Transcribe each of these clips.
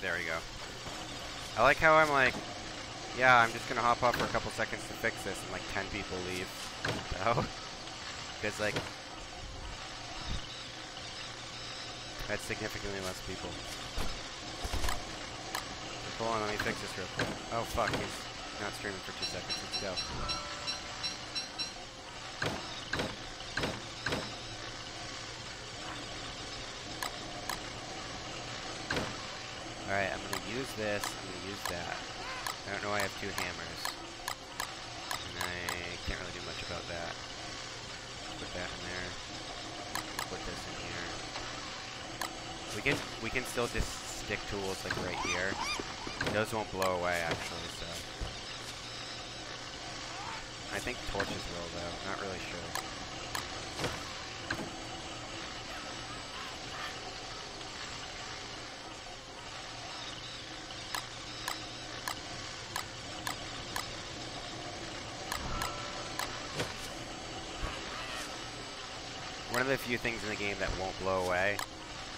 There we go. I like how I'm like, yeah, I'm just gonna hop off for a couple seconds to fix this, and like 10 people leave. So, because like, that's significantly less people. Hold on, let me fix this real quick. Oh fuck, he's not streaming for 2 seconds. Let's go. Alright, I'm gonna use this, I'm gonna use that. I don't know why I have 2 hammers. And I can't really do much about that. Put that in there. Put this in here. We can still just stick tools like right here. Those won't blow away actually, so. I think torches will though, not really sure. One of the few things in the game that won't blow away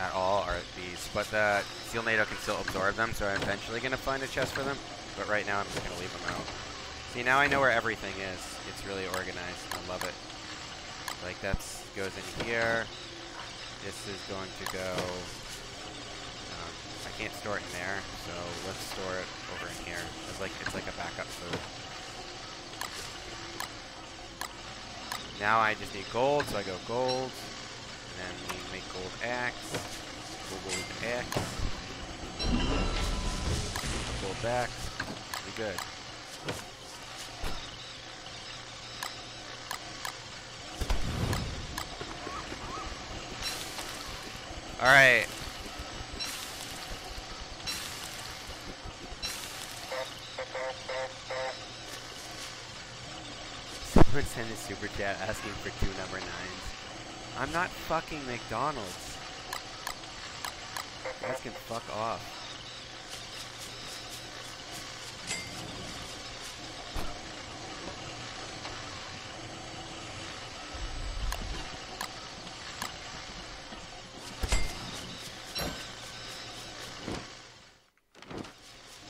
at all are these, but the Steel NATO can still absorb them, so I'm eventually going to find a chest for them, but right now I'm just going to leave them out. See, now I know where everything is. It's really organized. I love it. Like, that goes in here. This is going to go... I can't store it in there, so let's store it over in here. It's like a backup food. Now I just need gold, so I go gold, and then we make gold axe, gold axe, gold axe, be good. Alright. Someone send a super chat asking for 2 number 9s. I'm not fucking McDonald's. You guys can fuck off.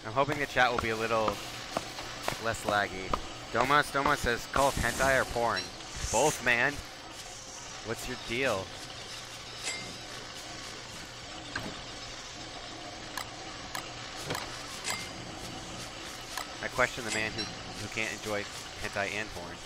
I'm hoping the chat will be a little less laggy. Doma says, call it hentai or porn? Both, man. What's your deal? I question the man who can't enjoy hentai and porn.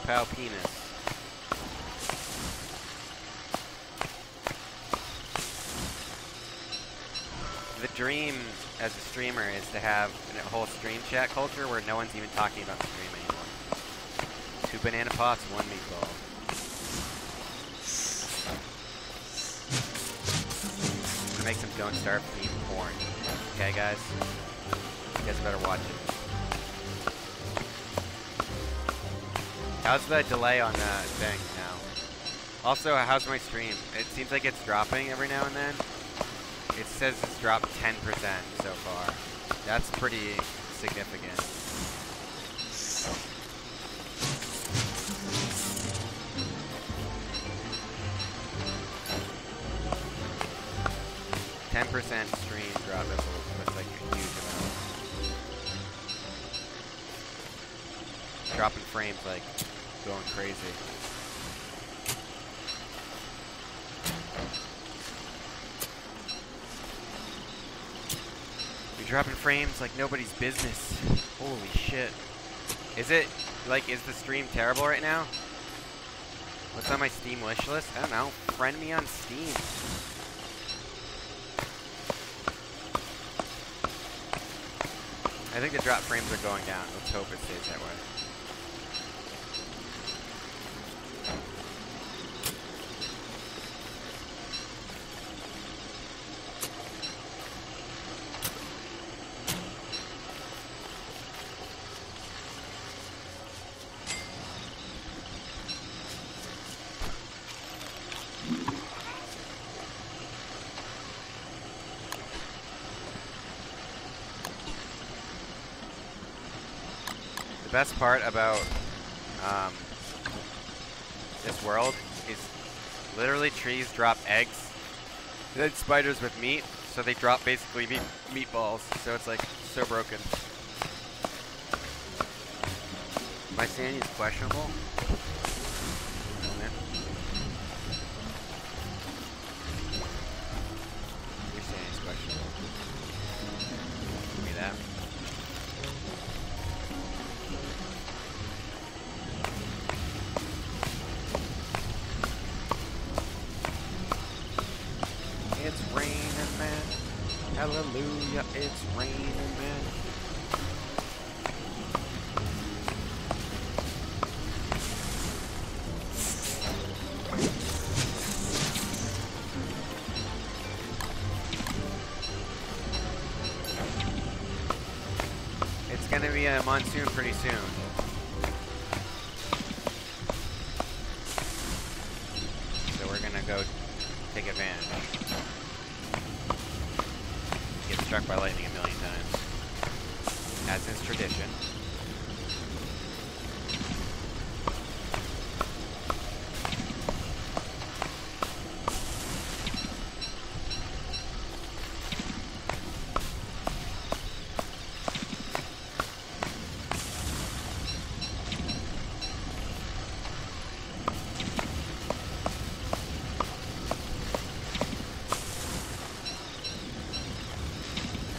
Pow penis. The dream as a streamer is to have a whole stream chat culture where no one's even talking about the stream anymore. 2 banana pots, 1 meatball. I'm gonna make some Don't Starve themed porn. Okay guys? You guys better watch it. How's the delay on that thing now? Also, how's my stream? It seems like it's dropping every now and then. It says it's dropped 10% so far. That's pretty significant. %10 stream drop, that's like a huge amount. Dropping frames like going crazy. You're dropping frames like nobody's business. Holy shit. Is it, like, is the stream terrible right now? What's on my Steam wish list? I don't know. Friend me on Steam. I think the drop frames are going down. Let's hope it stays that way. The best part about this world is literally trees drop eggs, then spiders with meat, so they drop basically meatballs. So it's like so broken. My sanity is questionable. Your sanity is questionable. Give me that. It's raining, man. Hallelujah, it's raining, man. It's gonna be a monsoon pretty soon. So we're gonna go take advantage. Get struck by lightning a million times, as is tradition.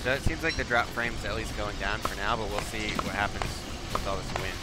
So it seems like the drop frame's at least going down for now, but we'll see what happens with all this wind.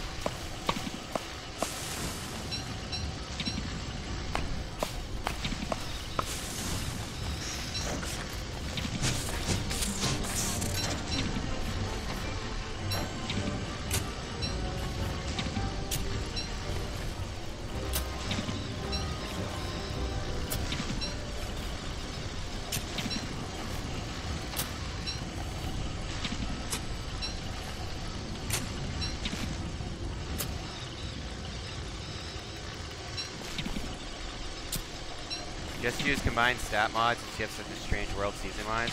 Just use combined stat mods since you have such a strange world season-wise.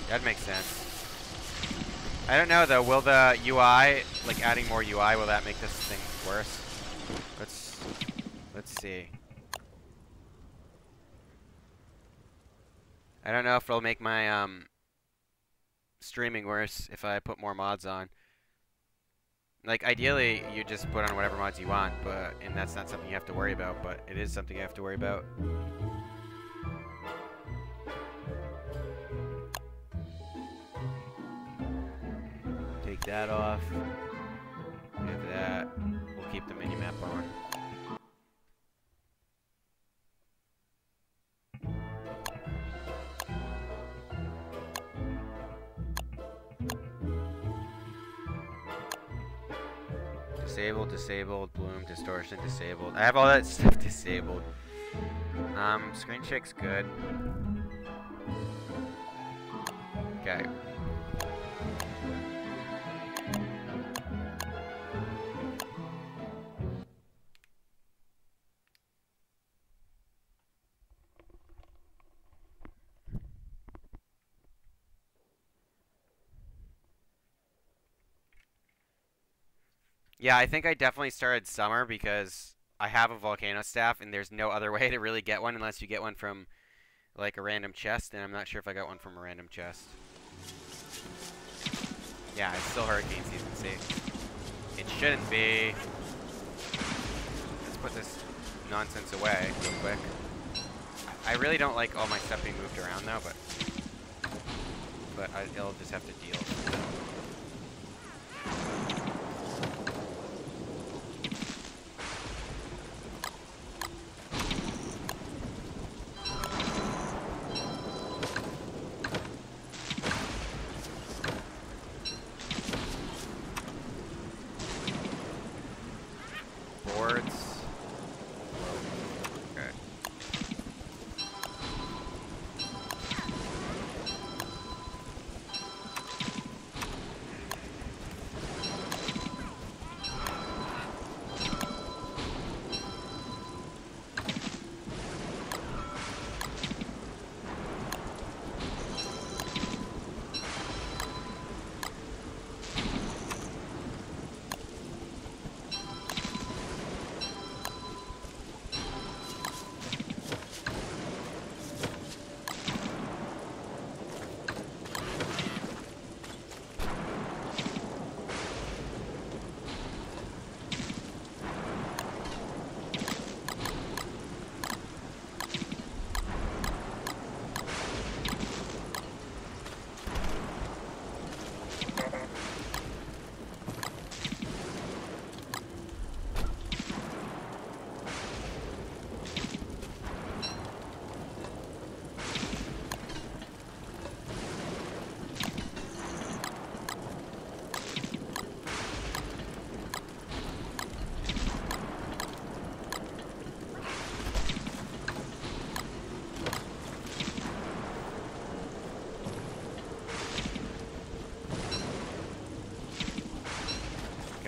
That'd make sense. I don't know though, will the UI, like adding more UI, will that make this thing worse? Let's see. I don't know if it'll make my streaming worse if I put more mods on. Like ideally you just put on whatever mods you want, and that's not something you have to worry about, but it is something you have to worry about. Take that off. We have that. We'll keep the mini-map on. Disabled, disabled, bloom, distortion, disabled. I have all that stuff disabled. Screen shake's good. Okay. Yeah, I think I definitely started summer because I have a volcano staff and there's no other way to really get one unless you get one from like a random chest, and I'm not sure if I got one from a random chest. Yeah, it's still hurricane season, see? It shouldn't be. Let's put this nonsense away real quick. I really don't like all my stuff being moved around though, but it'll just have to deal with it.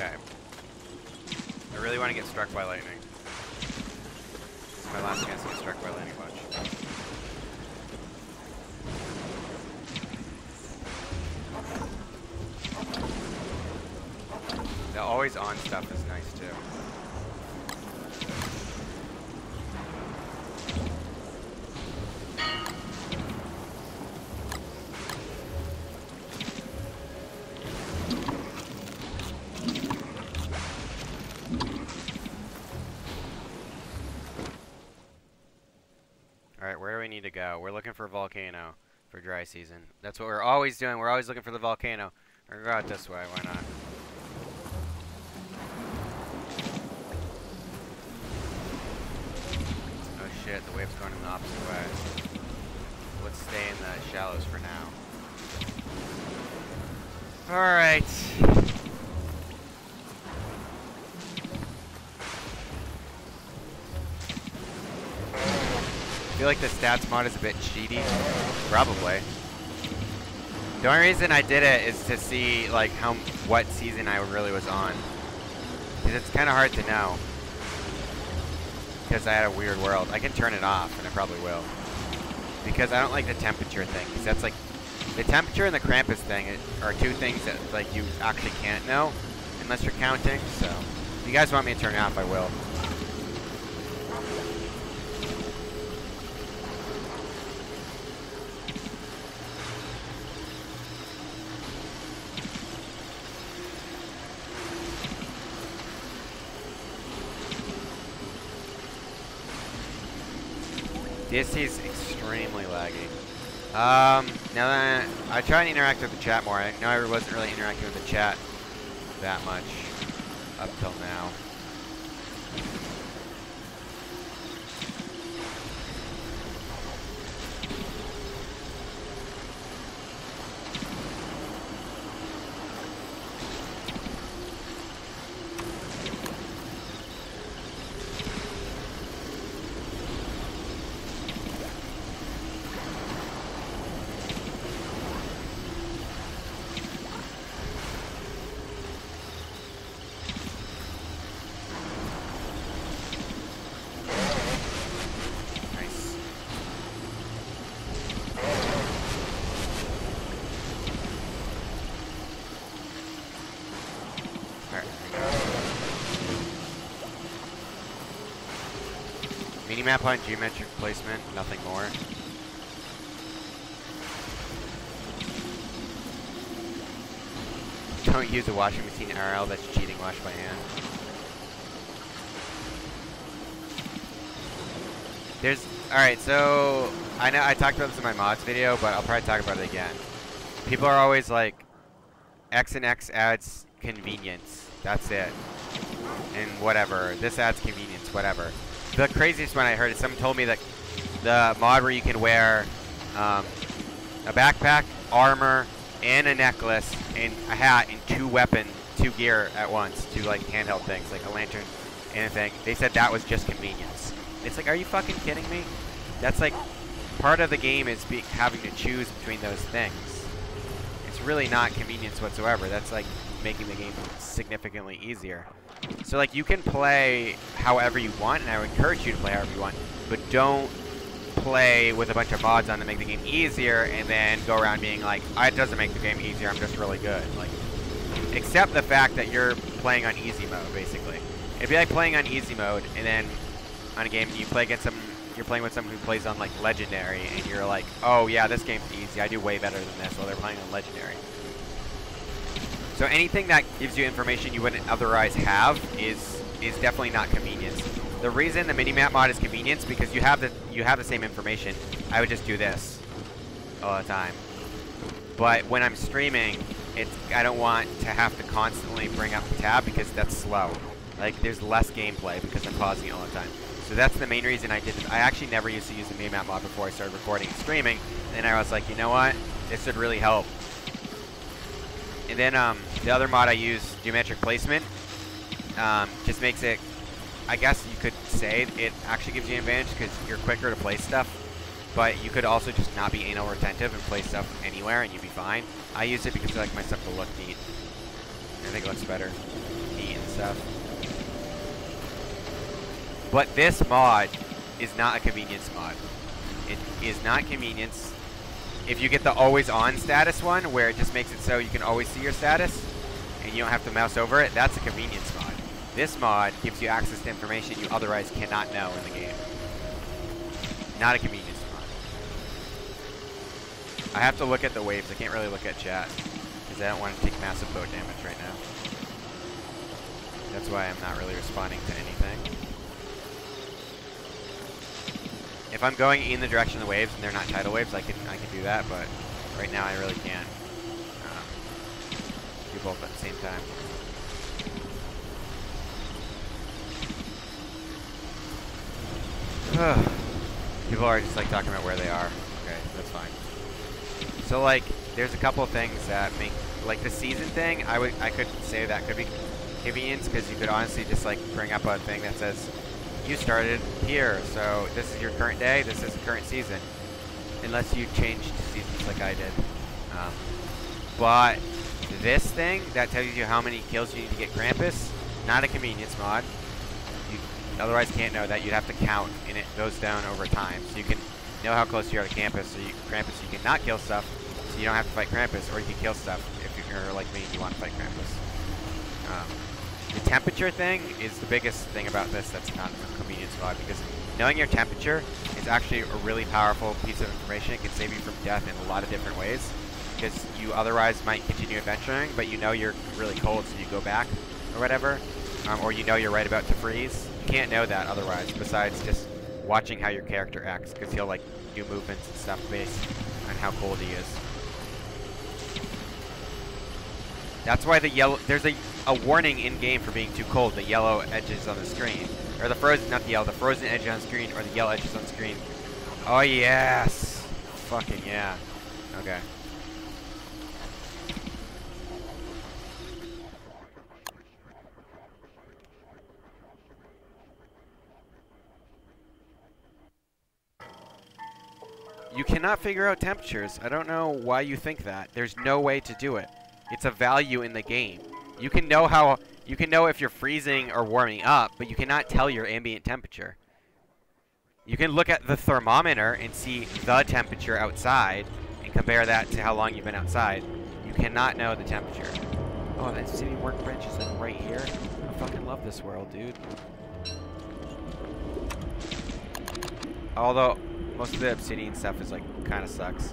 Okay. I really want to get struck by lightning. This is my last chance to get struck by lightning bunch. The always on stuff is nice too. Alright, where do we need to go? We're looking for Volcano for dry season. That's what we're always doing. We're always looking for the Volcano. We're gonna go out this way, why not? Oh shit, the wave's going in the opposite way. Let's stay in the shallows for now. Alright. I feel like the stats mod is a bit cheaty. Probably. The only reason I did it is to see like what season I really was on. Because it's kind of hard to know. Because I had a weird world. I can turn it off, and I probably will. Because I don't like the temperature thing. Because that's like the temperature and the Krampus thing are two things that like you actually can't know unless you're counting. So if you guys want me to turn it off, I will. This is extremely laggy. Now that I try and interact with the chat more. I know I wasn't really interacting with the chat that much up till now. Minimap on geometric placement, nothing more. Don't use a washing machine RL, that's cheating, wash by hand. Alright, so I know I talked about this in my mods video, but I'll probably talk about it again. People are always like, X and X adds convenience, that's it. And whatever, this adds convenience, whatever. The craziest one I heard is someone told me that the mod where you can wear a backpack, armor, and a necklace, and a hat, and two gear at once, two like handheld things, like a lantern and a thing. They said that was just convenience. It's like, are you fucking kidding me? That's like, part of the game is having to choose between those things. It's really not convenience whatsoever. That's like making the game significantly easier. So like you can play however you want, and I would encourage you to play however you want, but don't play with a bunch of mods on to make the game easier and then go around being like, it doesn't make the game easier, I'm just really good. Like, accept the fact that you're playing on easy mode, basically. It'd be like playing on easy mode, and then on a game you play against you're playing with someone who plays on like legendary, and you're like, oh yeah, this game's easy, I do way better than this, while they're playing on legendary. So anything that gives you information you wouldn't otherwise have is definitely not convenience. The reason the minimap mod is convenience because you have the same information. I would just do this all the time. But when I'm streaming, I don't want to have to constantly bring up the tab because that's slow. Like there's less gameplay because I'm pausing it all the time. So that's the main reason I did it. I actually never used to use the minimap mod before I started recording and streaming. And then I was like, you know what? This would really help. And then the other mod I use, geometric placement, just makes it, I guess you could say it actually gives you an advantage because you're quicker to place stuff. But you could also just not be anal retentive and place stuff anywhere and you'd be fine. I use it because I like my stuff to look neat. I think it looks better. stuff. But this mod is not a convenience mod. It is not convenience. If you get the always on status one, where it just makes it so you can always see your status, and you don't have to mouse over it, that's a convenience mod. This mod gives you access to information you otherwise cannot know in the game. Not a convenience mod. I have to look at the waves. I can't really look at chat, because I don't want to take massive boat damage right now. That's why I'm not really responding to anything. If I'm going in the direction of the waves and they're not tidal waves, I can do that, but right now I really can't do both at the same time. People are just like talking about where they are. Okay, that's fine. So like, there's a couple things that make, like the season thing, I could say that could be convenience, because you could honestly just like bring up a thing that says, you started here, so this is your current day, this is the current season. Unless you changed seasons like I did. But this thing that tells you how many kills you need to get Krampus, not a convenience mod. You otherwise can't know that. You'd have to count, and it goes down over time. So you can know how close you are to Krampus, so you can not kill stuff, so you don't have to fight Krampus, or you can kill stuff if you're like me and you want to fight Krampus. The temperature thing is the biggest thing about this that's not a convenience mod, because knowing your temperature is actually a really powerful piece of information. It can save you from death in a lot of different ways, because you otherwise might continue adventuring, but you know you're really cold, so you go back or whatever, or you know you're right about to freeze. You can't know that otherwise, besides just watching how your character acts, because he'll like do movements and stuff based on how cold he is. That's why the yellow, there's a warning in game for being too cold, the yellow edges on the screen. Or the frozen, not the yellow, the frozen edge on the screen, or the yellow edges on the screen. Oh yes! Fucking yeah. Okay. You cannot figure out temperatures. I don't know why you think that. There's no way to do it. It's a value in the game. You can know if you're freezing or warming up, but you cannot tell your ambient temperature. You can look at the thermometer and see the temperature outside and compare that to how long you've been outside. You cannot know the temperature. Oh, that city workbench is like right here. I fucking love this world, dude. Although most of the obsidian stuff is like kind of sucks.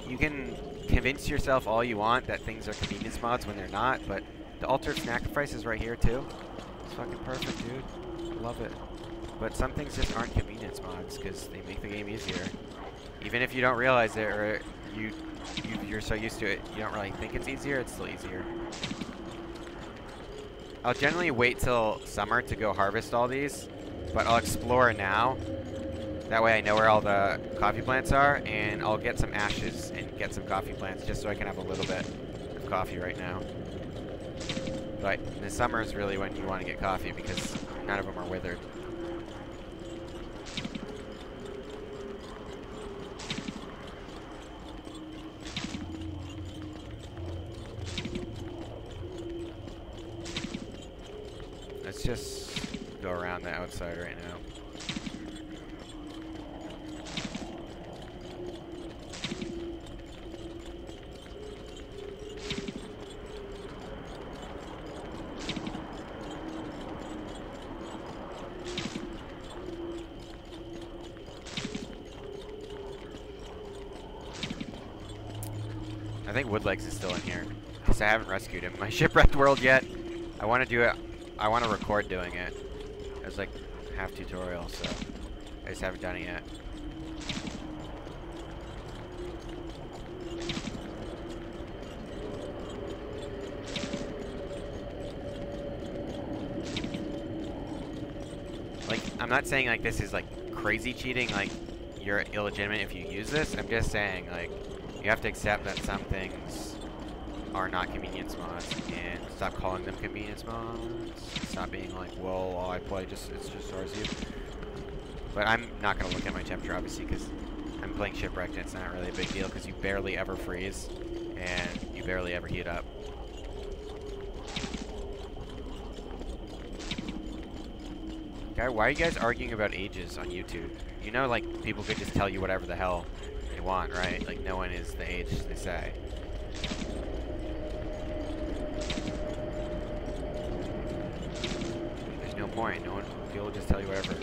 You can convince yourself all you want that things are convenience mods when they're not, but the altered sacrifice is right here too. It's fucking perfect, dude. Love it. But some things just aren't convenience mods because they make the game easier. Even if you don't realize it, or you're so used to it, you don't really think it's easier, it's still easier. I'll generally wait till summer to go harvest all these, but I'll explore now. That way I know where all the coffee plants are, and I'll get some ashes and get some coffee plants just so I can have a little bit of coffee right now. But the summer is really when you want to get coffee because none of them are withered. Let's just go around the outside right now. I think Woodlegs is still in here, because I haven't rescued him. My shipwrecked world yet. I want to do it. I want to record doing it. It's like half tutorial, so I just haven't done it yet. Like, I'm not saying like this is like crazy cheating, like you're illegitimate if you use this. I'm just saying like you have to accept that some things are not convenience mods and stop calling them convenience mods. Stop being like, well, all I play it's just RZ. But I'm not going to look at my temperature, obviously, because I'm playing Shipwrecked, and it's not really a big deal, because you barely ever freeze, and you barely ever heat up. Guy, why are you guys arguing about ages on YouTube? You know, like, people could just tell you whatever the hell they want, right? Like, no one is the age they say. There's no point. No one, people will just tell you whatever.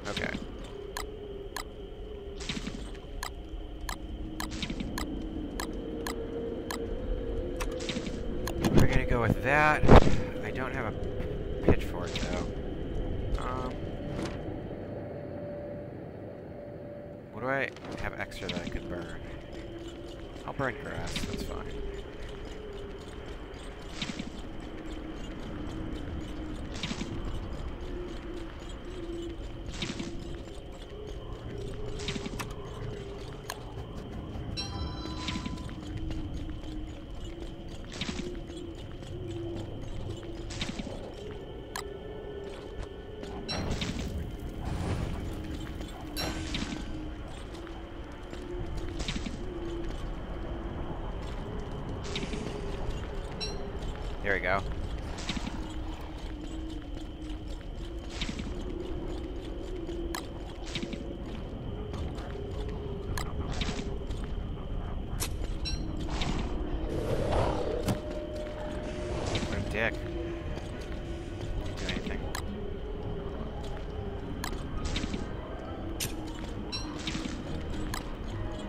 Okay. We're gonna go with that. I don't have a pitchfork though. What do I have extra that I could burn? I'll burn grass, that's fine. There we go. What a dick. Didn't do anything.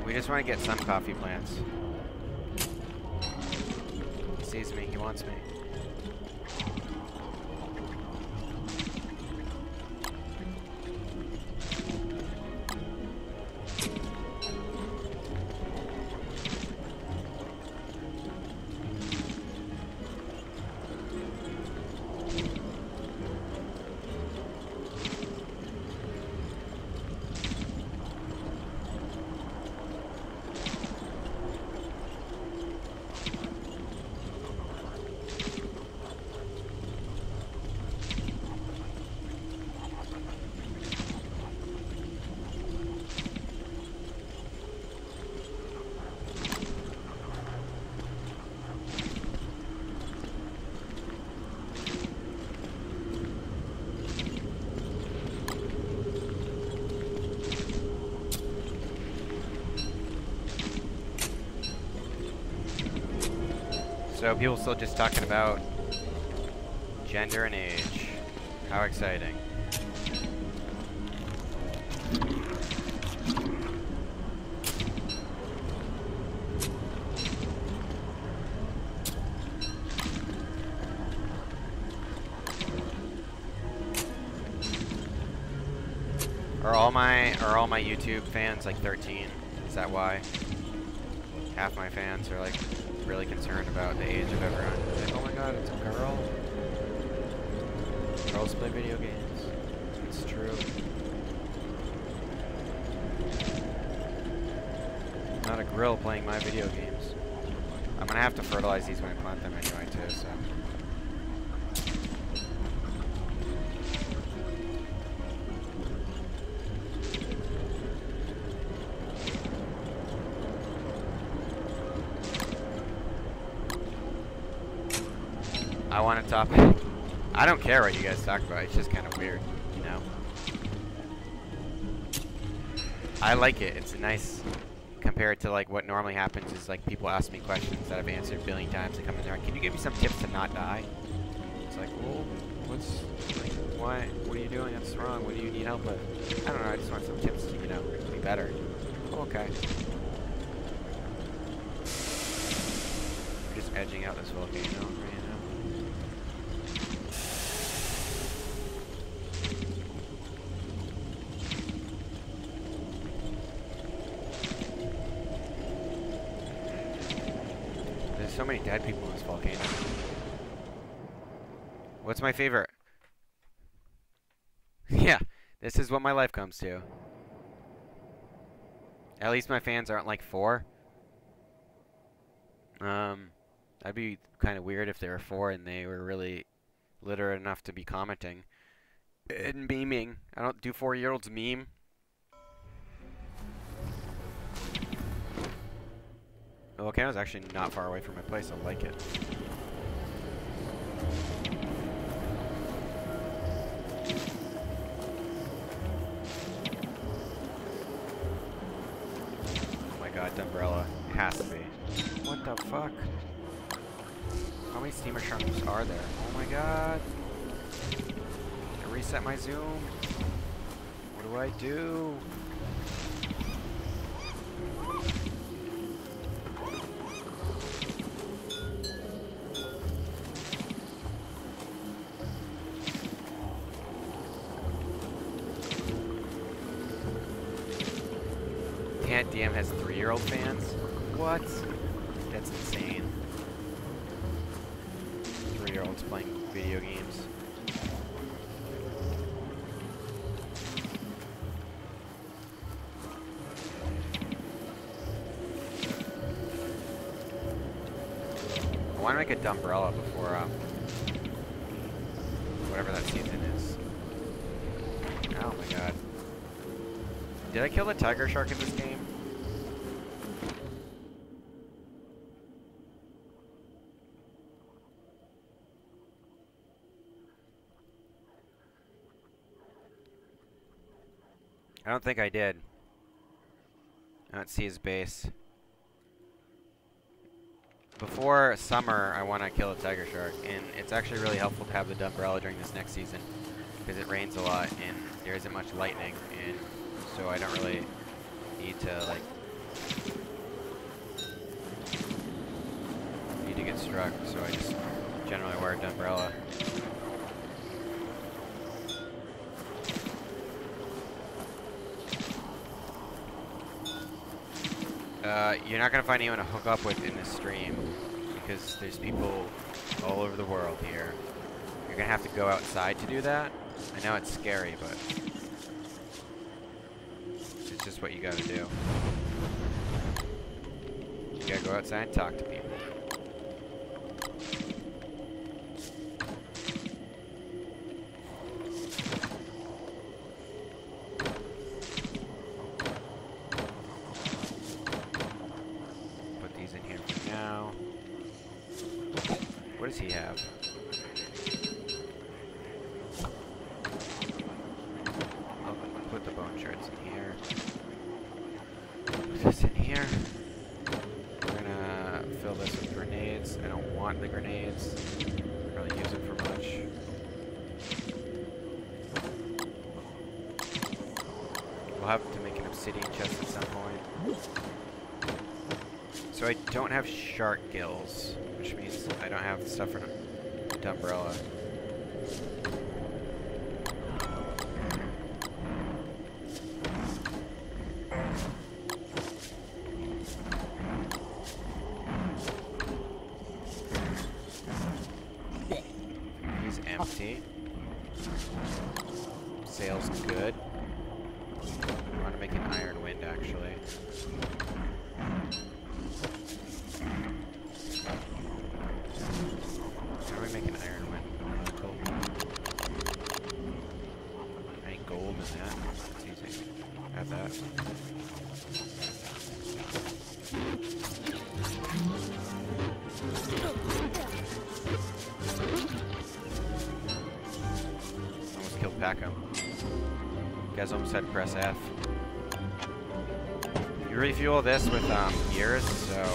We just want to get some coffee plants. He sees me, he wants me. So people still just talking about gender and age. How exciting. Are all my YouTube fans like 13? Is that why? Half my fans are like really concerned about the age of everyone. Like, oh my god, it's a girl. Girls play video games. It's true. I'm not a grill playing my video games. I'm gonna have to fertilize these when I plant them anyway too, so. I want to topic. I don't care what you guys talk about. It's just kind of weird, you know? I like it. It's nice compared to like what normally happens is like people ask me questions that I've answered a billion times. They come in there and, can you give me some tips to not die? It's like, Why? What are you doing that's wrong? What do you need help with? I don't know, I just want some tips to, you know, be better. Okay. We're just edging out this volcano right now. There's so many dead people in this volcano. What's my favorite? Yeah, this is what my life comes to. At least my fans aren't like 4. That'd be kind of weird if they were 4 and they were really literate enough to be commenting and memeing. I don't do 4-year-olds meme. The volcano's actually not far away from my place. I like it. Umbrella. It has to be. What the fuck? How many steamer sharks are there? Oh my god. I reset my zoom. What do I do? DM has 3-year-old fans? What? That's insane. 3-year-olds playing video games. I want to make a dumbrella before, whatever that season is. Oh my god. Did I kill the tiger shark in this game? I don't think I did. I don't see his base. Before summer, I want to kill a tiger shark, and it's actually really helpful to have the dumbrella during this next season, because it rains a lot, and there isn't much lightning, and so I don't really need to, like, get struck, so I just generally wear a dumbrella. You're not going to find anyone to hook up with in this stream, because there's people all over the world here. You're going to have to go outside to do that. I know it's scary, but it's just what you got to do. You got to go outside and talk to people. What does he have? I'll put the bone shards in here. Put this in here. We're gonna fill this with grenades. I don't want the grenades. I don't really use them for much. We'll have to make an obsidian chest at some point. So I don't have shark gills, which means I don't have stuff for the dumbrella. He's empty. Sail's good. I want to make an iron wind, actually. Make an iron wind. Cool. Any gold in that? That's easy. Have that. Almost killed Paco. You guys almost had to press F. You refuel this with gears, so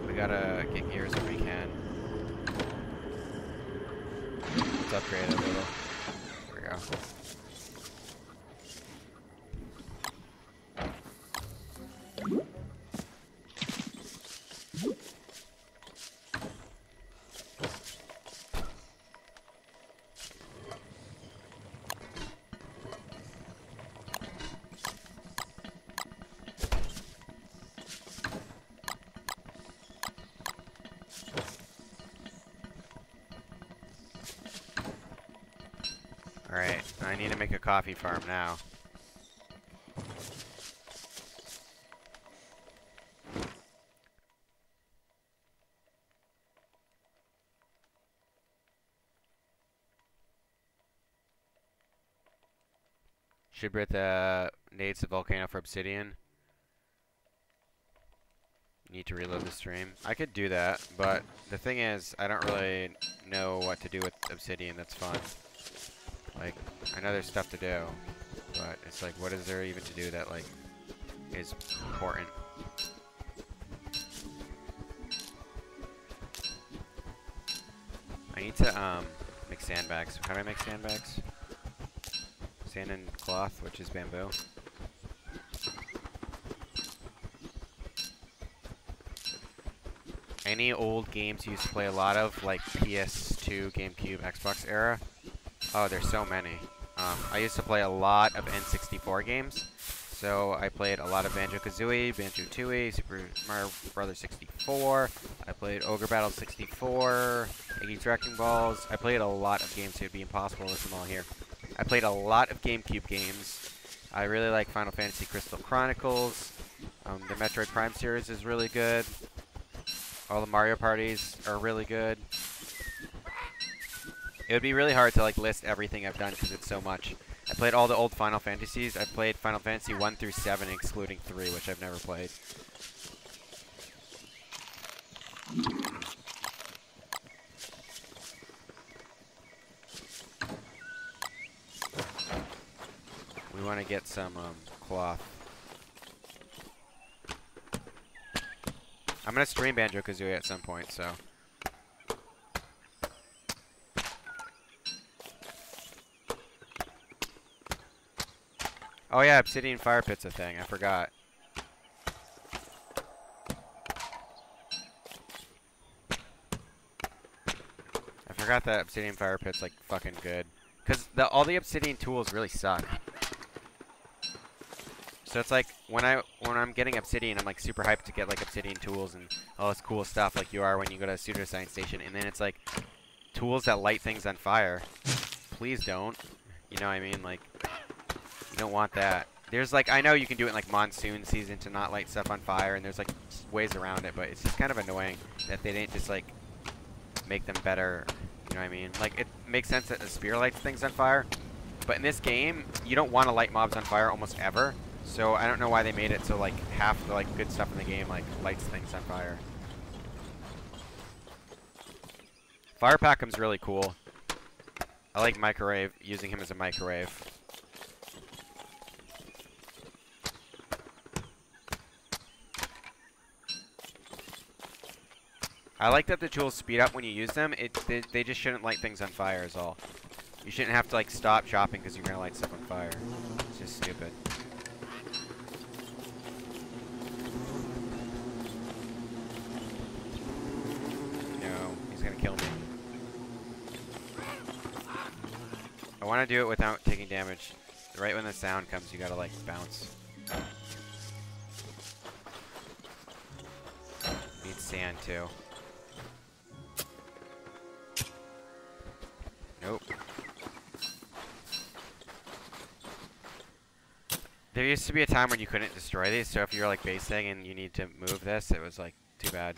we gotta get gears if we can. Let's upgrade it a little. There we go. Alright, I need to make a coffee farm now. Should bring the nades to Volcano for obsidian. Need to reload the stream. I could do that, but the thing is, I don't really know what to do with obsidian that's fun. Like, I know there's stuff to do, but it's like, what is there even to do that, like, is important? I need to, make sandbags. How do I make sandbags? Sand and cloth, which is bamboo. Any old games you used to play a lot of, like PS2, GameCube, Xbox era? Oh, there's so many. I used to play a lot of N64 games. So I played a lot of Banjo-Kazooie, Banjo-Tooie, Super Mario Bros. 64. I played Ogre Battle 64, Iggy's Wrecking Balls. I played a lot of games, so it'd be impossible to list them all here. I played a lot of GameCube games. I really like Final Fantasy Crystal Chronicles. The Metroid Prime series is really good. All the Mario parties are really good. It would be really hard to like list everything I've done because it's so much. I played all the old Final Fantasies. I played Final Fantasy 1 through 7, excluding 3, which I've never played. We want to get some cloth. I'm going to stream Banjo-Kazooie at some point, so... Oh yeah, obsidian fire pit's a thing. I forgot. I forgot that obsidian fire pit's like fucking good. Cause all the obsidian tools really suck. So it's like when I'm getting obsidian, I'm like super hyped to get like obsidian tools and all this cool stuff like you are when you go to a pseudoscience station, and then it's like tools that light things on fire. Please don't. You know what I mean? Like, you don't want that. There's like, I know you can do it in like monsoon season to not light stuff on fire, and there's like ways around it, but it's just kind of annoying that they didn't just like make them better. You know what I mean? Like, it makes sense that a spear lights things on fire, but in this game, you don't want to light mobs on fire almost ever. So I don't know why they made it so like half the like good stuff in the game like lights things on fire. Fire Packham's really cool. I like microwave, using him as a microwave. I like that the tools speed up when you use them. They just shouldn't light things on fire is all. You shouldn't have to like stop chopping because you're gonna light stuff on fire. It's just stupid. No, he's gonna kill me. I want to do it without taking damage. Right when the sound comes, you gotta like bounce. Need sand too. Nope. There used to be a time when you couldn't destroy these, so if you're like basing and you need to move this, it was like too bad.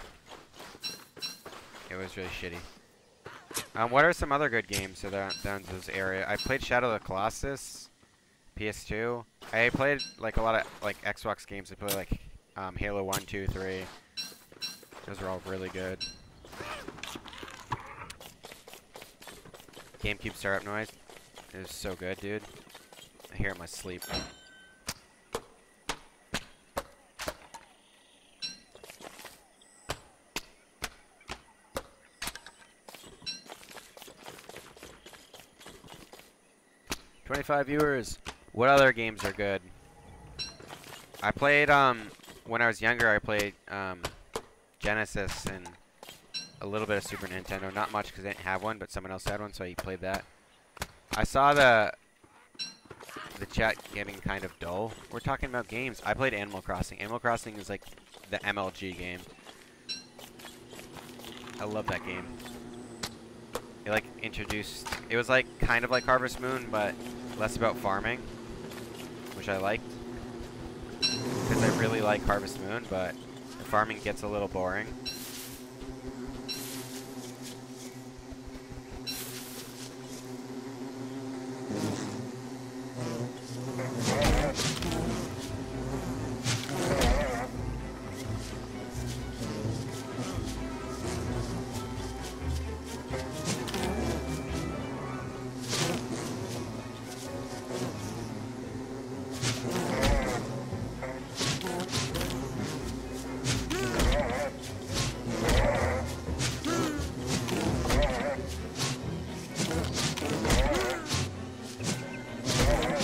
It was really shitty. What are some other good games so down in this area? I played Shadow of the Colossus, PS2. I played like a lot of like Xbox games. I played like Halo 1, 2, 3. Those are all really good. GameCube startup noise. It was so good, dude. I hear it in my sleep. 25 viewers. What other games are good? I played, when I was younger, I played, Genesis and a little bit of Super Nintendo. Not much because I didn't have one, but someone else had one, so I played that. I saw the chat getting kind of dull. We're talking about games. I played Animal Crossing. Animal Crossing is like the MLG game. I love that game. It like introduced, it was like kind of like Harvest Moon, but less about farming, which I liked. Because I really like Harvest Moon, but the farming gets a little boring.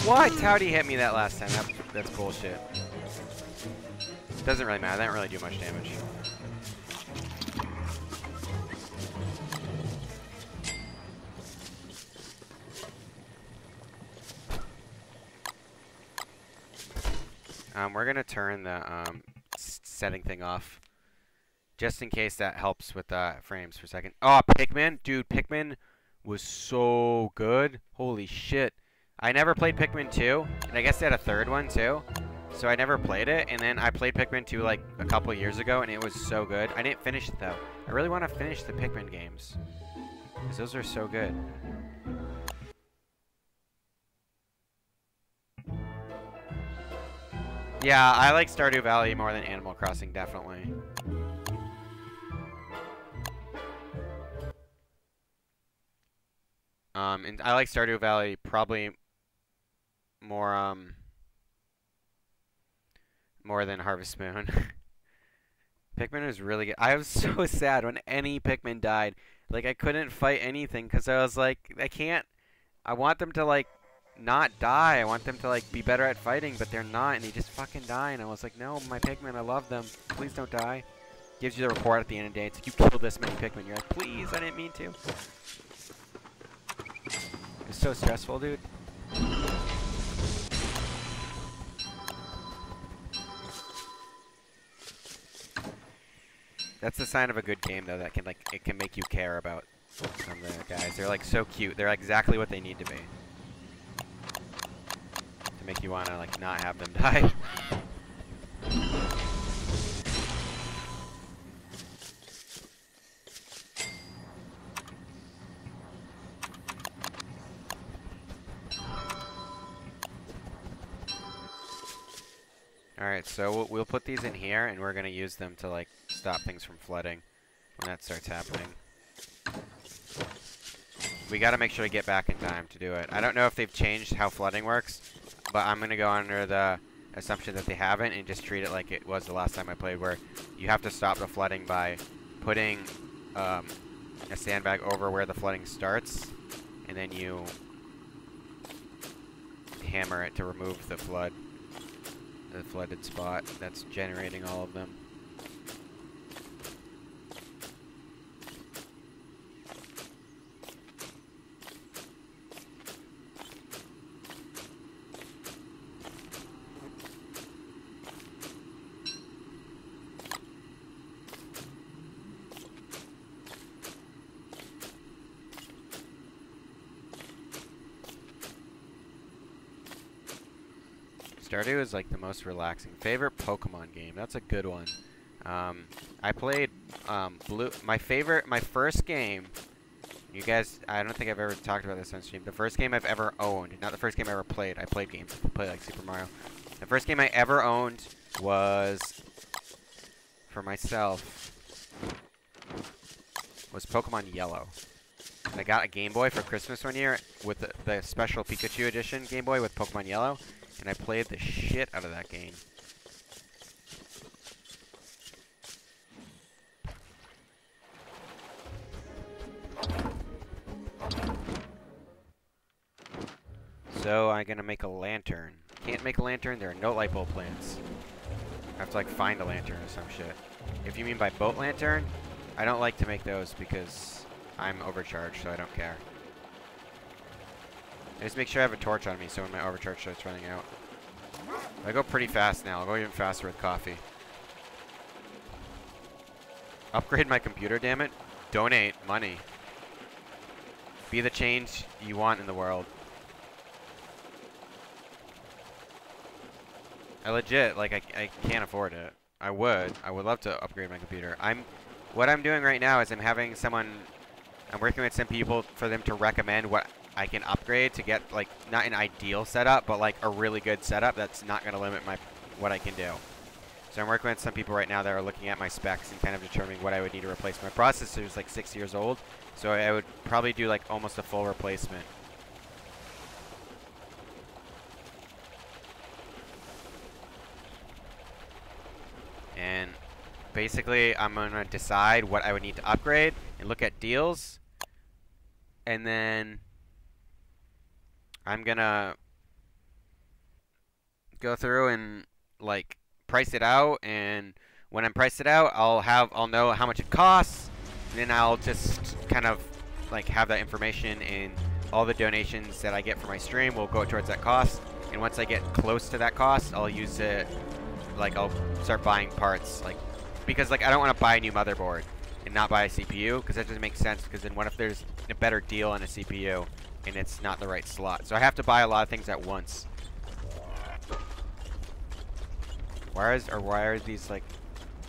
What? How'd he hit me that last time? That's bullshit. Doesn't really matter. That didn't really do much damage. We're gonna turn the setting thing off, just in case that helps with frames for a second. Oh, Pikmin, dude, Pikmin was so good. Holy shit! I never played Pikmin 2, and I guess they had a third one too. So I never played it, and then I played Pikmin 2 like a couple years ago, and it was so good. I didn't finish it though. I really want to finish the Pikmin games, because those are so good. Yeah, I like Stardew Valley more than Animal Crossing, definitely. And I like Stardew Valley probably more, more than Harvest Moon. Pikmin was really good. I was so sad when any Pikmin died. Like, I couldn't fight anything, because I was like, I want them to, like, not die. I want them to, like, be better at fighting, but they're not, and they just fucking die. And I was like, no, my Pikmin, I love them. Please don't die. Gives you the report at the end of the day. It's like, you killed this many Pikmin. You're like, please, I didn't mean to. It's so stressful, dude. That's the sign of a good game, though, that can, like, it can make you care about some of the guys. They're, like, so cute. They're exactly what they need to be. To make you want to, like, not have them die. Alright, so we'll put these in here, and we're going to use them to, like, stop things from flooding when that starts happening. We got to make sure to get back in time to do it. I don't know if they've changed how flooding works, but I'm going to go under the assumption that they haven't and just treat it like it was the last time I played, where you have to stop the flooding by putting a sandbag over where the flooding starts, and then you hammer it to remove the flooded spot that's generating all of them. Stardew is like the most relaxing. Favorite Pokemon game? That's a good one. I played my first game. You guys, I don't think I've ever talked about this on stream. The first game I've ever owned, not the first game I ever played. I played games. I played like Super Mario. The first game I ever owned was for myself. Was Pokemon Yellow. I got a Game Boy for Christmas one year with the special Pikachu edition Game Boy with Pokemon Yellow. And I played the shit out of that game. So I'm gonna make a lantern. Can't make a lantern, there are no light bulb plants. I have to like find a lantern or some shit. If you mean by boat lantern, I don't like to make those because I'm overcharged, so I don't care. I just make sure I have a torch on me so when my overcharge starts running out. I go pretty fast now. I'll go even faster with coffee. Upgrade my computer, damn it. Donate money. Be the change you want in the world. I legit, like, I can't afford it. I would love to upgrade my computer. What I'm doing right now is I'm working with some people for them to recommend what I can upgrade to get, like, not an ideal setup, but like a really good setup that's not going to limit what I can do. So I'm working with some people right now that are looking at my specs and kind of determining what I would need to replace. My processor is like 6 years old, so I would probably do like almost a full replacement. And basically, I'm going to decide what I would need to upgrade and look at deals. And then I'm going to go through and like price it out, and when I'm priced it out, I'll know how much it costs, and then I'll just kind of like have that information, and all the donations that I get for my stream will go towards that cost. And once I get close to that cost, I'll use it, like I'll start buying parts, like, because like I don't want to buy a new motherboard and not buy a CPU, because that doesn't make sense, because then what if there's a better deal on a CPU and it's not the right slot? So I have to buy a lot of things at once. Why are these like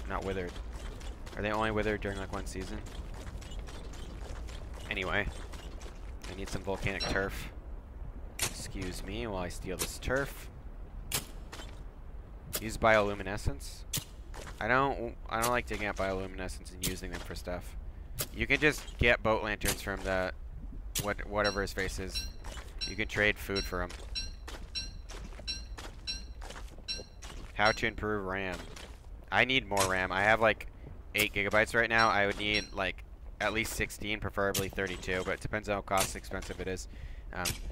not withered? Are they only withered during like one season? Anyway, I need some volcanic turf. Excuse me while I steal this turf. Use bioluminescence. I don't like taking out bioluminescence and using them for stuff. You can just get boat lanterns from the whatever his face is. You can trade food for them. How to improve RAM. I need more RAM. I have like 8 gigabytes right now. I would need like at least 16, preferably 32, but it depends on how cost expensive it is.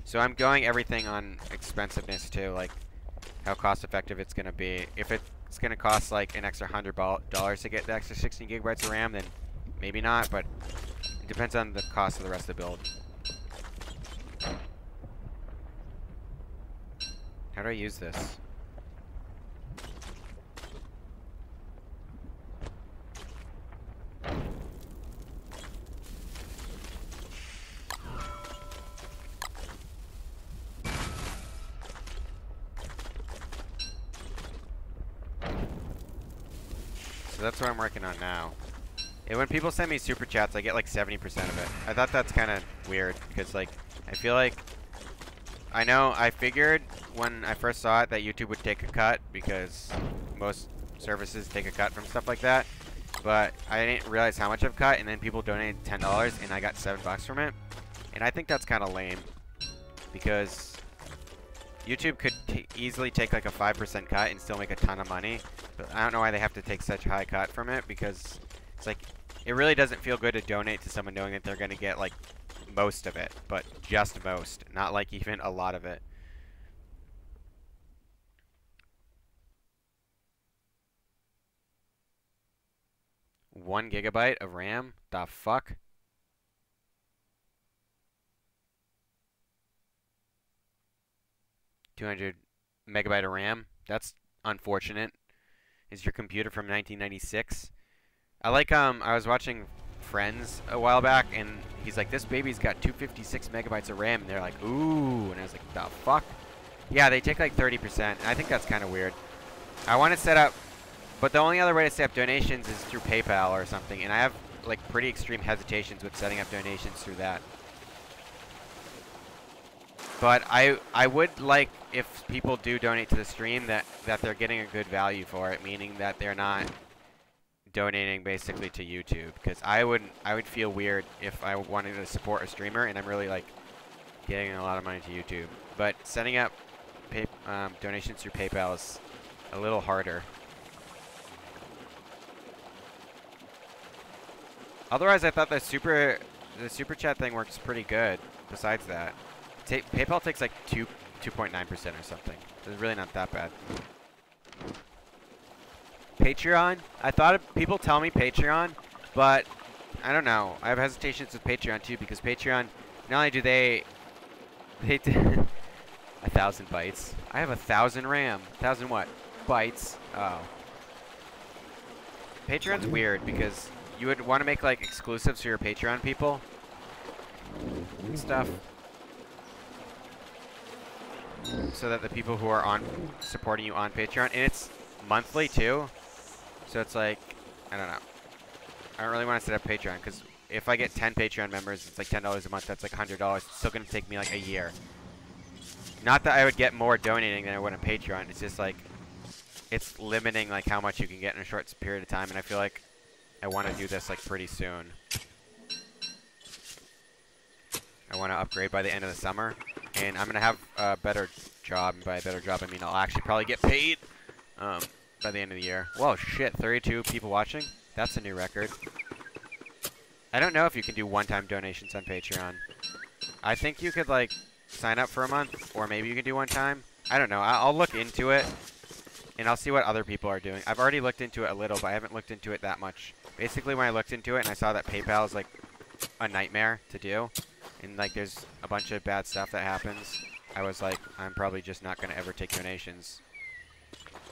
So I'm going everything on expensiveness too, like how cost effective it's going to be. If it's going to cost like an extra $100 to get the extra 16 gigabytes of RAM, then maybe not, but it depends on the cost of the rest of the build. How do I use this? So that's what I'm working on now. And when people send me super chats, I get like 70% of it. I thought that's kind of weird, because like I feel like I figured when I first saw it that YouTube would take a cut, because most services take a cut from stuff like that. But I didn't realize how much I've cut, and then people donated $10 and I got $7 from it. And I think that's kind of lame, because YouTube could easily take like a 5% cut and still make a ton of money. But I don't know why they have to take such a high cut from it, because it's like, it really doesn't feel good to donate to someone knowing that they're going to get like most of it, but just most, not like even a lot of it. One gigabyte of RAM? The fuck? $200 megabyte of RAM? That's unfortunate. Is your computer from 1996? I like, I was watching Friends a while back, and he's like, this baby's got 256 megabytes of RAM, and they're like, ooh, and I was like, the fuck? Yeah, they take like 30%, and I think that's kind of weird. I want to set up, but the only other way to set up donations is through PayPal or something, and I have like pretty extreme hesitations with setting up donations through that. But I would like, if people do donate to the stream, that they're getting a good value for it, meaning that they're not donating basically to YouTube, because I would feel weird if I wanted to support a streamer and I'm really like getting a lot of money to YouTube. But setting up donations through PayPal is a little harder. Otherwise, I thought the super chat thing works pretty good. Besides that, PayPal takes like 2.9% or something. So it's really not that bad. Patreon? I thought people tell me Patreon, but I don't know. I have hesitations with Patreon too because Patreon, not only do they 1,000 bytes. I have 1,000 RAM. 1,000 what? Bytes. Oh. Patreon's weird because you would want to make like exclusives for your Patreon people and stuff, so that the people who are on supporting you on Patreon, and it's monthly too. So it's like, I don't know. I don't really want to set up Patreon because if I get 10 Patreon members, it's like $10 a month. That's like $100. It's still going to take me like a year. Not that I would get more donating than I would on Patreon. It's just like, it's limiting like how much you can get in a short period of time. And I feel like I want to do this like pretty soon. I want to upgrade by the end of the summer. And I'm going to have a better job. And by a better job, I mean I'll actually probably get paid by the end of the year. Whoa, shit. 32 people watching? That's a new record. I don't know if you can do one-time donations on Patreon. I think you could, like, sign up for a month, or maybe you can do one time. I don't know. I'll look into it, and I'll see what other people are doing. I've already looked into it a little, but I haven't looked into it that much. Basically, when I looked into it and I saw that PayPal is, like, a nightmare to do, and, like, there's a bunch of bad stuff that happens, I was like, I'm probably just not going to ever take donations.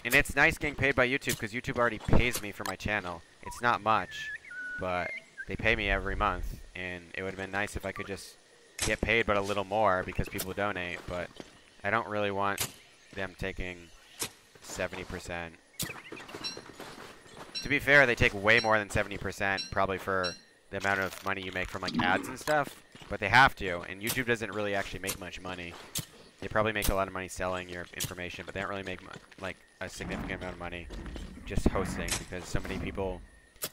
And it's nice getting paid by YouTube, because YouTube already pays me for my channel. It's not much, but they pay me every month, and it would have been nice if I could just get paid but a little more because people donate, but I don't really want them taking 70%. To be fair, they take way more than 70% probably for the amount of money you make from like ads and stuff, but they have to, and YouTube doesn't really actually make much money. They probably make a lot of money selling your information, but they don't really make like a significant amount of money just hosting, because so many people...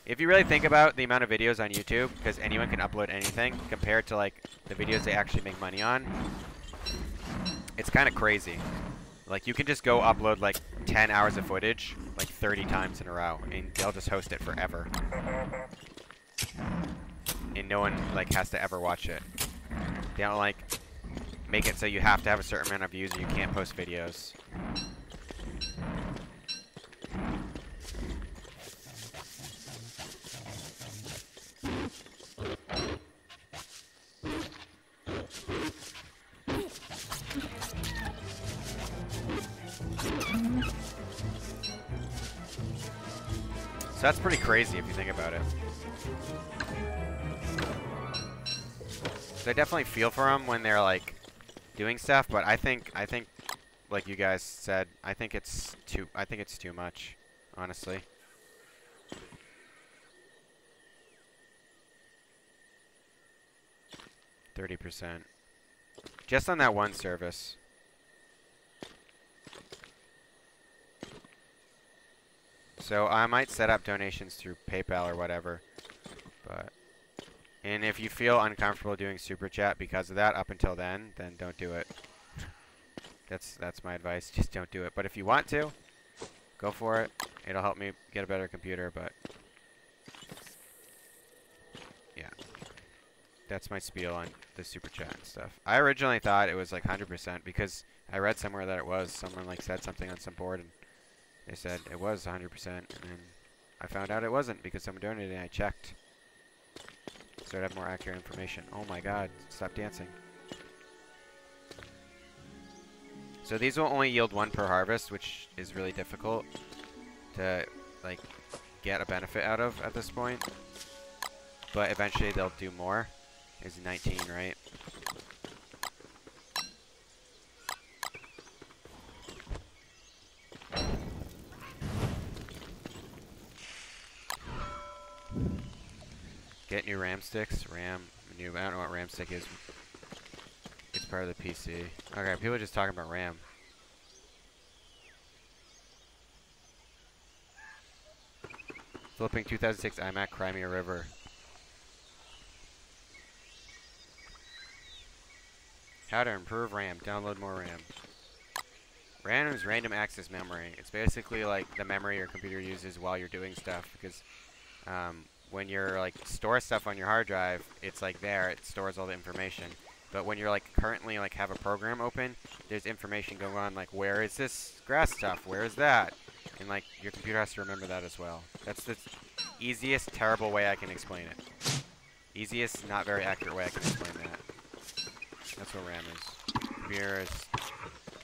If you really think about the amount of videos on YouTube, because anyone can upload anything, compared to like the videos they actually make money on, it's kind of crazy. Like you can just go upload like 10 hours of footage like 30 times in a row, and they'll just host it forever. And no one like has to ever watch it. They don't like make it so you have to have a certain amount of views or you can't post videos. So that's pretty crazy if you think about it. So I definitely feel for them when they're like doing stuff, but I think like you guys said, I think it's too much, honestly. %. Just on that one service. So I might set up donations through PayPal or whatever, but and if you feel uncomfortable doing Super Chat because of that up until then don't do it. That's my advice. Just don't do it. But if you want to, go for it. It'll help me get a better computer, but yeah. That's my spiel on the Super Chat and stuff. I originally thought it was like 100% because I read somewhere that it was. Someone like said something on some board and they said it was 100%, and then I found out it wasn't because someone donated and I checked. So I'd have more accurate information. Oh my god, stop dancing. So these will only yield 1 per harvest, which is really difficult to like get a benefit out of at this point. But eventually they'll do more. It's 19, right? Get new RAM sticks. I don't know what RAM stick is. It's part of the PC. Okay, people are just talking about RAM. Flipping 2006 iMac Crimea River. How to improve RAM. Download more RAM. RAM is random access memory. It's basically like the memory your computer uses while you're doing stuff, because when you're like store stuff on your hard drive, it's like there, it stores all the information. But when you're like currently like have a program open, there's information going on like where is this grass stuff? Where is that? And like your computer has to remember that as well. That's the easiest terrible way I can explain it. Easiest, not very accurate way I can explain that. That's what RAM is. Computer is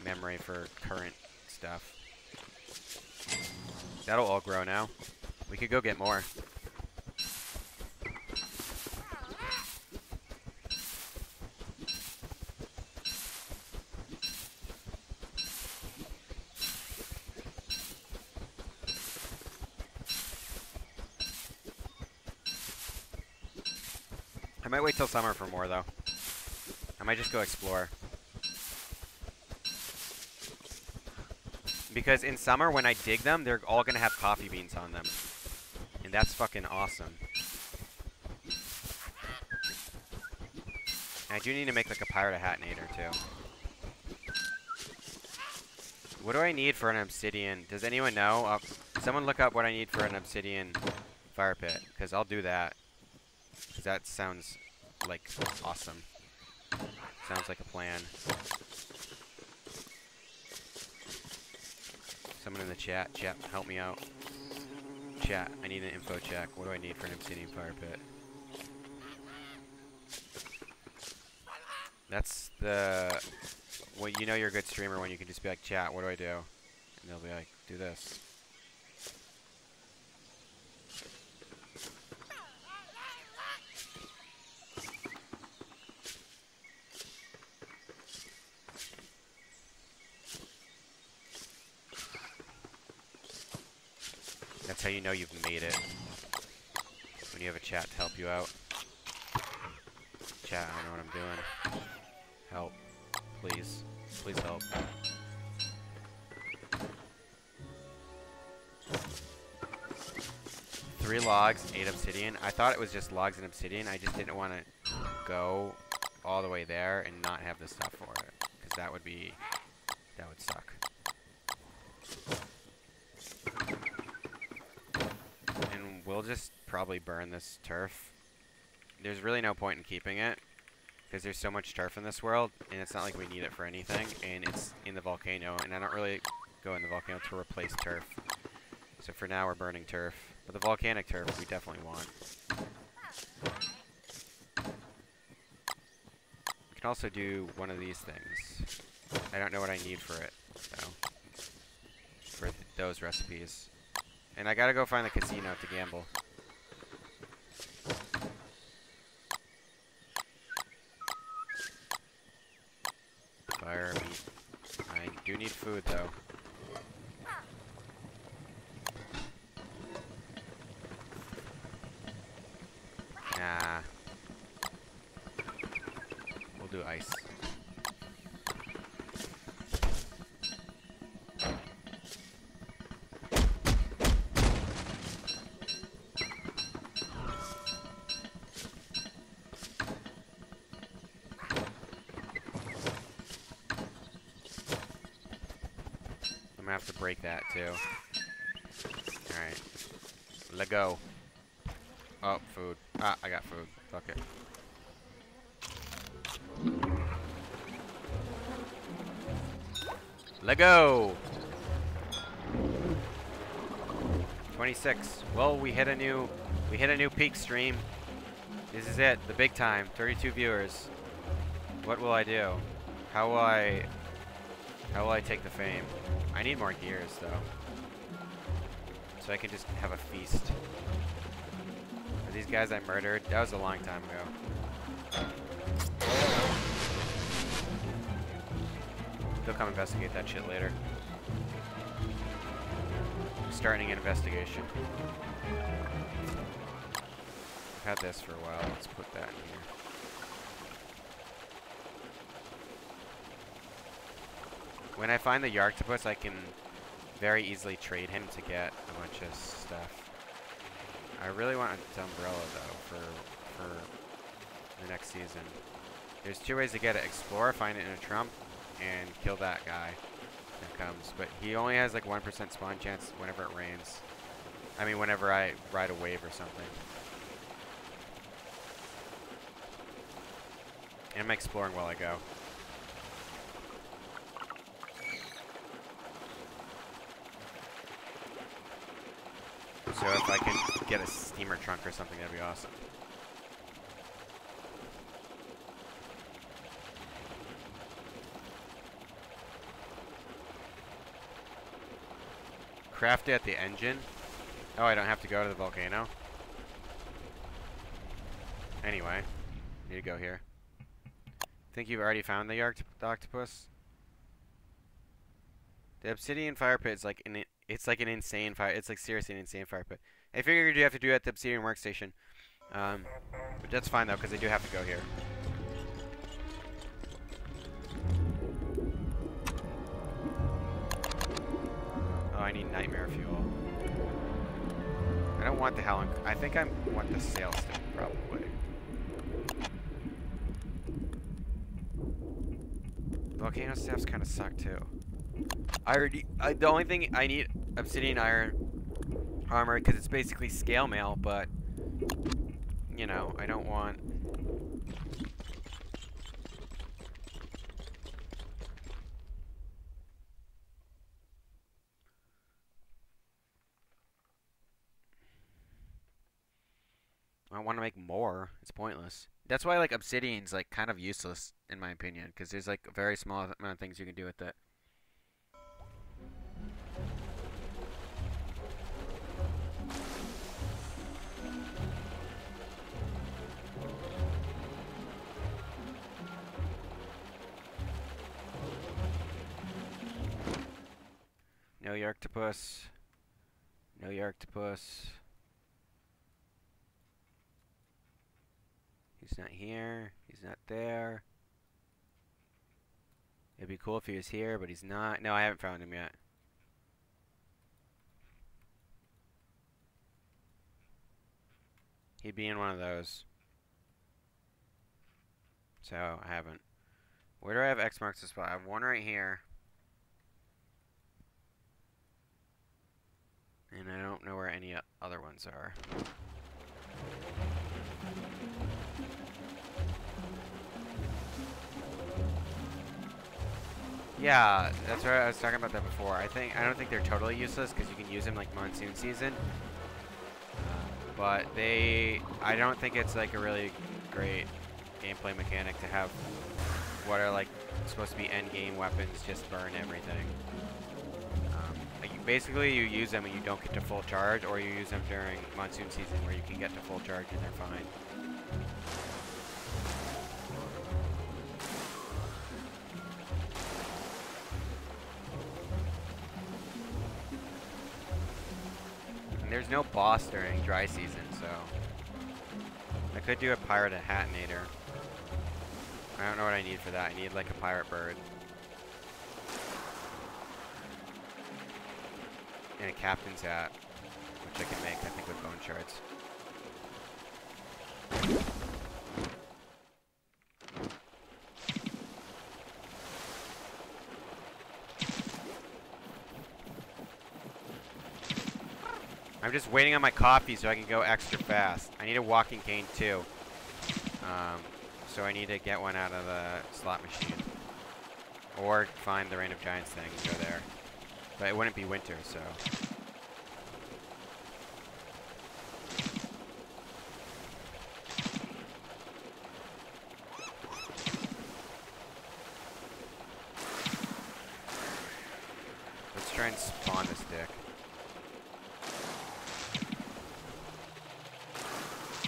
memory for current stuff. That'll all grow now. We could go get more. I might wait till summer for more, though. I might just go explore. Because in summer, when I dig them, they're all going to have coffee beans on them. And that's fucking awesome. And I do need to make like a pirate hatnator, too. What do I need for an obsidian? Does anyone know? Someone look up what I need for an obsidian fire pit. Because I'll do that. Because that sounds like awesome. Sounds like a plan. Someone in the chat. Chat, help me out. Chat, I need an info check. What do I need for an obsidian fire pit? That's the... Well, you know you're a good streamer when you can just be like, chat, what do I do? And they'll be like, do this. That's how you know you've made it. When you have a chat to help you out. Chat, I don't know what I'm doing. Help. Please. Please help. Three logs, 8 obsidian. I thought it was just logs and obsidian. I just didn't want to go all the way there and not have the stuff for it. Because that would be... that would suck. And we'll just probably burn this turf. There's really no point in keeping it. Because there's so much turf in this world, and it's not like we need it for anything, and it's in the volcano, and I don't really go in the volcano to replace turf. So for now, we're burning turf. But the volcanic turf, we definitely want. We can also do one of these things. I don't know what I need for it, though. For those recipes. And I gotta go find the casino to gamble. Fire, meat. I do need food, though. Nah. We'll do ice. I'm gonna have to break that too. Alright. Let go. Oh, food. Ah, I got food. Fuck it. Let go! 26. Well, we hit a new peak stream. This is it, the big time. 32 viewers. What will I do? How will I take the fame? I need more gears though. So I can just have a feast. Are these guys I murdered? That was a long time ago. They'll come investigate that shit later. Starting an investigation. I've had this for a while. Let's put that in here. When I find the Yarktopus, I can very easily trade him to get a bunch of stuff. I really want an umbrella though for the next season. There's two ways to get it: explore, find it in a trump, and kill that guy that comes. But he only has like 1% spawn chance whenever it rains. I mean, whenever I ride a wave or something. And I'm exploring while I go. So if I can get a steamer trunk or something, that'd be awesome. Craft it at the engine. Oh, I don't have to go to the volcano. Anyway, need to go here. Think you've already found the octopus? The obsidian fire pit is like it's like an insane fire. It's like seriously an insane fire pit. I figured you have to do it at the obsidian workstation. But that's fine though, because I do have to go here. Oh, I need nightmare fuel. I don't want the Howling. I think I want the sail stick, probably. Volcano staffs kind of suck too. The only thing I need obsidian iron armor because it's basically scale mail, but you know, I don't want. I want to make more. It's pointless. That's why like obsidian's like kind of useless in my opinion because there's like a very small amount of things you can do with it. No Yarctopus. No Yarctopus. He's not here. He's not there. It'd be cool if he was here, but he's not. No, I haven't found him yet. He'd be in one of those. So, I haven't. Where do I have X marks the spot? I have one right here. And I don't know where any other ones are. Yeah, that's right. I was talking about that before. I don't think they're totally useless because you can use them like monsoon season. But I don't think it's like a really great gameplay mechanic to have what are like supposed to be end game weapons just burn everything. Basically, you use them and you don't get to full charge, or you use them during monsoon season where you can get to full charge and they're fine. And there's no boss during dry season, so I could do a pirate hatinator. I don't know what I need for that. I need like a pirate bird. And a captain's hat, which I can make, I think, with bone shards. I'm just waiting on my coffee so I can go extra fast. I need a walking cane too. So I need to get one out of the slot machine. Or find the Reign of Giants thing and go there. But it wouldn't be winter, so. Let's try and spawn this dick.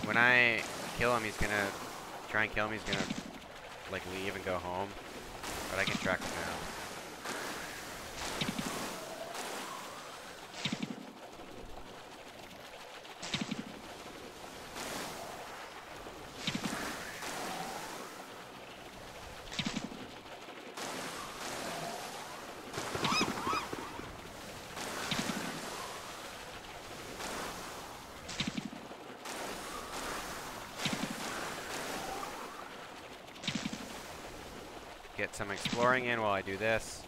When I kill him, he's gonna try and kill him. He's gonna like leave and go home. But I can track him down. Get some exploring in while I do this,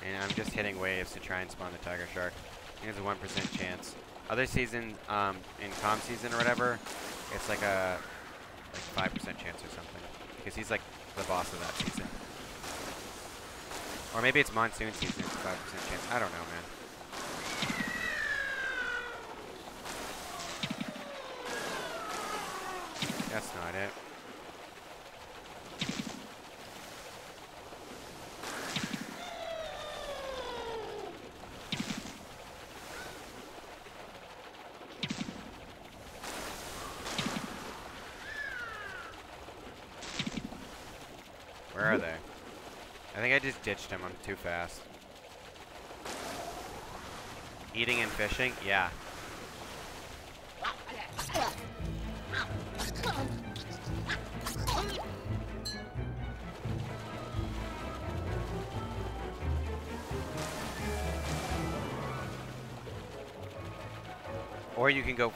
and I'm just hitting waves to try and spawn the tiger shark. I think there's a 1% chance. Other seasons, in calm season or whatever, it's like a 5% chance or something, because he's like the boss of that season. Or maybe it's Monsoon season, it's a 5% chance. I don't know, man. That's not it. Where are they? I think I just ditched him. I'm too fast. Eating and fishing? Yeah. Or you can go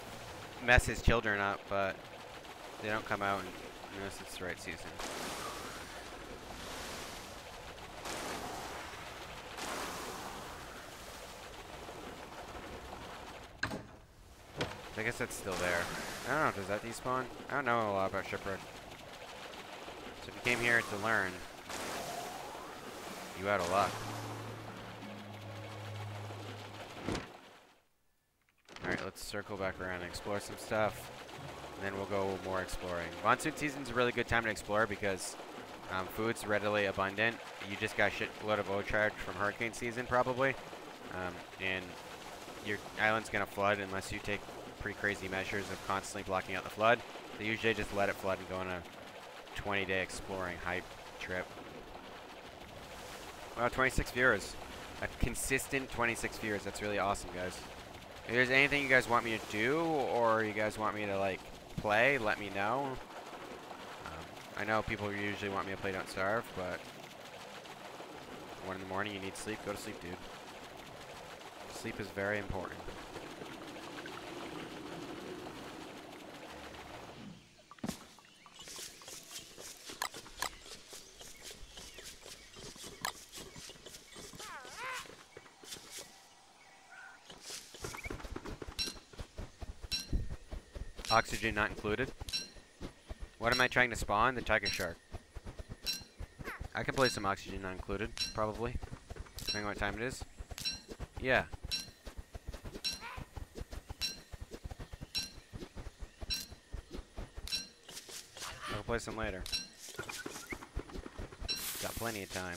mess his children up, but they don't come out unless it's the right season. I guess that's still there. I don't know, does that despawn? I don't know a lot about shipwreck. So if you came here to learn, you out of luck. Alright, let's circle back around and explore some stuff. And then we'll go more exploring. Monsoon season's a really good time to explore because food's readily abundant. You just got a shitload of overcharge from hurricane season, probably. And your island's gonna flood unless you take pretty crazy measures of constantly blocking out the flood. They usually just let it flood and go on a 20-day exploring hype trip. Wow, 26 viewers. A consistent 26 viewers. That's really awesome, guys. If there's anything you guys want me to do, or you guys want me to, like, play, let me know. I know people usually want me to play Don't Starve, but 1 in the morning, you need sleep. Go to sleep, dude. Sleep is very important. Oxygen not included. What am I trying to spawn? The tiger shark. I can play some oxygen not included, probably. Depending on what time it is. Yeah. I'll play some later. Got plenty of time.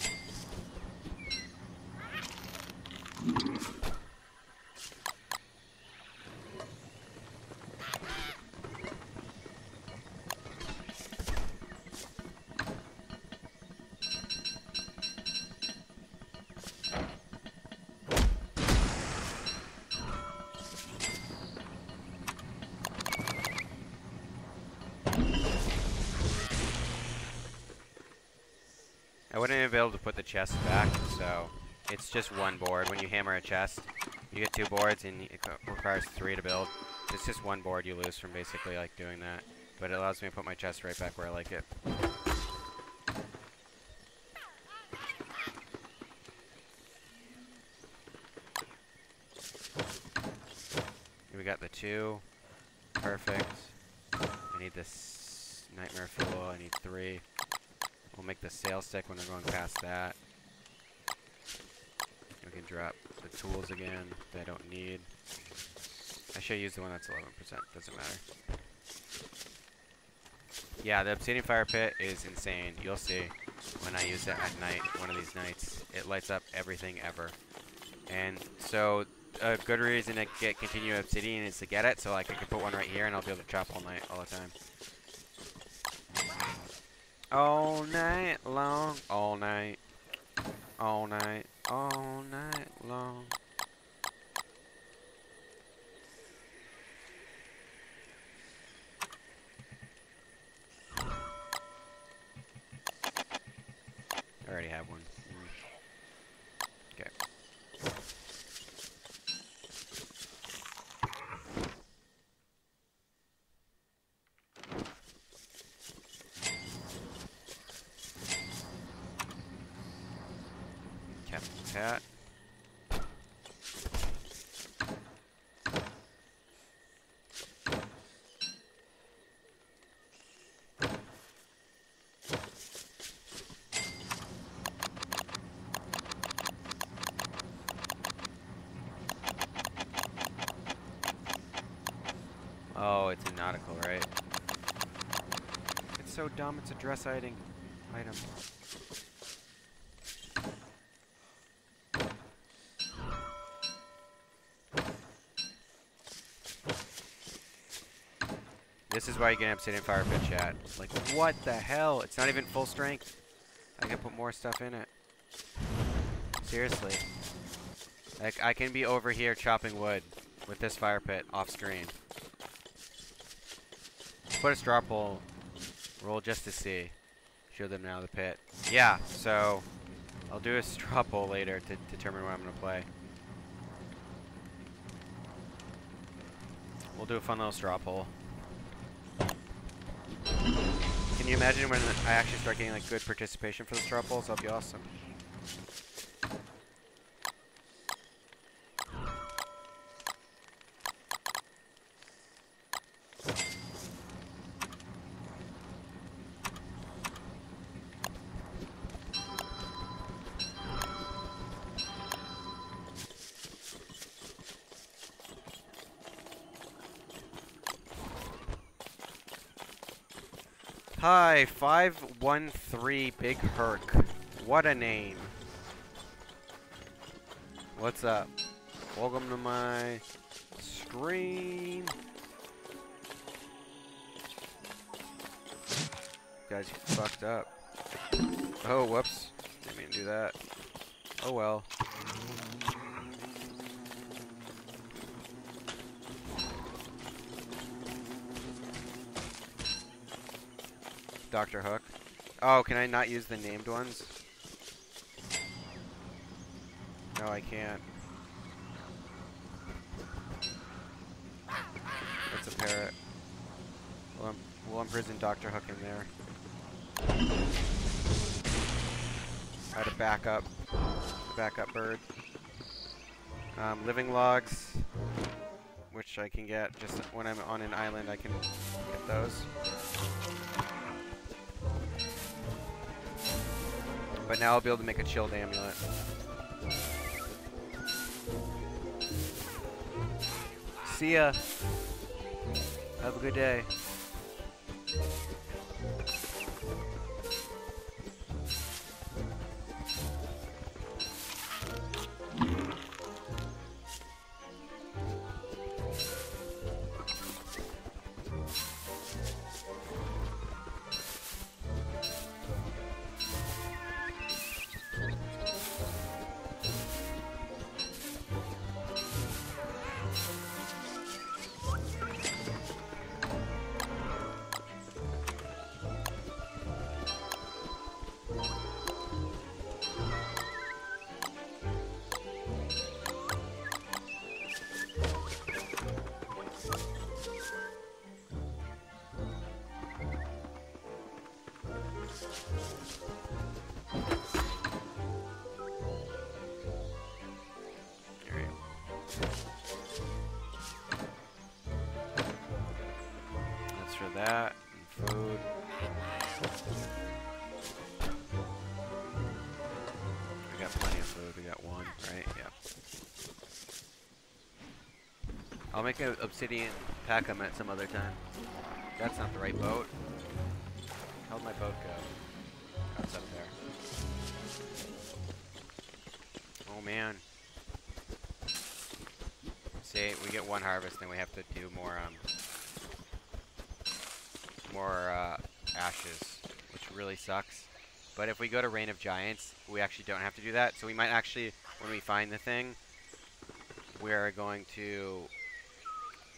I wouldn't even be able to put the chest back, so it's just 1 board. When you hammer a chest, you get 2 boards, and it requires 3 to build. It's just 1 board you lose from basically like doing that, but it allows me to put my chest right back where I like it. We got the 2, perfect. I need this nightmare fuel. I need 3. We'll make the sail stick when we're going past that. We can drop the tools again that I don't need. I should use the one that's 11%, doesn't matter. Yeah, the obsidian fire pit is insane. You'll see when I use it at night, one of these nights. It lights up everything ever. And so a good reason to get continuous obsidian is to get it, so like I can put one right here and I'll be able to chop all night, all the time. All night long, all night, all night, all night long. I already have one. Okay. Cat. dumb. It's a dress item. This is why you get an obsidian fire pit, chat. Like, what the hell? It's not even full strength. I can put more stuff in it. Seriously. Like, I can be over here chopping wood with this fire pit off screen. Put a straw poll roll just to see. Show them now the pit. Yeah, so I'll do a straw poll later to determine what I'm going to play. We'll do a fun little straw poll. Can you imagine when I actually start getting like good participation for the straw polls? That'll be awesome. Hi, 513 Big Herc. What a name. What's up? Welcome to my stream. Guys, you fucked up. Oh, whoops. Didn't mean to do that. Oh well. Dr. Hook. Oh, can I not use the named ones? No, I can't. That's a parrot. We'll imprison Dr. Hook in there. I had a backup bird. Living logs, which I can get just when I'm on an island. I can get those. But now I'll be able to make a chilled amulet. See ya. Have a good day. That and food. We got plenty of food. We got one, right? Yeah. I'll make an obsidian pack-a-met some other time. That's not the right boat. How'd my boat go? That's up there. Oh man. See, we get one harvest, then we have to do more ashes, which really sucks. But if we go to Reign of Giants, we actually don't have to do that. So we might actually, when we find the thing, we're going to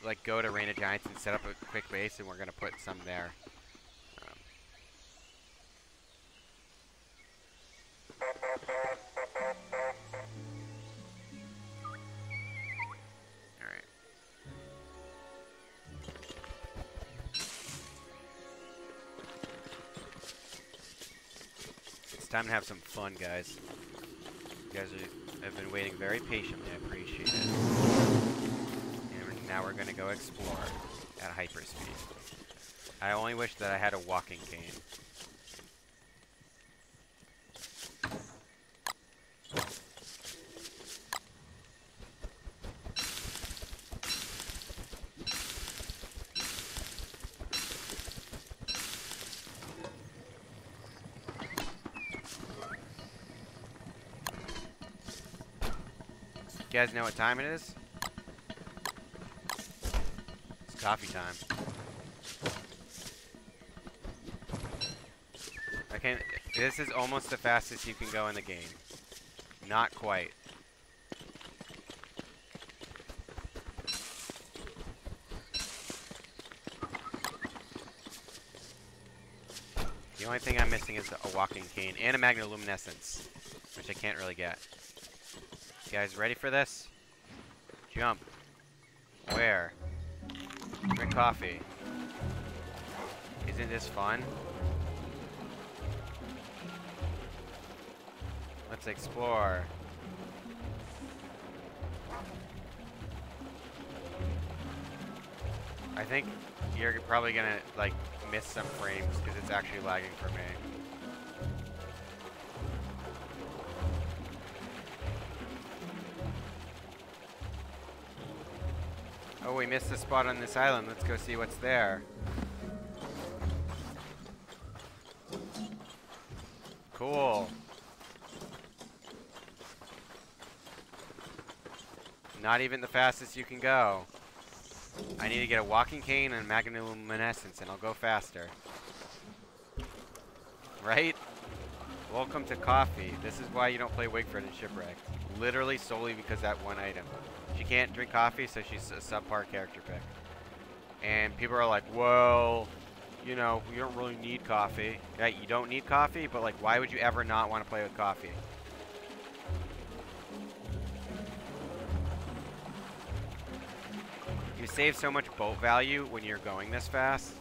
like go to Reign of Giants and set up a quick base, and we're going to put some there. Time to have some fun, guys. You guys have been waiting very patiently. I appreciate it. And now we're going to go explore at hyperspeed. I only wish that I had a walking cane. You guys know what time it is? It's coffee time. This is almost the fastest you can go in the game. Not quite. The only thing I'm missing is a walking cane and a magnoluminescence, which I can't really get. You guys ready for this? Jump. Where? Drink coffee. Isn't this fun? Let's explore. I think you're probably gonna like miss some frames because it's actually lagging for me. Oh, we missed a spot on this island. Let's go see what's there. Cool. Not even the fastest you can go. I need to get a walking cane and magnoluminescence and I'll go faster. Right? Welcome to coffee. This is why you don't play Wigford and Shipwrecked. Literally solely because that one item. She can't drink coffee, so she's a subpar character pick. And people are like, well, you know, you don't really need coffee. Yeah, you don't need coffee, but like, why would you ever not want to play with coffee? You save so much boat value when you're going this fast.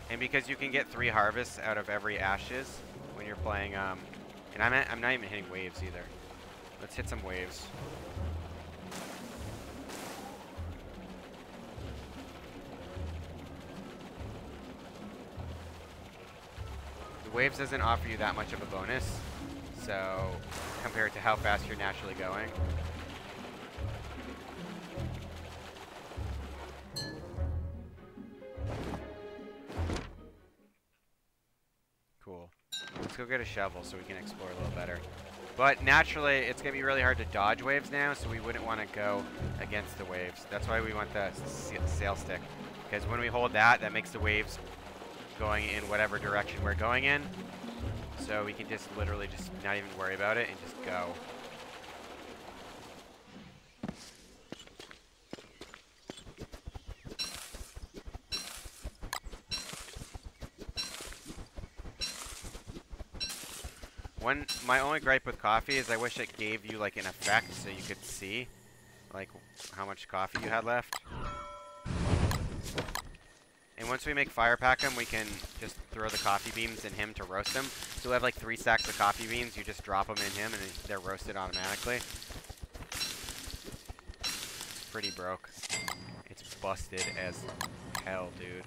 And because you can get 3 harvests out of every ashes when you're playing, and I'm not even hitting waves either. Let's hit some waves. The waves doesn't offer you that much of a bonus, so compared to how fast you're naturally going. Cool. Let's go get a shovel so we can explore a little better. But naturally, it's going to be really hard to dodge waves now, so we wouldn't want to go against the waves. That's why we want the sail stick. Because when we hold that, that makes the waves going in whatever direction we're going in. So we can just literally just not even worry about it and just go. My only gripe with coffee is I wish it gave you like an effect so you could see like how much coffee you had left. And once we make Fire Pack him, we can just throw the coffee beans in him to roast him. So we have like 3 stacks of coffee beans. You just drop them in him and they're roasted automatically. It's pretty broke. It's busted as hell, dude.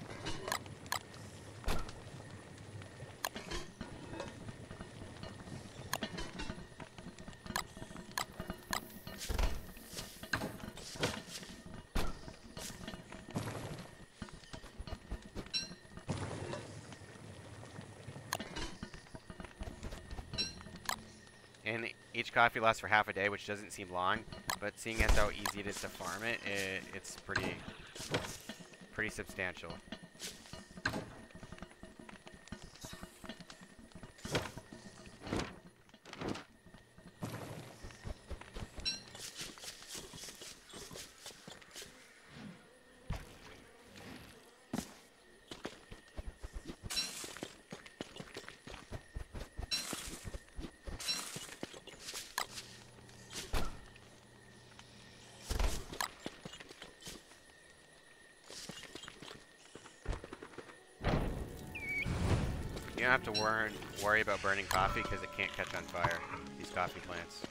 And each coffee lasts for half a day, which doesn't seem long, but seeing as how easy it is to farm it, it's pretty substantial. You don't have to worry about burning coffee because it can't catch on fire, these coffee plants.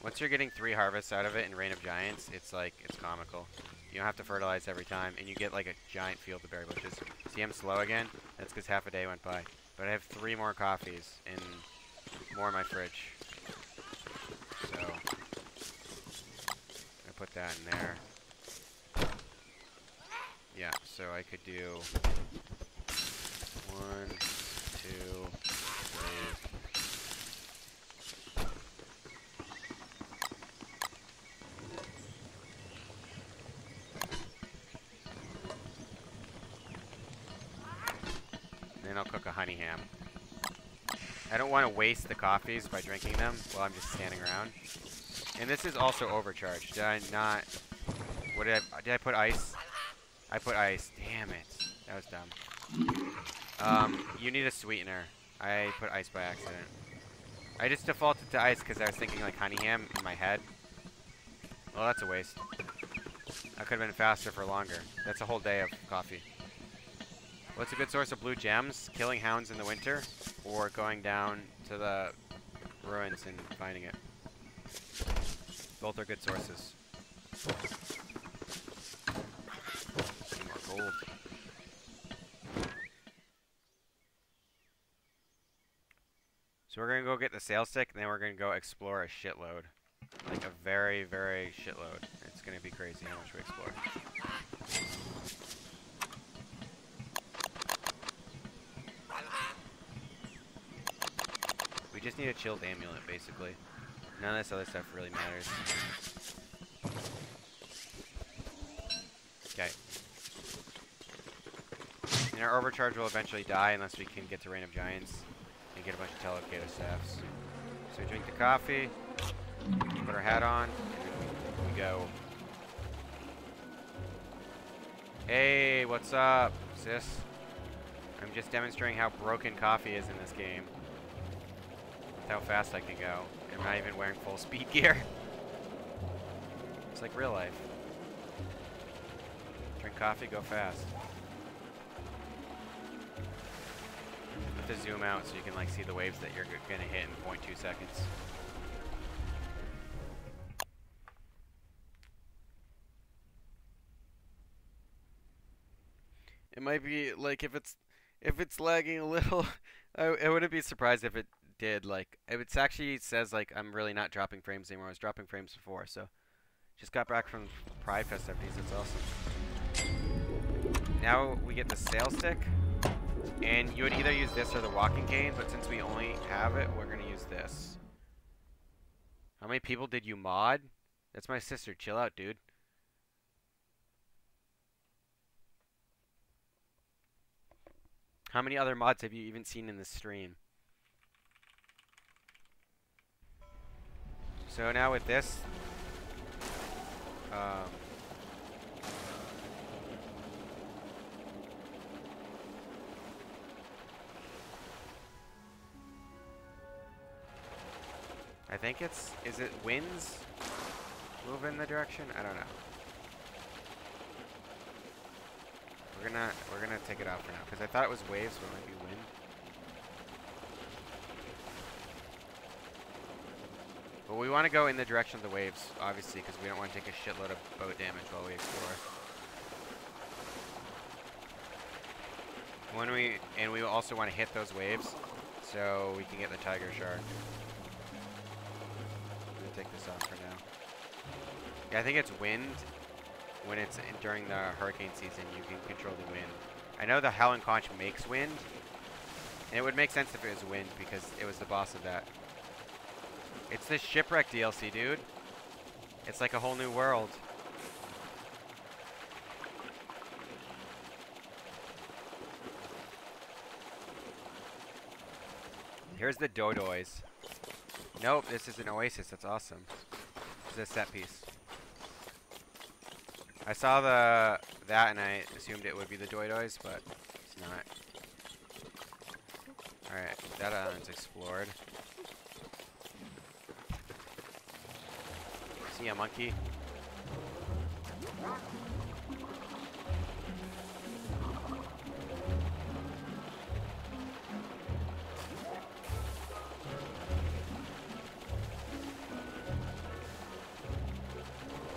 Once you're getting 3 harvests out of it in Reign of Giants, it's comical. You don't have to fertilize every time, and you get like a giant field of berry bushes. See, I'm slow again? That's because half a day went by. But I have 3 more coffees and more in my fridge. So put that in there. Yeah, so I could do 1, 2, 3. Then I'll cook a honey ham. I don't want to waste the coffees by drinking them while I'm just standing around. And this is also overcharged. Did I not... What did I put ice? I put ice. Damn it. That was dumb. You need a sweetener. I put ice by accident. I just defaulted to ice because I was thinking like honey ham in my head. Well, that's a waste. I could have been faster for longer. That's a whole day of coffee. What's a good source of blue gems? Killing hounds in the winter, or going down to the ruins and finding it. Both are good sources. Need more gold. So we're gonna go get the sail stick, and then we're gonna go explore a shitload. Like a very, very shitload. It's gonna be crazy how much we explore. We just need a chilled amulet, basically. None of this other stuff really matters. Okay. And our overcharge will eventually die unless we can get to Reign of Giants and get a bunch of telelocator staffs. So we drink the coffee, put our hat on, and we go. Hey, what's up, sis? I'm just demonstrating how broken coffee is in this game. How fast I can go. I'm not even wearing full speed gear. It's like real life. Drink coffee, go fast. You have to zoom out so you can like see the waves that you're gonna hit in 0.2 seconds. It might be like if it's lagging a little, I wouldn't be surprised if it did. Like it actually says like I'm really not dropping frames anymore. I was dropping frames before, so just got back from Pride festivities. That's awesome. Now we get the sail stick, and you would either use this or the walking cane, but since we only have it, we're gonna use this. How many people did you mod? That's my sister. Chill out, dude. How many other mods have you even seen in this stream? So now with this, I think is it winds move in the direction? I don't know. We're gonna take it out for now because I thought it was waves, but it might be wind. But we want to go in the direction of the waves, obviously, because we don't want to take a shitload of boat damage while we explore. We also want to hit those waves, so we can get the tiger shark. I'm gonna take this off for now. Yeah, I think it's wind. When it's during the hurricane season, you can control the wind. I know the Howling Conch makes wind, and it would make sense if it was wind because it was the boss of that. It's this shipwrecked DLC, dude. It's like a whole new world. Here's the Dodoys. Nope, this is an oasis. That's awesome. This is a set piece. I saw that and I assumed it would be the Dodoys, but it's not. Alright, that island's explored. See a monkey?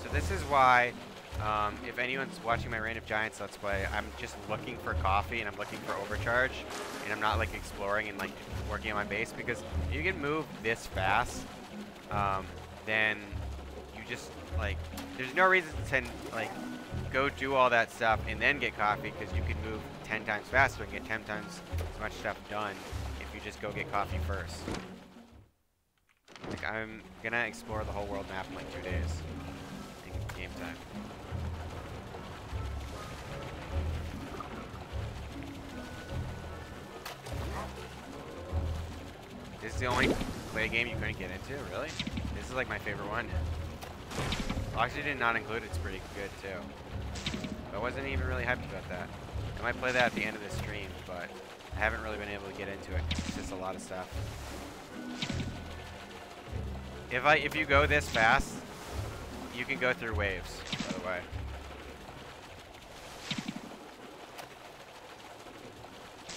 So this is why if anyone's watching my Reign of Giants Let's Play, I'm just looking for coffee and I'm looking for overcharge, and I'm not like exploring and like working on my base, because if you can move this fast, then you just like, there's no reason to like go do all that stuff and then get coffee, because you can move 10 times faster and get 10 times as much stuff done if you just go get coffee first. Like, I'm gonna explore the whole world map in like 2 days in game time. This is the only play game you couldn't get into, really? This is like my favorite one. Oxygen not included, it's pretty good too. I wasn't even really hyped about that. I might play that at the end of the stream, but I haven't really been able to get into it. It's just a lot of stuff. If you go this fast, you can go through waves, by the way.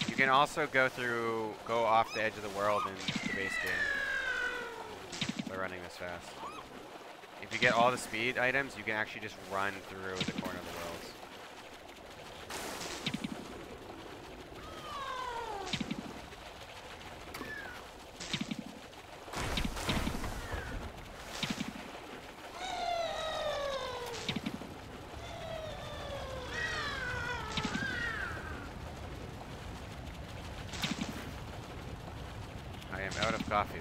You can also go off the edge of the world in the base game by running this fast. If you get all the speed items, you can actually just run through the corner of the worlds. I am out of coffee.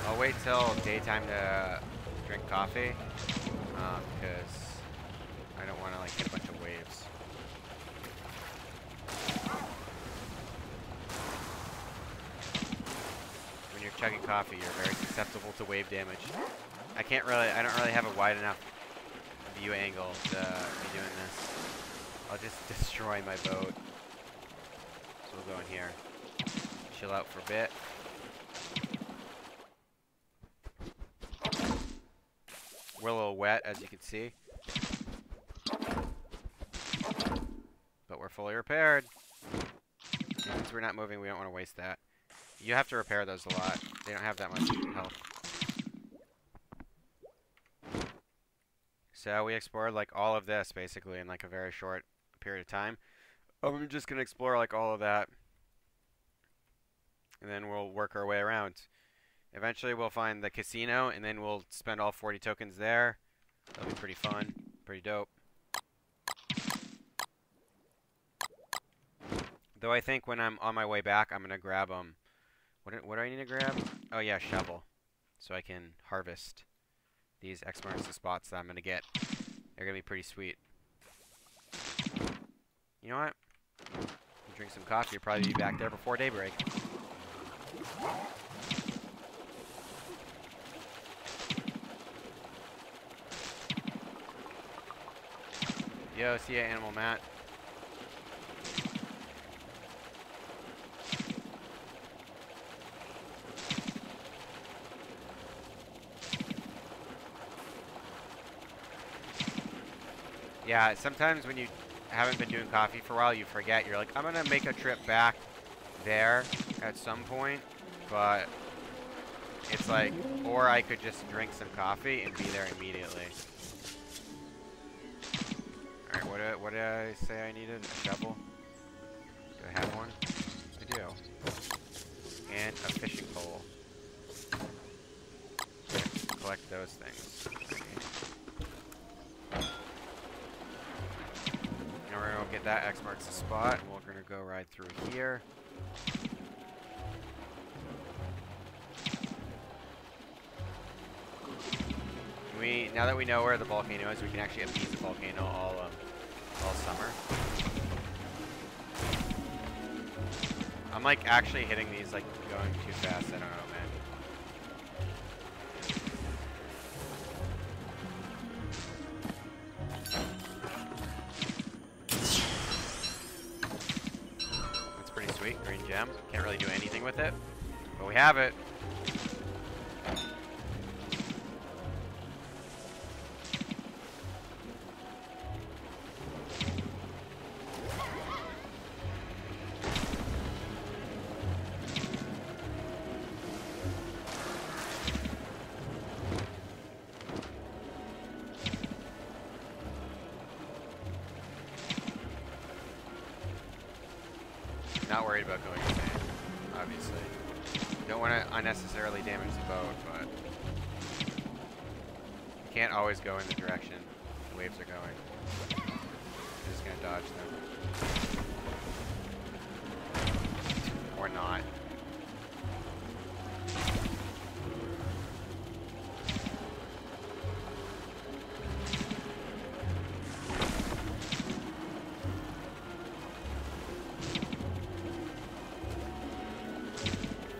I'll wait till daytime to drink coffee, because I don't want to like hit a bunch of waves. When you're chugging coffee, you're very susceptible to wave damage. I don't really have a wide enough view angle to be doing this. I'll just destroy my boat. So we'll go in here, chill out for a bit. We're a little wet, as you can see. But we're fully repaired. And since we're not moving, we don't want to waste that. You have to repair those a lot. They don't have that much health. So we explored like all of this, basically, in like a very short period of time. I'm just going to explore like all of that. And then we'll work our way around. Eventually we'll find the casino, and then we'll spend all 40 tokens there. That'll be pretty fun, pretty dope. Though I think when I'm on my way back, I'm gonna grab what do I need to grab? Oh yeah, shovel, so I can harvest these X marks the spots that I'm gonna get. They're gonna be pretty sweet. You know what? You drink some coffee. You'll probably be back there before daybreak. Yo, see ya, Animal Matt. Yeah, sometimes when you haven't been doing coffee for a while, you forget. You're like, I'm gonna make a trip back there at some point, but it's like, or I could just drink some coffee and be there immediately. Alright, what did I say I needed? A shovel? Do I have one? I do. And a fishing pole. Collect those things. Now we're gonna get that X marks the spot, and we're gonna go right through here. Now that we know where the volcano is, we can actually appease the volcano all summer. I'm like actually hitting these like going too fast. I don't know, man. That's pretty sweet. Green gem. Can't really do anything with it, but we have it. Not worried about going insane, obviously. Don't want to unnecessarily damage the boat, but you can't always go in the direction the waves are going. You're just gonna dodge them. Or not.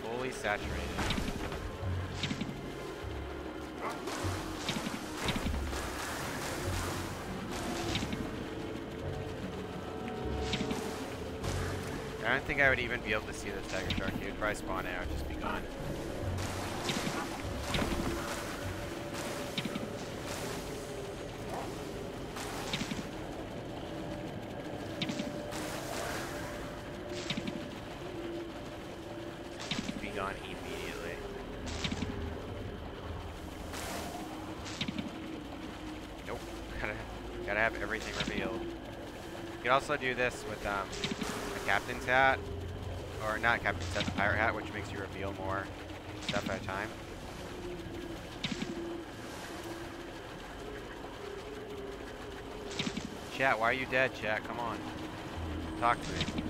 Fully saturated. I don't think I would even be able to see the tiger shark. He would probably spawn out, just be gone. Be gone immediately. Nope. Gotta have everything revealed. You can also do this with captain's hat, or not captain's hat, the pirate hat, which makes you reveal more stuff at a time. Chat, why are you dead, chat? Come on. Talk to me.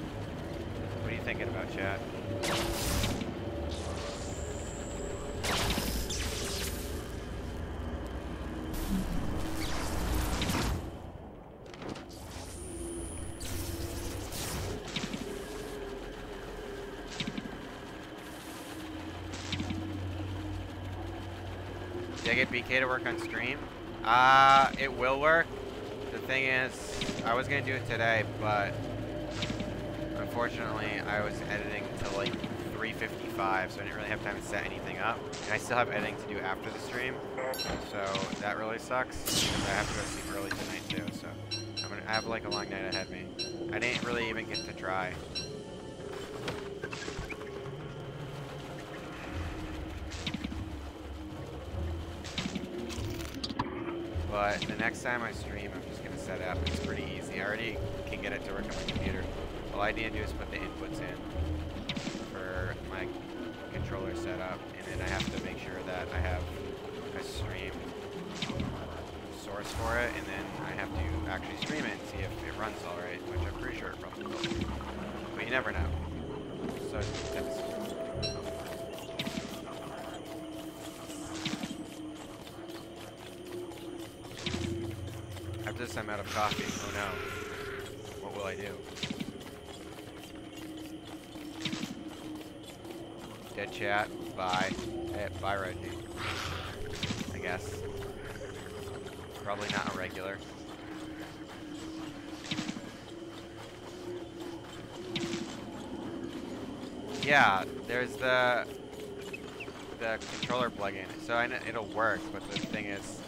What are you thinking about, chat? Did I get BK to work on stream? It will work. The thing is, I was gonna do it today, but unfortunately I was editing till like 3:55, so I didn't really have time to set anything up. And I still have editing to do after the stream, so that really sucks. I have to go sleep early tonight too, so I have like a long night ahead of me. I didn't really even get to try. But the next time I stream, I'm just going to set it up. It's pretty easy. I already can get it to work on my computer. All I need to do is put the inputs in for my controller setup, and then I have to make sure that I have a stream source for it, and then I have to actually stream it and see if it runs alright, which I'm pretty sure it probably will. But you never know. So it depends. After this, I'm out of coffee. Oh no. What will I do? Dead chat. Bye. Hey, bye, Reggie. I guess. Probably not a regular. Yeah, there's the controller plugin. So I know it'll work, but the thing is,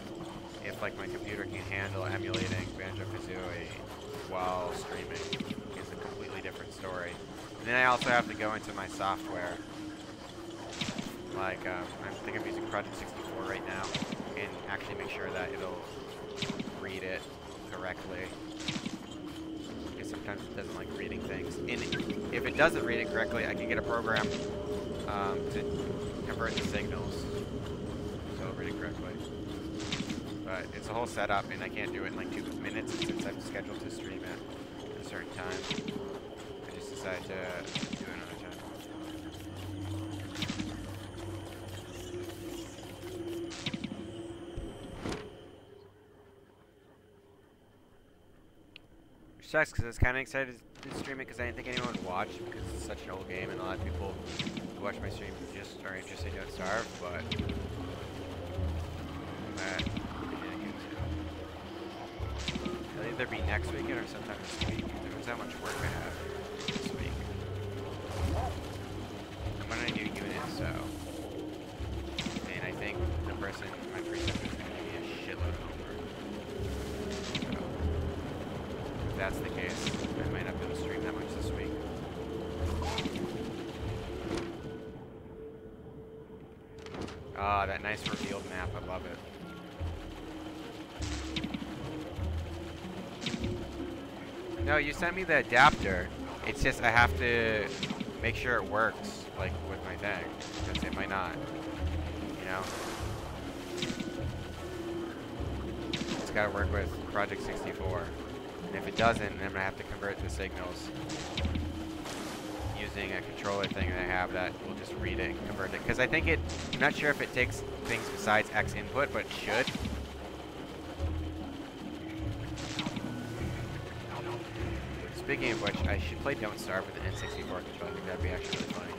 if like my computer can handle emulating Banjo-Kazooie while streaming, is a completely different story. And then I also have to go into my software. Like I think I'm using Project 64 right now, and actually make sure that it'll read it correctly. Because sometimes it doesn't like reading things. And if it doesn't read it correctly, I can get a program to convert the signals so it'll read it correctly. But it's a whole setup, and I can't do it in like 2 minutes since I'm scheduled to stream at a certain time. I just decided to do it another time. Which sucks, because I was kind of excited to stream it because I didn't think anyone would watch, because it's such an old game, and a lot of people who watch my stream just are interested in Don't Starve, but it'll either be next weekend or sometime this week. Depends how much work I have this week. I'm gonna do units, so. And I think the person, my preceptor, is gonna give me a shitload of homework. So, if that's the case, I might not be able to stream that much this week. Ah, that nice revealed map, I love it. No, you sent me the adapter. It's just I have to make sure it works, like with my thing, because it might not. You know. It's got to work with Project 64, and if it doesn't, then I'm gonna have to convert the signals using a controller thing that I have that will just read it and convert it. Because I think I'm not sure if it takes things besides X input, but it should. Speaking of which, I should play Don't Starve with the N64 controller. I think that'd be actually really funny.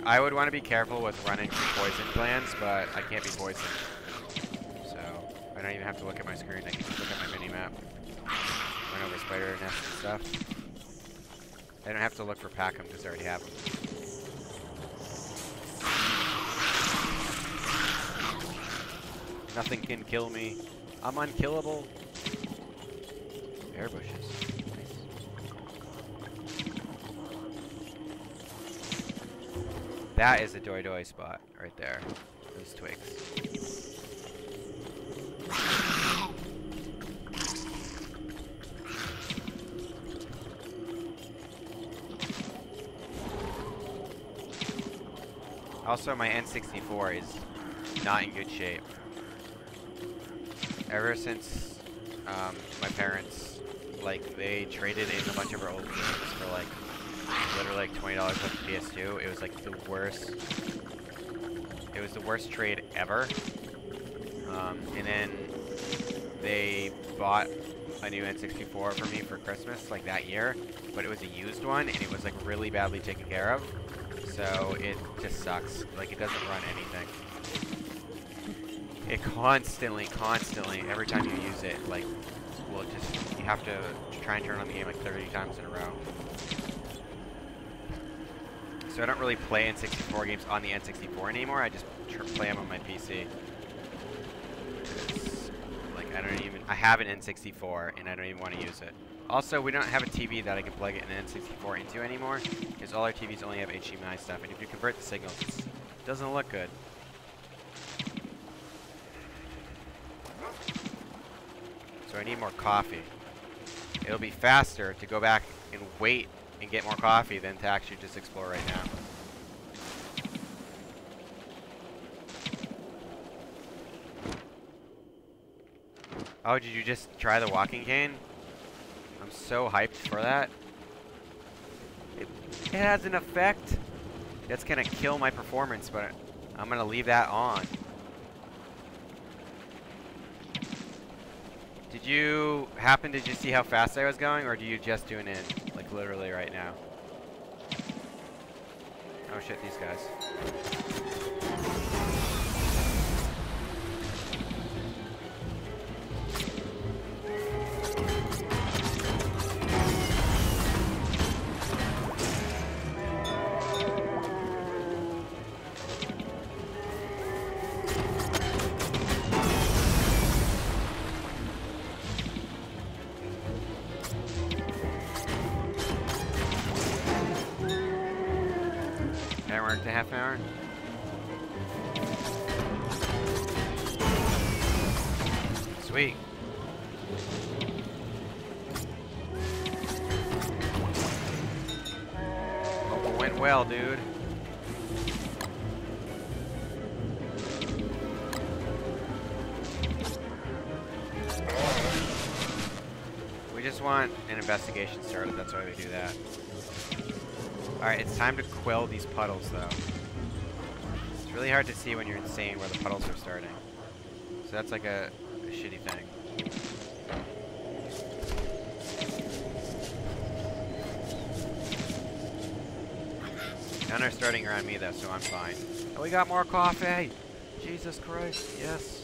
I would want to be careful with running poison plants, but I can't be poisoned. So I don't even have to look at my screen. I can just look at my mini-map. Run over spider nests and stuff. I don't have to look for Packham because I already have them. Nothing can kill me. I'm unkillable. Air bushes. Nice. That is a doi doi spot right there. Those twigs. Also, my N64 is not in good shape. Ever since my parents, like, they traded in a bunch of our old games for like literally like $20 off the PS2. It was like the worst. It was the worst trade ever. And then they bought a new N64 for me for Christmas like that year, but it was a used one and it was like really badly taken care of. So it just sucks. Like, it doesn't run anything. It constantly, every time you use it, like, well, you have to try and turn on the game like 30 times in a row. So I don't really play N64 games on the N64 anymore. I just play them on my PC. Like, I have an N64 and I don't even want to use it. Also, we don't have a TV that I can plug an N64 into anymore, because all our TVs only have HDMI stuff, and if you convert the signals, it doesn't look good. So I need more coffee. It'll be faster to go back and wait and get more coffee than to actually just explore right now. Oh, did you just try the walking cane? I'm so hyped for that. It has an effect that's gonna kill my performance, but I'm gonna leave that on. Did you happen to just see how fast I was going, or do you just tune in, like literally right now? Oh shit, these guys. Worked a half an hour. Sweet. Hope it went well, dude. We just want an investigation started, that's why we do that. Alright, it's time to quell these puddles, though. It's really hard to see when you're insane where the puddles are starting. So that's like a shitty thing. None are starting around me, though, so I'm fine. Oh, we got more coffee! Jesus Christ, yes.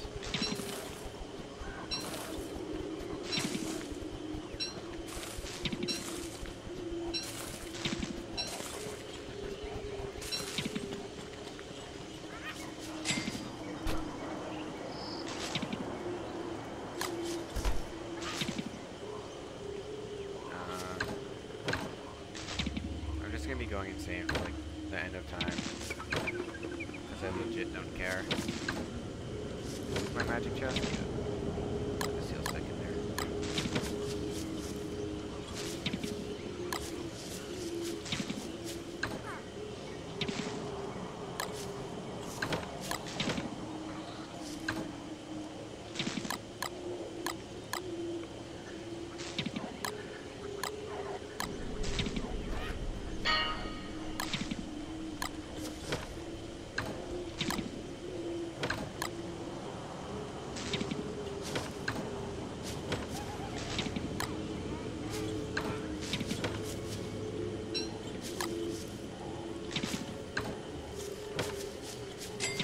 Going insane for like the end of time, because I legit don't care. Is my magic chest? Yeah.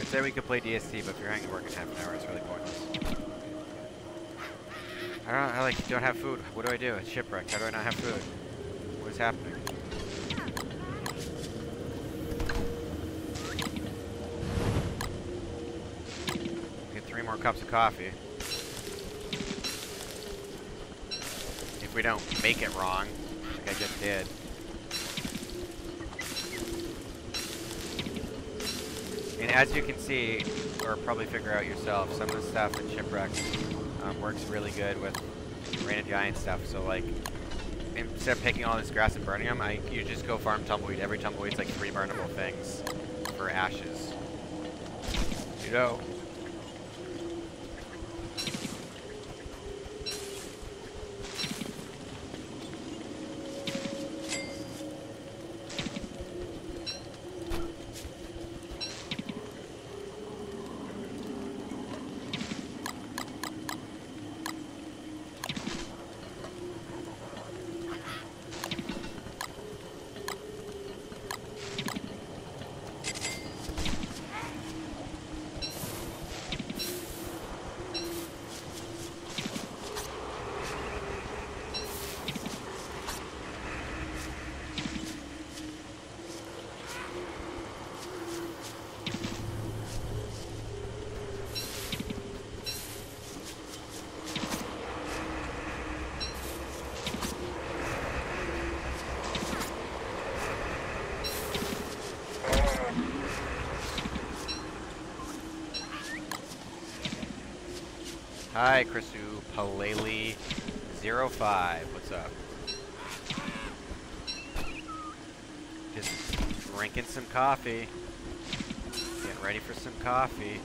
Say we could play DST, but if you're hanging work in half an hour, it's really pointless. I don't have food. What do I do? It's shipwrecked. How do I not have food? What is happening? Get 3 more cups of coffee. If we don't make it wrong, like I just did. And as you can see, or probably figure out yourself, some of the stuff in Shipwrecked works really good with Rain of Giant stuff. So like, instead of picking all this grass and burning them, you just go farm tumbleweed. Every tumbleweed's like 3 burnable things for ashes. You know. Hi, Chrisu Paleli05. What's up? Just drinking some coffee. Getting ready for some coffee.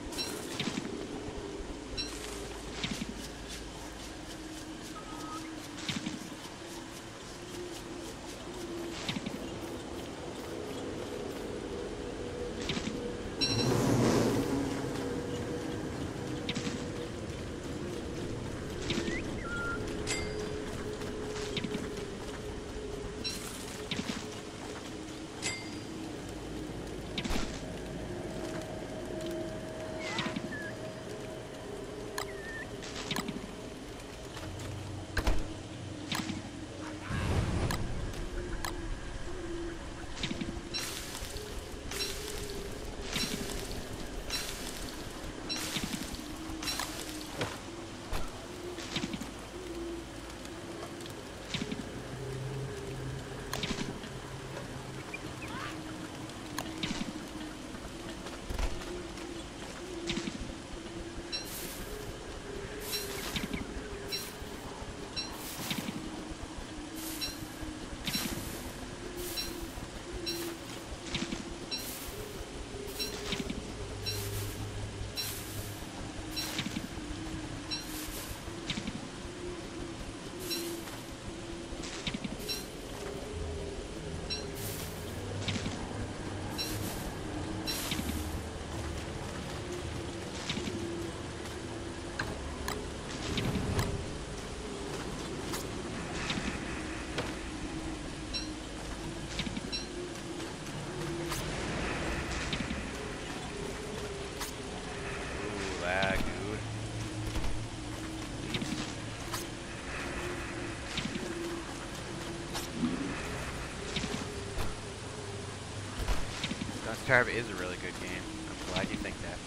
Starve is a really good game. I'm glad you think that.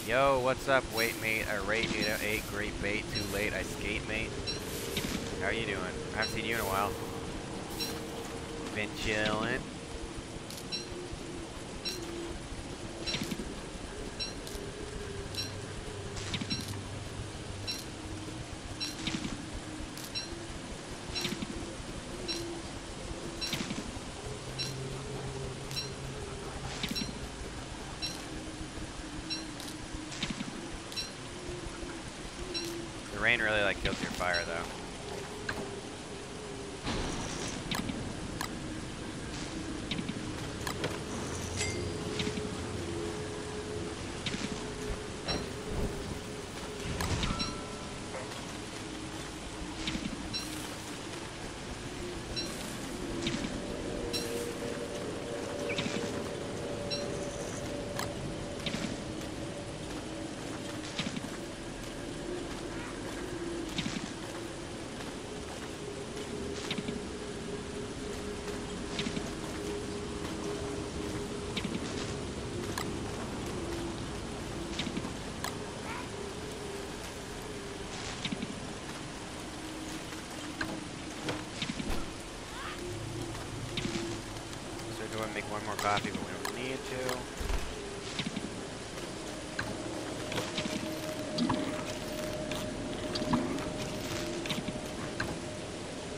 Yo, what's up, wait mate? I rate 808, great bait, too late, I skate mate. How are you doing? I haven't seen you in a while. Been chillin'. Rain really like kills your fire though. coffee, but we don't need to.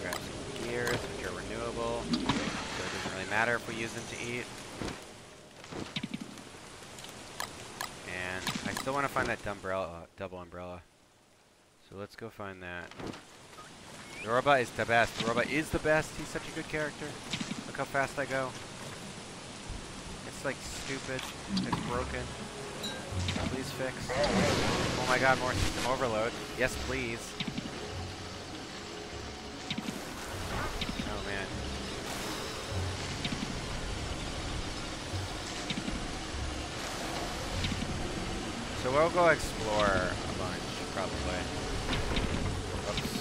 Grab some gears, which are renewable, so it doesn't really matter if we use them to eat. And I still want to find that double umbrella. So let's go find that. Yoruba is the best. Yoruba is the best. He's such a good character. Look how fast I go. It's like stupid. It's broken. Please fix. Oh my god, more system overload. Yes, please. Oh man. So we'll go explore a bunch, probably. Oops.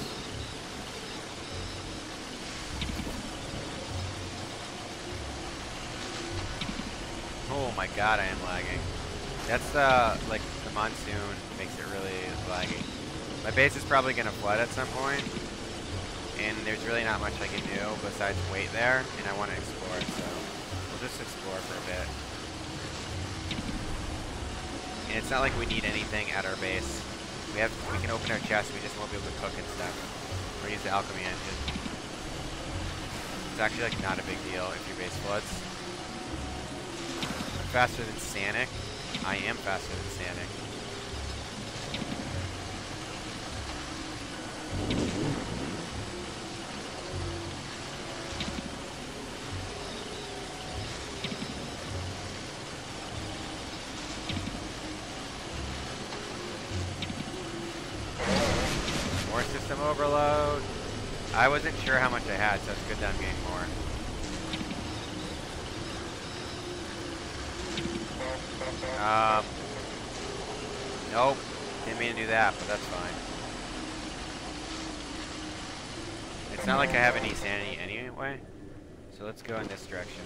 Oh my god, I am lagging. That's like the monsoon makes it really laggy. My base is probably gonna flood at some point, and there's really not much I can do besides wait there, and I want to explore, so we'll just explore for a bit. And it's not like we need anything at our base. We can open our chest, we just won't be able to cook and stuff. Or use the alchemy engine. It's actually like not a big deal if your base floods. I'm faster than Sanic. I am faster than Sanic. More system overload. I wasn't sure how much I had, so it's good that I'm getting more. Nope. Didn't mean to do that, but that's fine. It's not like I have any sanity anyway, so let's go in this direction.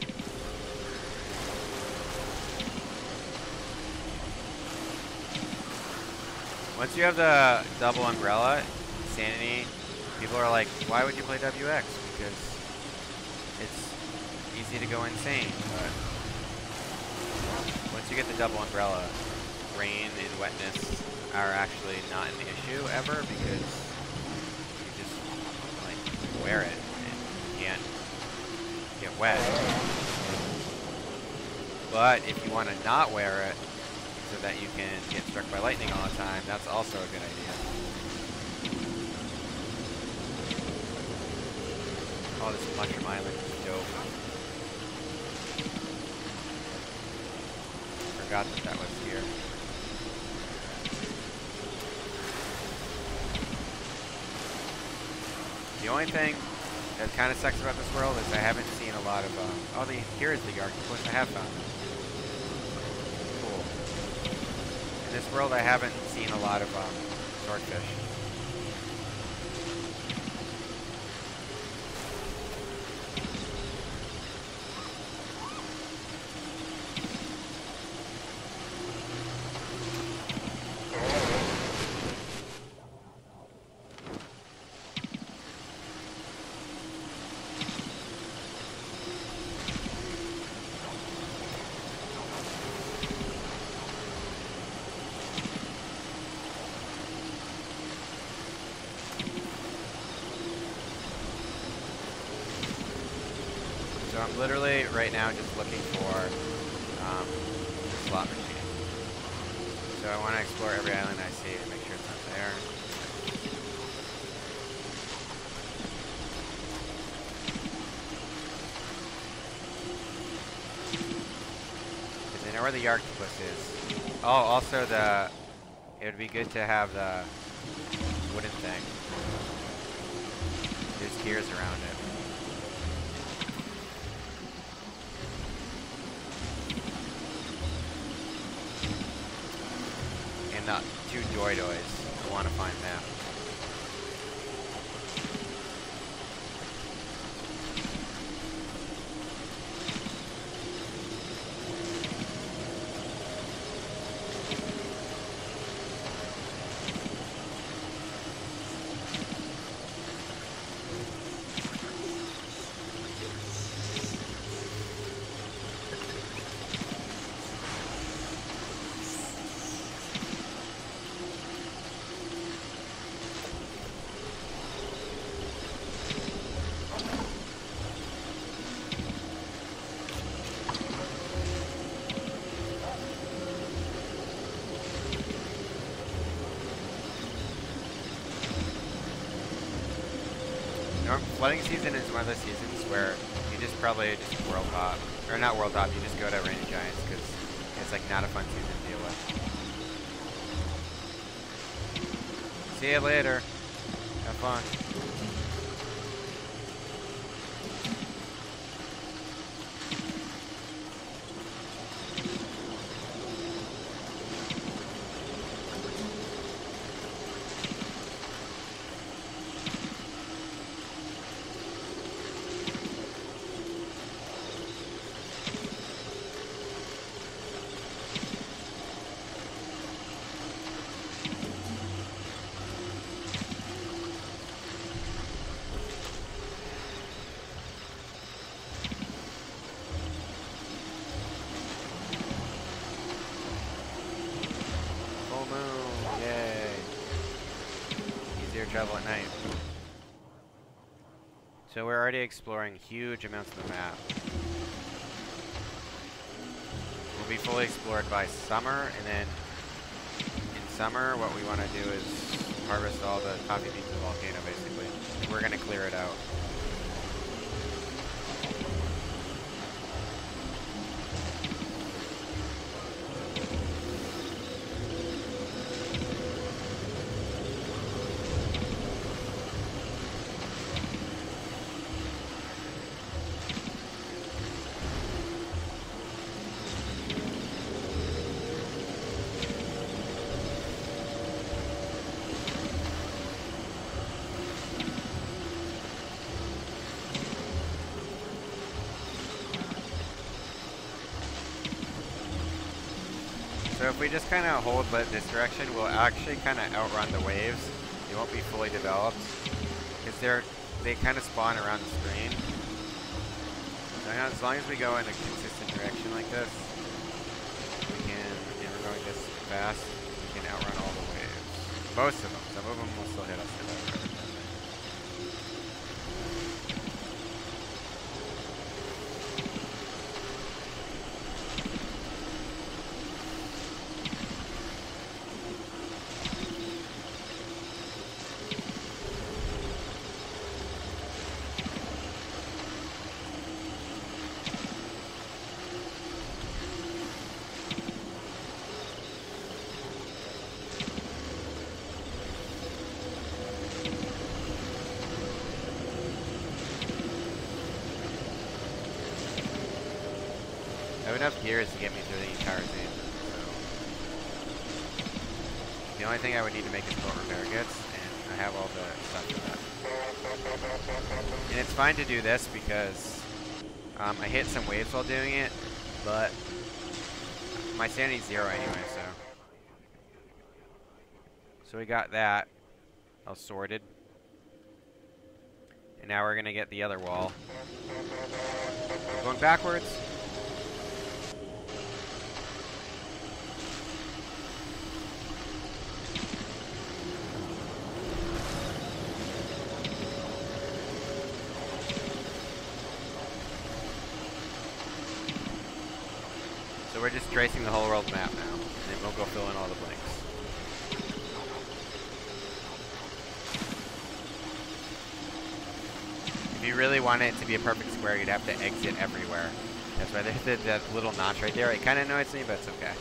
Once you have the double umbrella, sanity, people are like, why would you play WX? Because it's easy to go insane, but once you get the double umbrella, rain and wetness are actually not an issue ever because you just like wear it and you can't get wet. But if you want to not wear it so that you can get struck by lightning all the time, that's also a good idea. Oh, this mushroom island is dope. Forgot that was here. The only thing that kind of sucks about this world is I haven't seen a lot of, here is the Arctopus. I have found it. Cool. In this world, I haven't seen a lot of, swordfish. So I'm literally right now just looking for the slot machine. So I want to explore every island I see and make sure it's not there. Because I know where the Arctopus is. Oh, also it would be good to have the wooden thing. There's gears around it. Not two doidois. I want to find them. Flooding season is one of those seasons where you just probably just world hop. Or not world hop, you just go to Rain of Giants because it's like not a fun season to deal with. See you later. Have fun. Travel at night. So we're already exploring huge amounts of the map. We'll be fully explored by summer, and then in summer what we want to do is harvest all the coffee beans of the volcano, basically. We're going to clear it out. So if we just kind of hold this direction, we'll actually kind of outrun the waves. They won't be fully developed because they kind of spawn around the screen. So as long as we go in a consistent direction like this, we can, and we're going this fast, we can outrun all the waves. Most of them. Some of them will still hit us. I have enough gears to get me through the entire thing. So the only thing I would need to make is more repair kits, and I have all the stuff for that. And it's fine to do this because I hit some waves while doing it, but my sanity's 0 anyway, so we got that all sorted. And now we're gonna get the other wall. Going backwards. So we're just tracing the whole world map now, and then we'll go fill in all the blanks. If you really want it to be a perfect square, you'd have to exit everywhere. That's why there's that little notch right there. It kind of annoys me, but it's okay.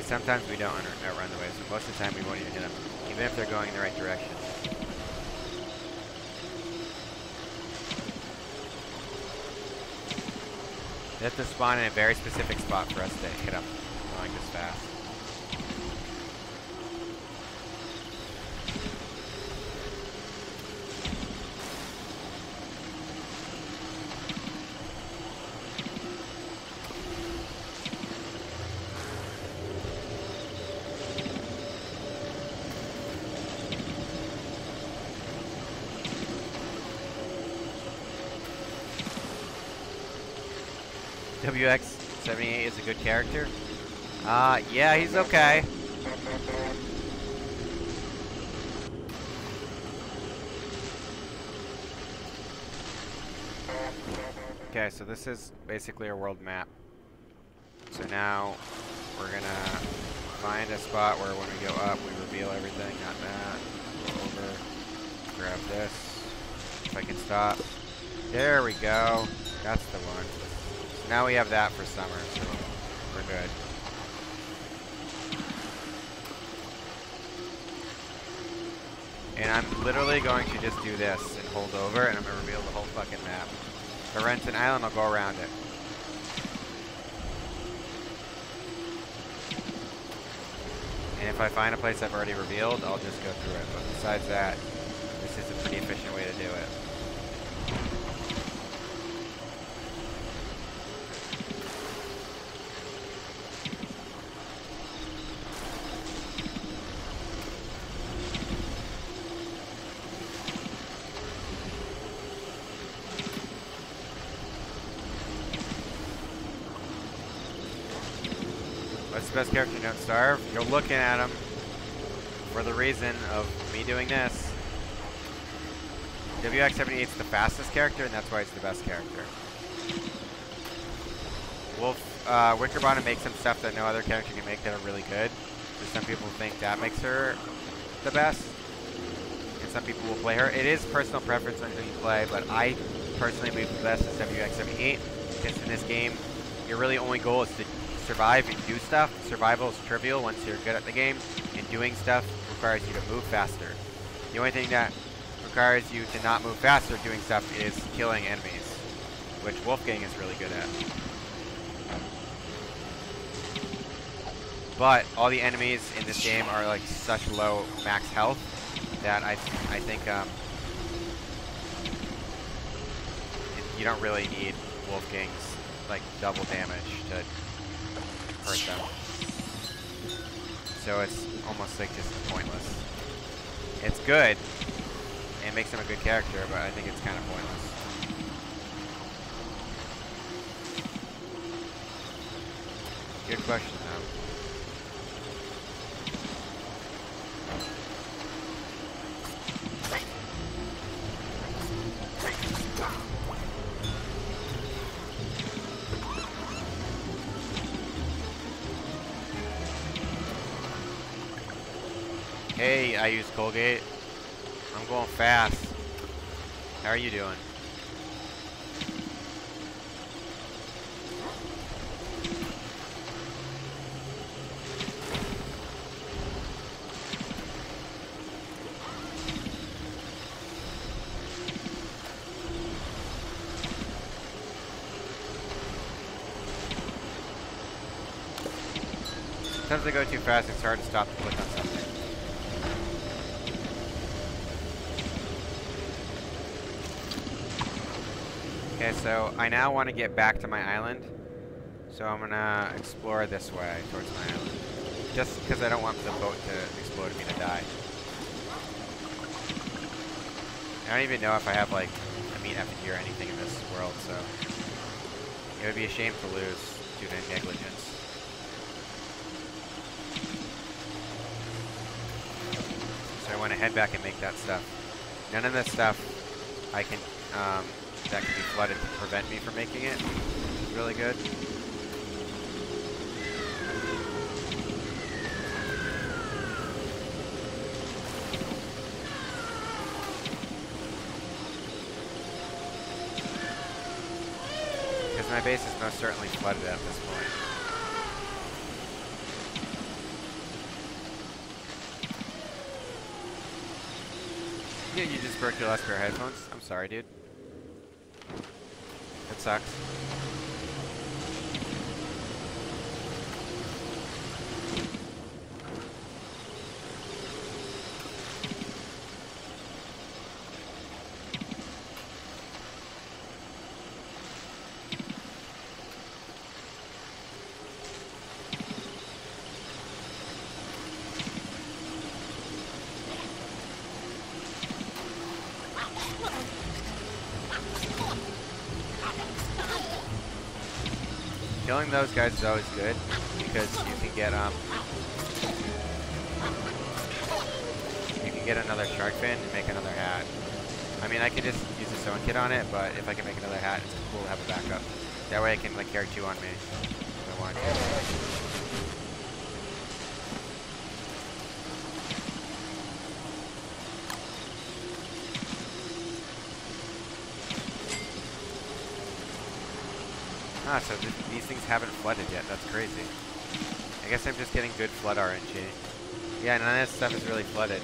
Sometimes we don't outrun the waves, but most of the time we won't even hit them, even if they're going in the right direction. They have to spawn in a very specific spot for us to hit them going this fast. WX78 is a good character. Yeah, he's okay. Okay, so this is basically our world map. So now we're gonna find a spot where when we go up, we reveal everything, not that. Go over, grab this. If I can stop. There we go. That's the one. So now we have that for summer, so we're good. And I'm literally going to just do this and hold over, and I'm going to reveal the whole fucking map. If I rent an island, I'll go around it. And if I find a place I've already revealed, I'll just go through it. But besides that, this is a pretty efficient way to do it. What's the best character? Don't starve. You're looking at him for the reason of me doing this. WX78 is the fastest character, and that's why it's the best character. Wickerbottom makes some stuff that no other character can make that are really good. So some people think that makes her the best, and some people will play her. It is personal preference on who you play, but I personally believe the best is WX78, because in this game, your really only goal is to survive and do stuff. Survival is trivial once you're good at the game, and doing stuff requires you to move faster. The only thing that requires you to not move faster doing stuff is killing enemies, which Wolfgang is really good at. But all the enemies in this game are like such low max health that I think you don't really need Wolfgang's like double damage to hurt them. So it's almost like just pointless. It's good, and it makes him a good character, but I think it's kind of pointless. Good question, though. Hey, I use Colgate. I'm going fast. How are you doing? Sometimes I go too fast, it's hard to stop and click on something. Okay, so I now want to get back to my island, so I'm gonna explore this way towards my island, just because I don't want the boat to explode and me to die. I don't even know if I have like a meat effigy or anything in this world, so it would be a shame to lose due to negligence. So I want to head back and make that stuff. None of this stuff I can that can be flooded to prevent me from making it, which is really good. Because my base is most certainly flooded at this point. Yeah, you just broke your last pair of headphones? I'm sorry, dude. It sucks. Killing those guys is always good, because you can get another shark fin and make another hat. I mean, I could just use a sewing kit on it, but if I can make another hat, it's cool to have a backup. That way I can like carry 2 on me if I want to. Ah, so these things haven't flooded yet. That's crazy. I guess I'm just getting good flood RNG. Yeah, none of this stuff is really flooded.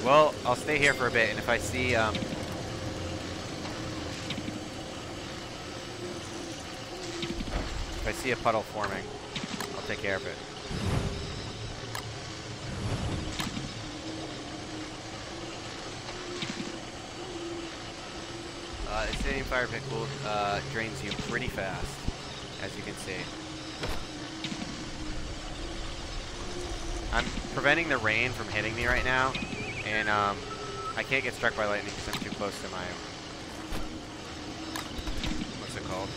Well, I'll stay here for a bit, and if I see, if I see a puddle forming, I'll take care of it. Sitting fire pit cool drains you pretty fast, as you can see. I'm preventing the rain from hitting me right now, and I can't get struck by lightning because I'm too close to my, what's it called?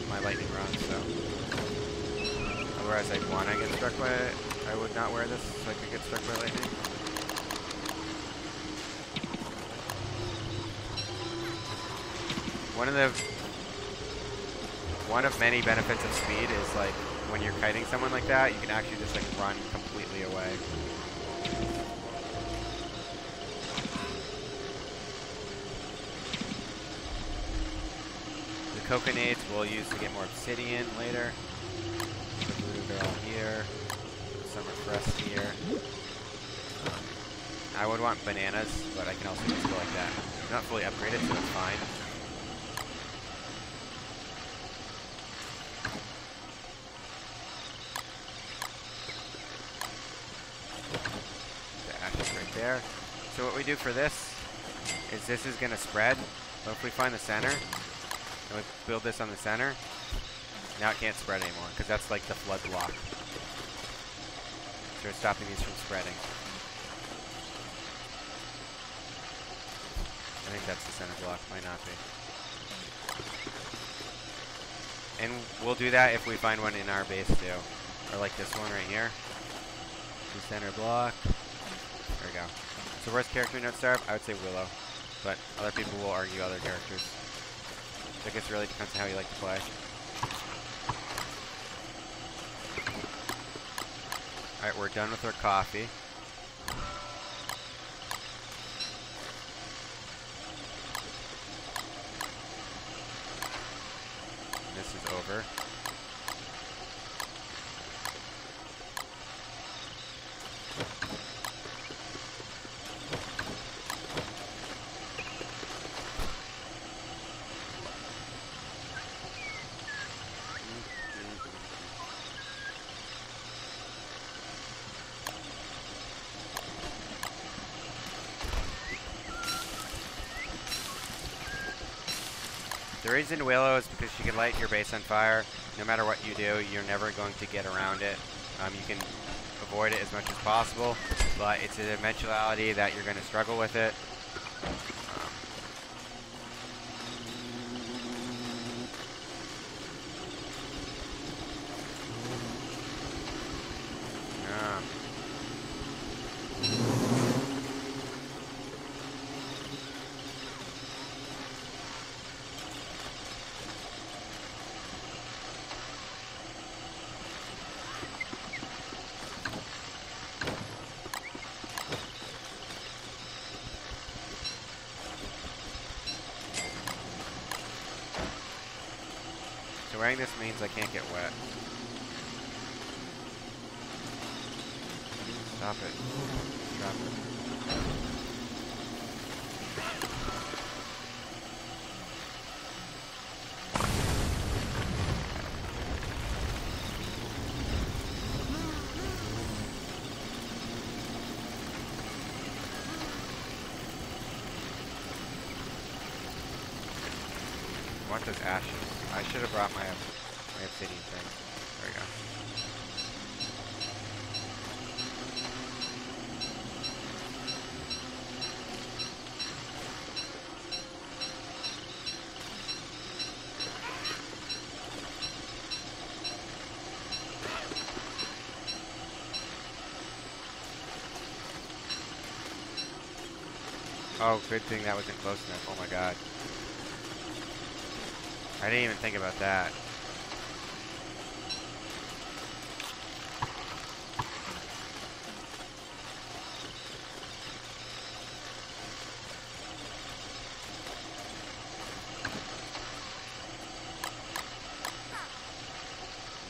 My lightning rod, so. Otherwise I'd want to get struck by it. I would not wear this so I could get struck by lightning. One of many benefits of speed is like when you're kiting someone like that, you can actually just like run completely away. The coconades we'll use to get more obsidian later. The blue, they're all here. Some are pressed here. I would want bananas, but I can also just go like that. I'm not fully upgraded, so it's fine. There. So what we do for this is going to spread. So if we find the center, and we build this on the center, now it can't spread anymore, because that's like the flood block. So we're stopping these from spreading. I think that's the center block, might not be. And we'll do that if we find one in our base too. Or like this one right here. The center block. There we go. So worst character note starve? I would say Willow. But other people will argue other characters. So I guess it really depends on how you like to play. Alright, we're done with our coffee. This is over. The reason Willow is because she can light your base on fire. No matter what you do, you're never going to get around it. You can avoid it as much as possible, but it's an eventuality that you're going to struggle with it. Wearing this means I can't get wet. Stop it. Drop it. I want those ashes. I should have brought my obsidian thing. There we go. Oh, good thing that wasn't close enough. Oh my god. I didn't even think about that.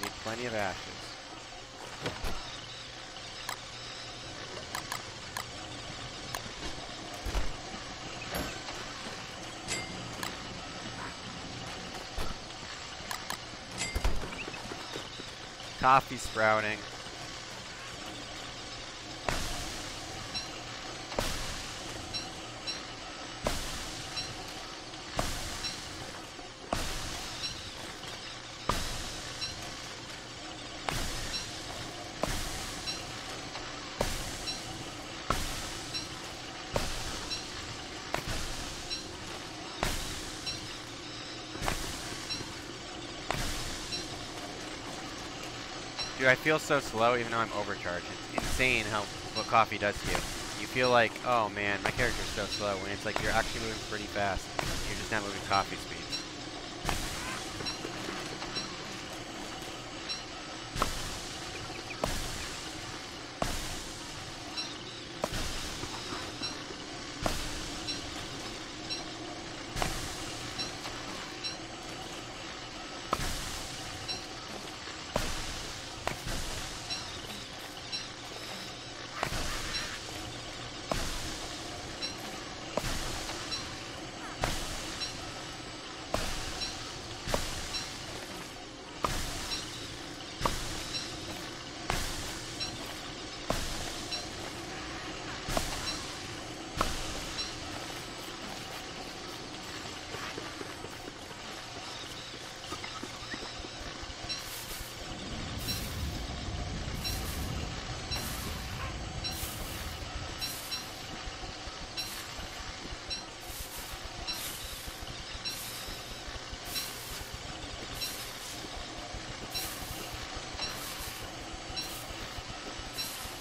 Need plenty of ashes. Coffee sprouting. Dude, I feel so slow even though I'm overcharged. It's insane what coffee does to you. You feel like, oh man, my character's so slow, when it's like you're actually moving pretty fast. You're just not moving coffee speeds.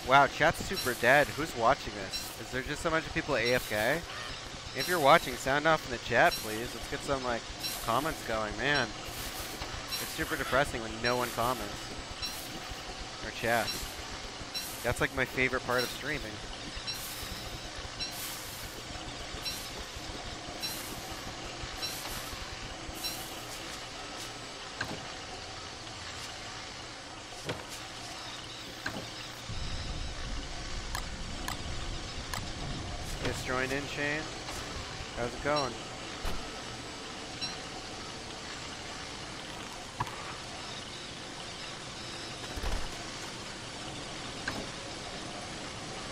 Wow, chat's super dead. Who's watching this? Is there just a bunch of people AFK? If you're watching, sound off in the chat, please. Let's get some, like, comments going. Man, it's super depressing when no one comments. Or chats. That's, like, my favorite part of streaming. Join in, Shane. How's it going?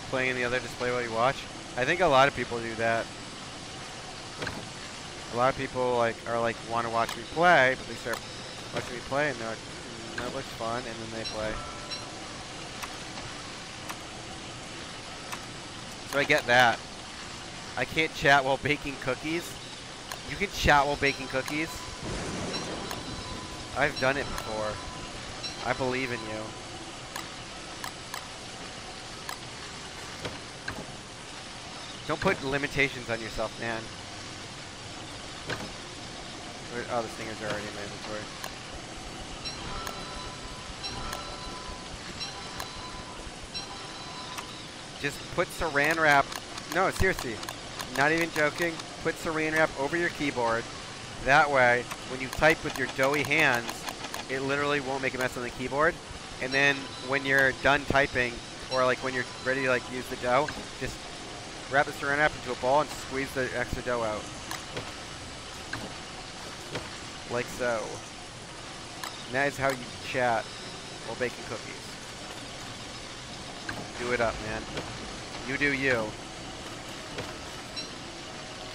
Playing in the other display while you watch. I think a lot of people do that. A lot of people want to watch me play, but they start watching me play and they're like, that looks fun, and then they play. So I get that. I can't chat while baking cookies. You can chat while baking cookies. I've done it before. I believe in you. Don't put limitations on yourself, man. Oh, the stingers are already in my inventory. Just put saran wrap. No, seriously. Not even joking. Put saran wrap over your keyboard. That way, when you type with your doughy hands, it literally won't make a mess on the keyboard. And then when you're done typing, or like when you're ready to like use the dough, just wrap the saran wrap into a ball and squeeze the extra dough out. Like so. And that is how you chat while baking cookies. Do it up, man. You do you.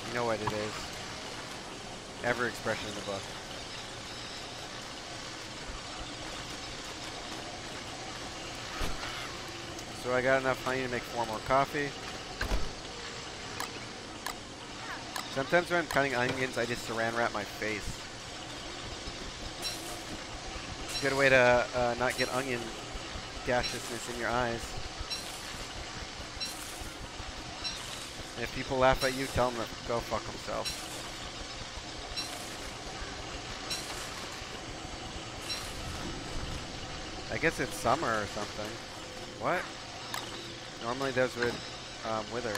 You know what it is. Every expression in the book. So I got enough honey to make 4 more coffee. Sometimes when I'm cutting onions, I just saran wrap my face. It's a good way to not get onion gaseousness in your eyes. If people laugh at you, tell them to go fuck themselves. I guess it's summer or something. What? Normally those would wither.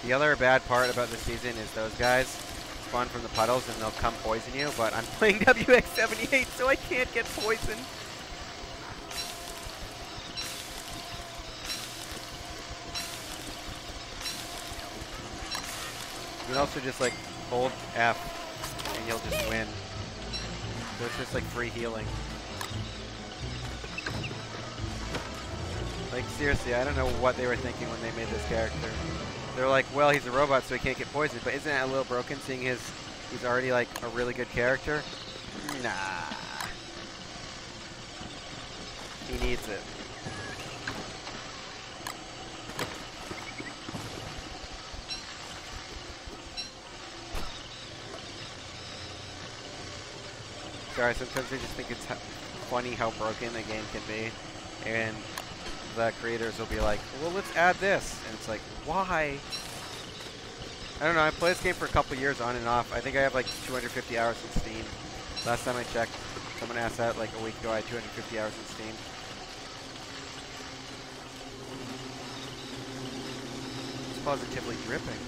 The other bad part about this season is those guys spawn from the puddles and they'll come poison you, but I'm playing WX78 so I can't get poisoned. You can also just like hold F and you'll just win. So it's just like free healing. Like seriously, I don't know what they were thinking when they made this character. They're like, well, he's a robot so he can't get poisoned, but isn't that a little broken seeing he's already like a really good character? Nah. He needs it. Sorry, sometimes I just think it's funny how broken a game can be, and the creators will be like, well, let's add this, and it's like, why? I don't know, I played this game for a couple years on and off. I think I have like 250 hours in Steam. Last time I checked, someone asked that like a week ago, I had 250 hours in Steam. It's positively dripping.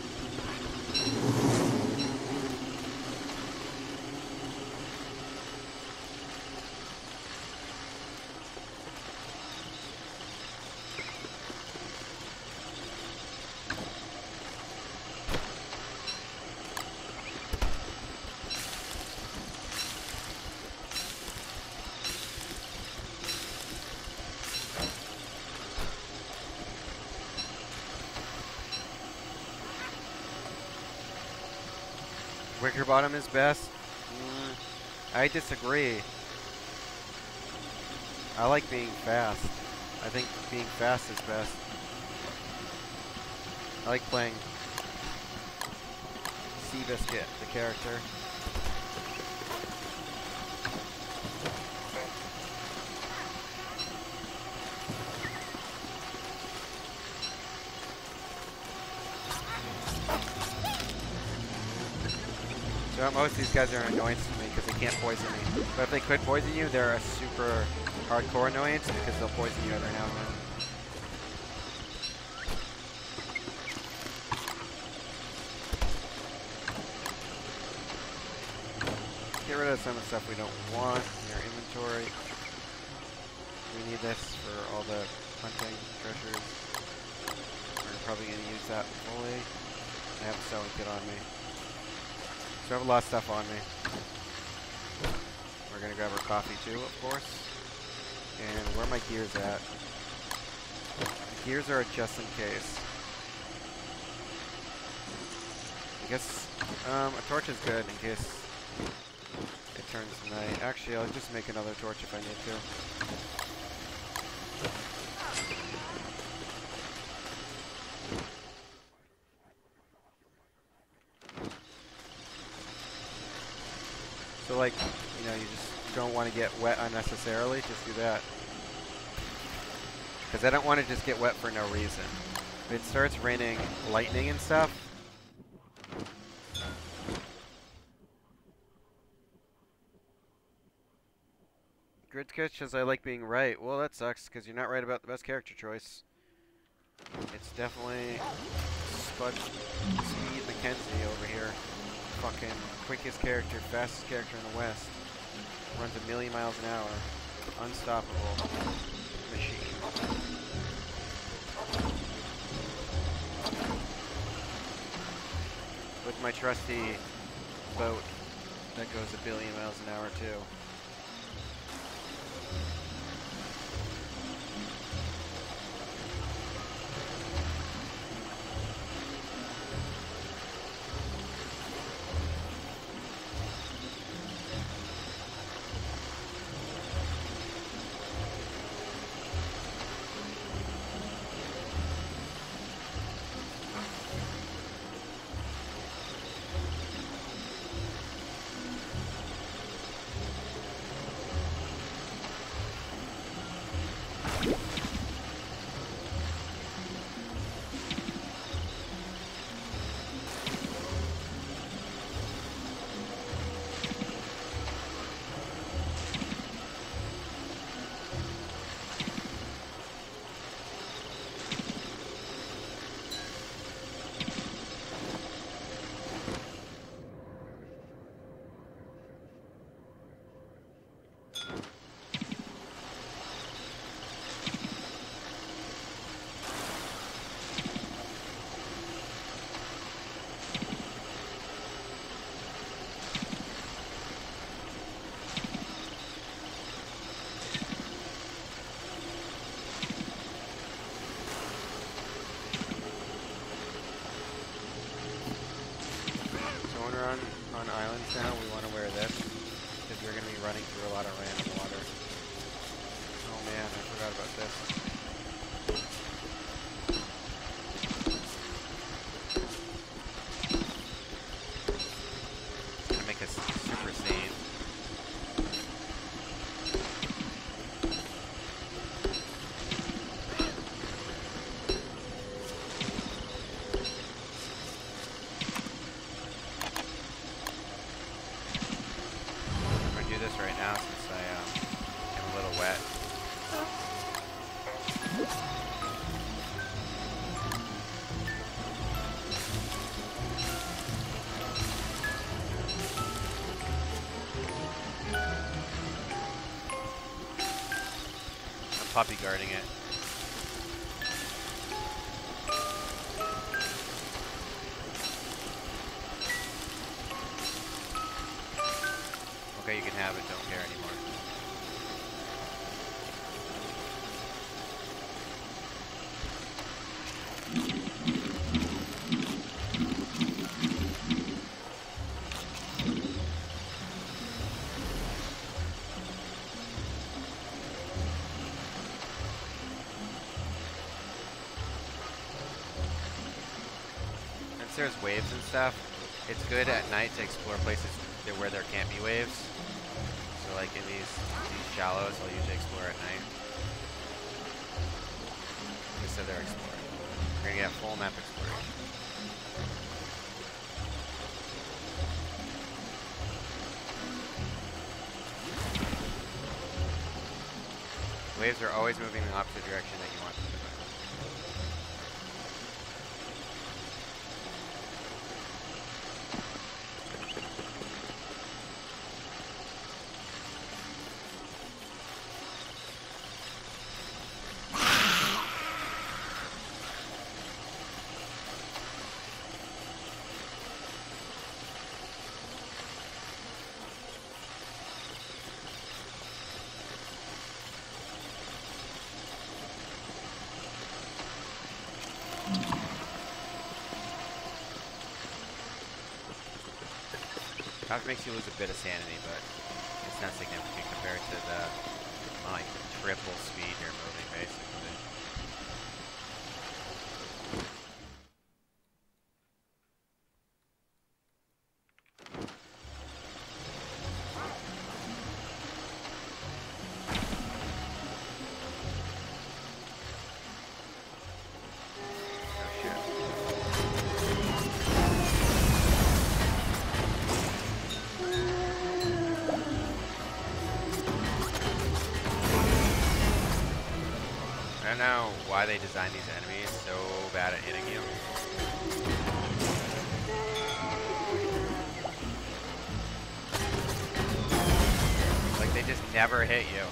Wicker bottom is best? I disagree. I like being fast. I think being fast is best. I like playing Seabiscuit, the character. So most of these guys are an annoyance to me because they can't poison me. But if they could poison you, they're a super hardcore annoyance because they'll poison you every now and then. Get rid of some of the stuff we don't want in our inventory. We need this for all the hunting treasures. We're probably going to use that fully. I have a sewing kit on me. So I have a lot of stuff on me. We're going to grab our coffee too, of course. And where are my gears at? The gears are just in case. I guess a torch is good in case it turns night. Actually, I'll just make another torch if I need to. So like, you know, you just don't want to get wet unnecessarily, just do that. Because I don't want to just get wet for no reason. If it starts raining lightning and stuff, Gridsketch says I like being right. Well, that sucks, because you're not right about the best character choice. It's definitely Spud Speed Mackenzie over here. Fucking quickest character, fastest character in the West. Runs 1,000,000 miles an hour. Unstoppable machine. With my trusty boat that goes 1,000,000,000 miles an hour too. now, we want to wear this because we're going to be running through a lot of random water. Oh man, I forgot about this. It's going to make us super sane. Right now since I am a little wet. I'm puppy guarding it. Okay, you can have it, don't care anymore. Since there's waves and stuff, it's good at night to explore places where there can't be waves. So like in these shallows, I'll usually explore at night. Just so they're exploring. We're gonna get full map exploration. Waves are always moving in the opposite direction that you want them to move. That makes you lose a bit of sanity, but it's not significant compared to the like triple speed you're moving, basically. I don't know why they designed these enemies so bad at hitting you. Like they just never hit you.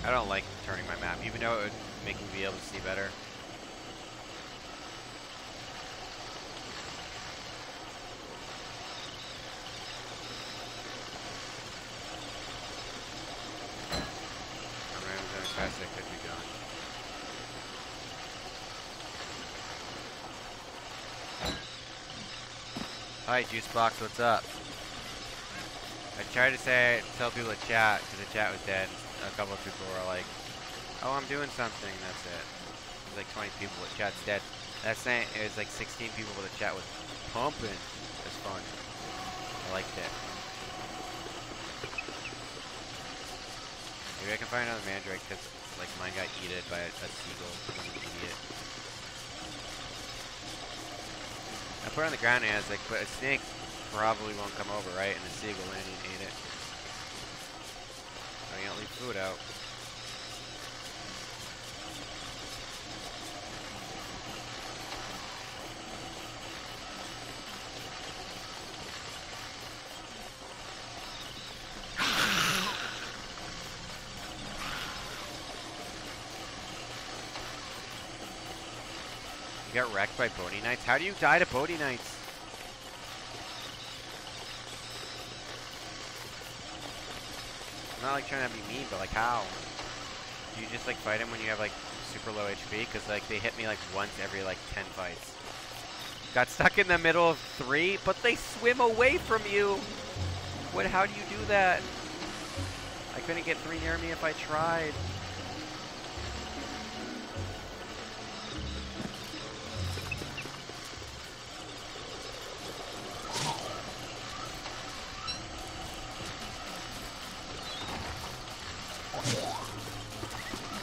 I don't like turning my map, even though it would make me be able to see better. I'm running as fast as I could be going. Hi, Juicebox, what's up? I tried to tell people to chat, because the chat was dead. A couple of people were like, oh, I'm doing something, that's it. There's like 20 people, the chat's dead. That's saying it was like 16 people, but the chat was pumping. It was fun. I liked it. Maybe I can find another mandrake, because like mine got eaten by a seagull. I'm an idiot. I put it on the ground and I was like, but a snake probably won't come over, right? And the seagull landed and ate it. So you don't leave food out. You got wrecked by Bodhi Knights? How do you die to Bodhi Knights? I'm not like trying to be mean, but like how? Do you just like fight them when you have like super low HP? Because like they hit me like once every like 10 fights. Got stuck in the middle of 3, but they swim away from you. What? How do you do that? I couldn't get 3 near me if I tried.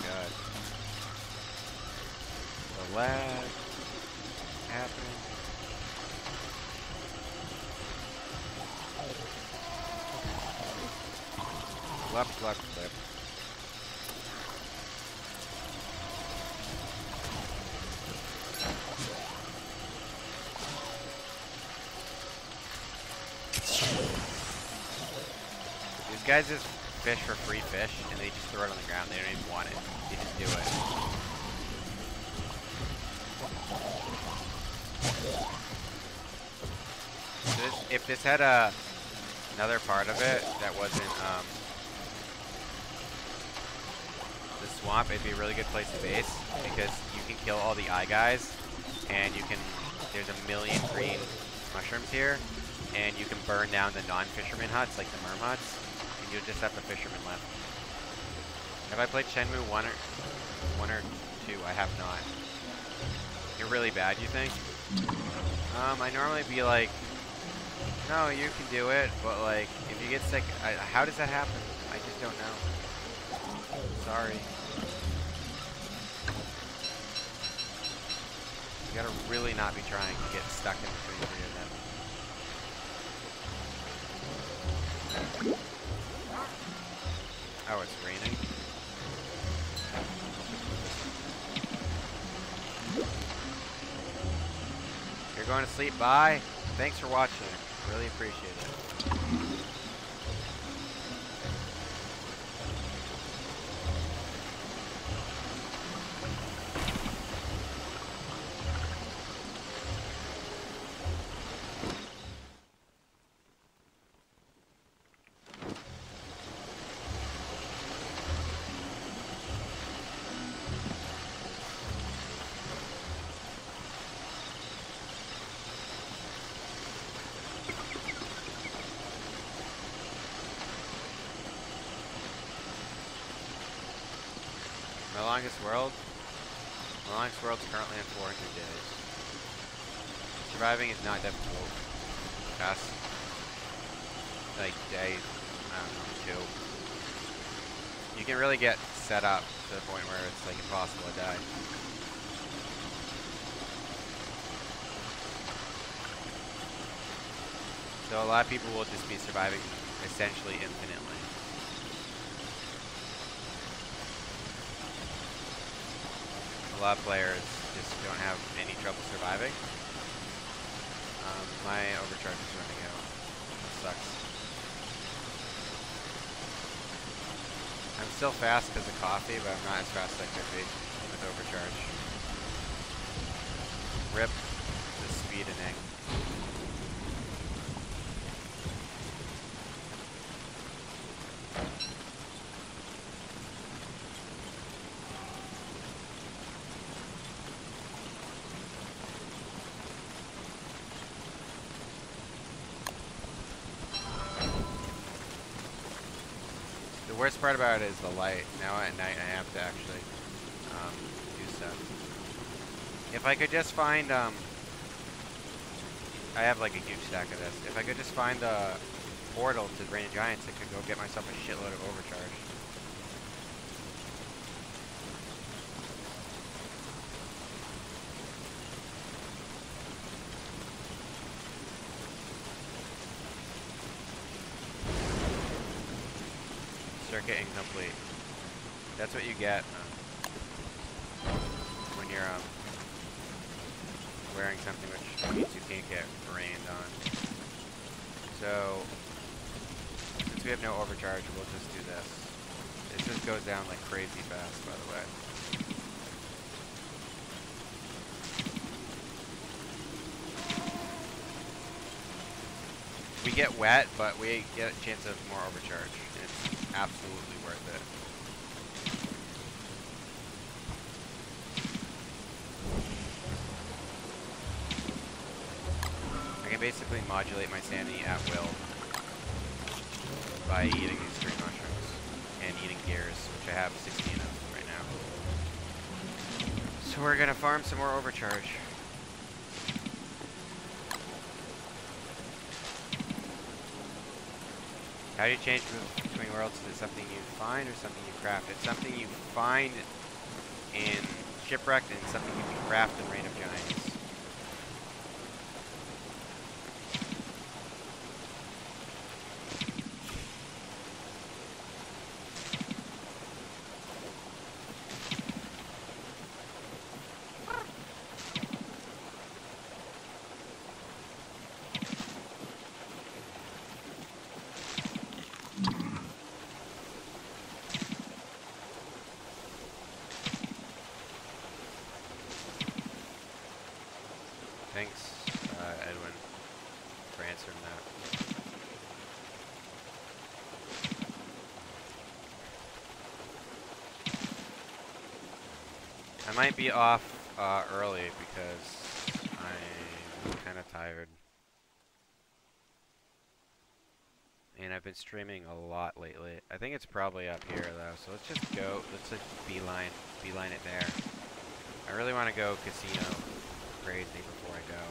God. The lag happening. Left, left, left. These guys just fish for free fish, and they just throw it on the ground. They don't even want it. They just do it. So if this had another part of it that wasn't the swamp, it'd be a really good place to base because you can kill all the eye guys, and you can. There's a million green mushrooms here, and you can burn down the non-fisherman huts like the merm huts, and you'll just have the fishermen left. Have I played Shenmue 1 or 2? I have not. You're really bad, you think? I normally be like, no, you can do it, but like, if you get sick, how does that happen? I just don't know. Sorry. You gotta really not be trying to get stuck in between the 3 of them. Oh, it's raining? You're going to sleep? Bye. Thanks for watching. Really appreciate it. My longest world? My longest world's currently on 400 days. Surviving is not difficult. Past, like, day, I don't know, 2. You can really get set up to the point where it's, like, impossible to die. So a lot of people will just be surviving essentially infinitely. A lot of players just don't have any trouble surviving. My overcharge is running out. That sucks. I'm still fast because of coffee, but I'm not as fast as I could be with overcharge. RIP the speedening. The worst part about it is the light. Now at night I have to actually do stuff. If I could just find, I have like a huge stack of this. If I could just find the portal to Rain of Giants, I could go get myself a shitload of overcharge. Circuit incomplete. That's what you get when you're wearing something which means you can't get rained on. So, since we have no overcharge, we'll just do this. It just goes down like crazy fast, by the way. We get wet, but we get a chance of more overcharge. And it's absolutely worth it. I can basically modulate my sanity at will by eating these green mushrooms and eating gears, which I have 16 of right now. So we're gonna farm some more overcharge. How do you change between worlds? Is it something you find or something you craft? It's something you find in Shipwrecked and something you can craft in Reign of Giants. Thanks, Edwin, for answering that. I might be off early because I'm kind of tired. And I've been streaming a lot lately. I think it's probably up here though, so let's just go, let's just beeline it there. I really want to go casino crazy before I go.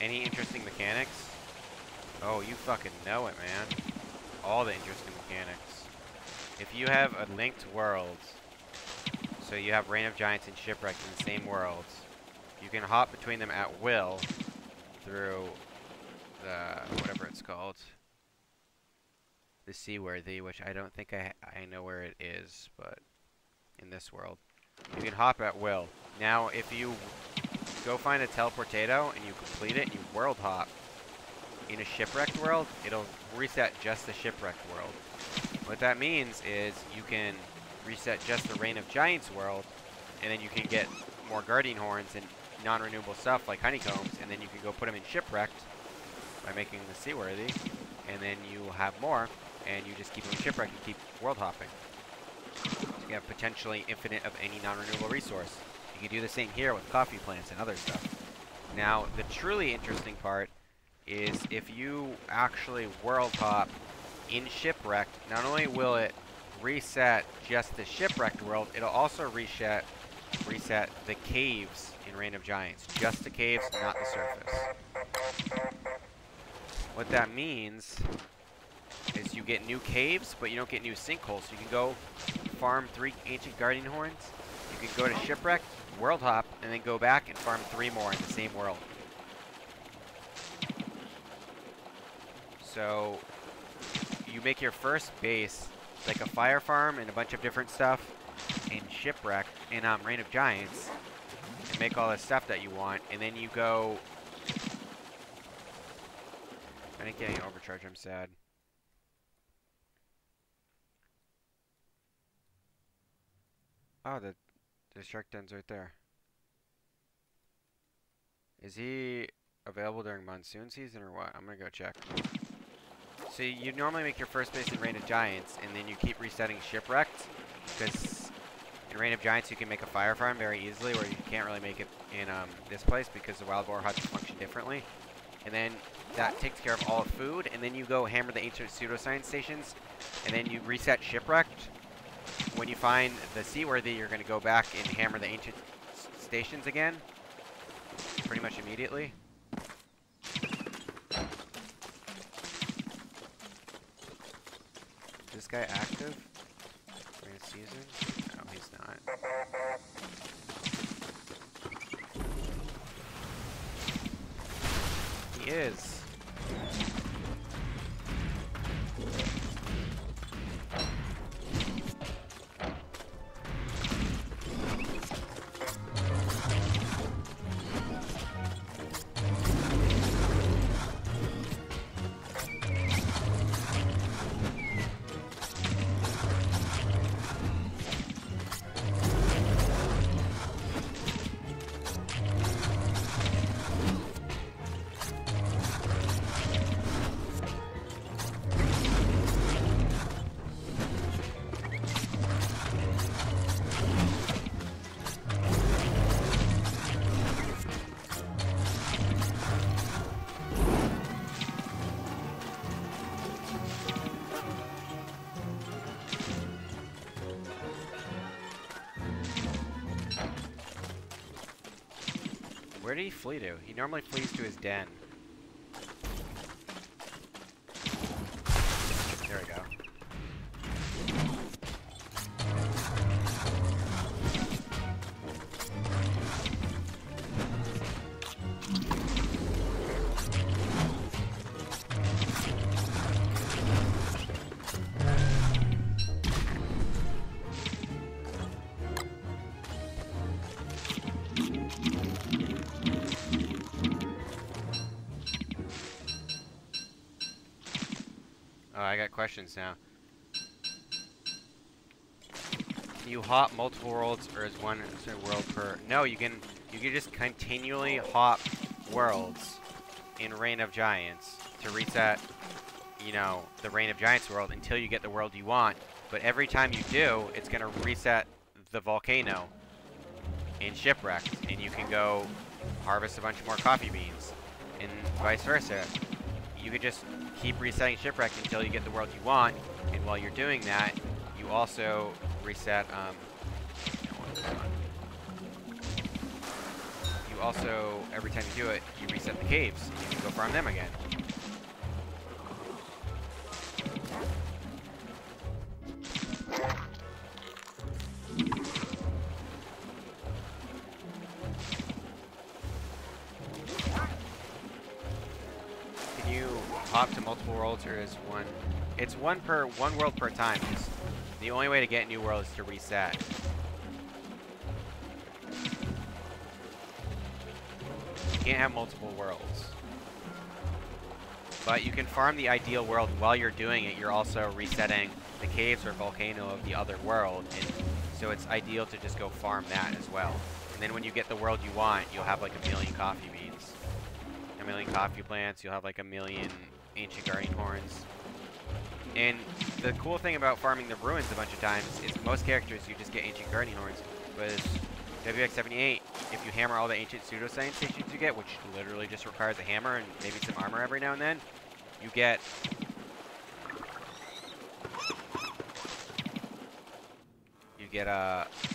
Any interesting mechanics? Oh, you fucking know it, man. All the interesting mechanics. If you have a linked world, so you have Reign of Giants and Shipwrecked in the same world, you can hop between them at will through the, whatever it's called, the Seaworthy, which I don't think I know where it is, but in this world. You can hop at will. Now, if you go find a teleportado and you complete it and you world hop in a Shipwrecked world, it'll reset just the Shipwrecked world. What that means is you can reset just the Reign of Giants world, and then you can get more Guardian Horns and non-renewable stuff like honeycombs, and then you can go put them in Shipwrecked by making the Seaworthy, and then you will have more, and you just keep them in Shipwrecked and keep world hopping. So you have potentially infinite of any non-renewable resource. You can do the same here with coffee plants and other stuff. Now, the truly interesting part is if you actually world hop in Shipwrecked, not only will it reset just the Shipwrecked world, it'll also reset the caves in Reign of Giants. Just the caves, not the surface. What that means is you get new caves, but you don't get new sinkholes. You can go farm 3 ancient Guardian Horns. You can go to Shipwrecked, world hop, and then go back and farm 3 more in the same world. So you make your first base like a fire farm and a bunch of different stuff in Shipwreck in Reign of Giants and make all the stuff that you want, and then you go. I didn't get any overcharge, I'm sad. Oh, the shark den's right there. Is he available during monsoon season or what? I'm gonna go check. So you normally make your first base in Reign of Giants, and then you keep resetting Shipwrecked, because in Reign of Giants you can make a fire farm very easily, where you can't really make it in this place because the wild boar huts function differently. And then that takes care of all the food, and then you go hammer the ancient pseudoscience stations, and then you reset Shipwrecked. When you find the Seaworthy, you're going to go back and hammer the ancient stations again, pretty much immediately. Is this guy active? During the season? No, he's not. He is. Where did he flee to? He normally flees to his den. There we go. Oh, I got questions now. Can you hop multiple worlds, or is one world per? No, you can just continually hop worlds in Reign of Giants to reset, you know, the Reign of Giants world until you get the world you want. But every time you do, it's gonna reset the volcano in Shipwrecked, and you can go harvest a bunch more coffee beans, and vice versa. You could just keep resetting Shipwrecked until you get the world you want, and while you're doing that, you also reset, you also, every time you do it, you reset the caves, and you can go farm them again. Hop to multiple worlds, or is one? It's one world per time. The only way to get a new world is to reset. You can't have multiple worlds, but you can farm the ideal world. While you're doing it, you're also resetting the caves or volcano of the other world, and so it's ideal to just go farm that as well. And then when you get the world you want, you'll have like a million coffee beans, a million coffee plants. You'll have like a million ancient guardian horns. And the cool thing about farming the ruins a bunch of times is most characters you just get ancient guardian horns, but WX78, if you hammer all the ancient pseudoscience stations you get, which literally just requires a hammer and maybe some armor every now and then, you get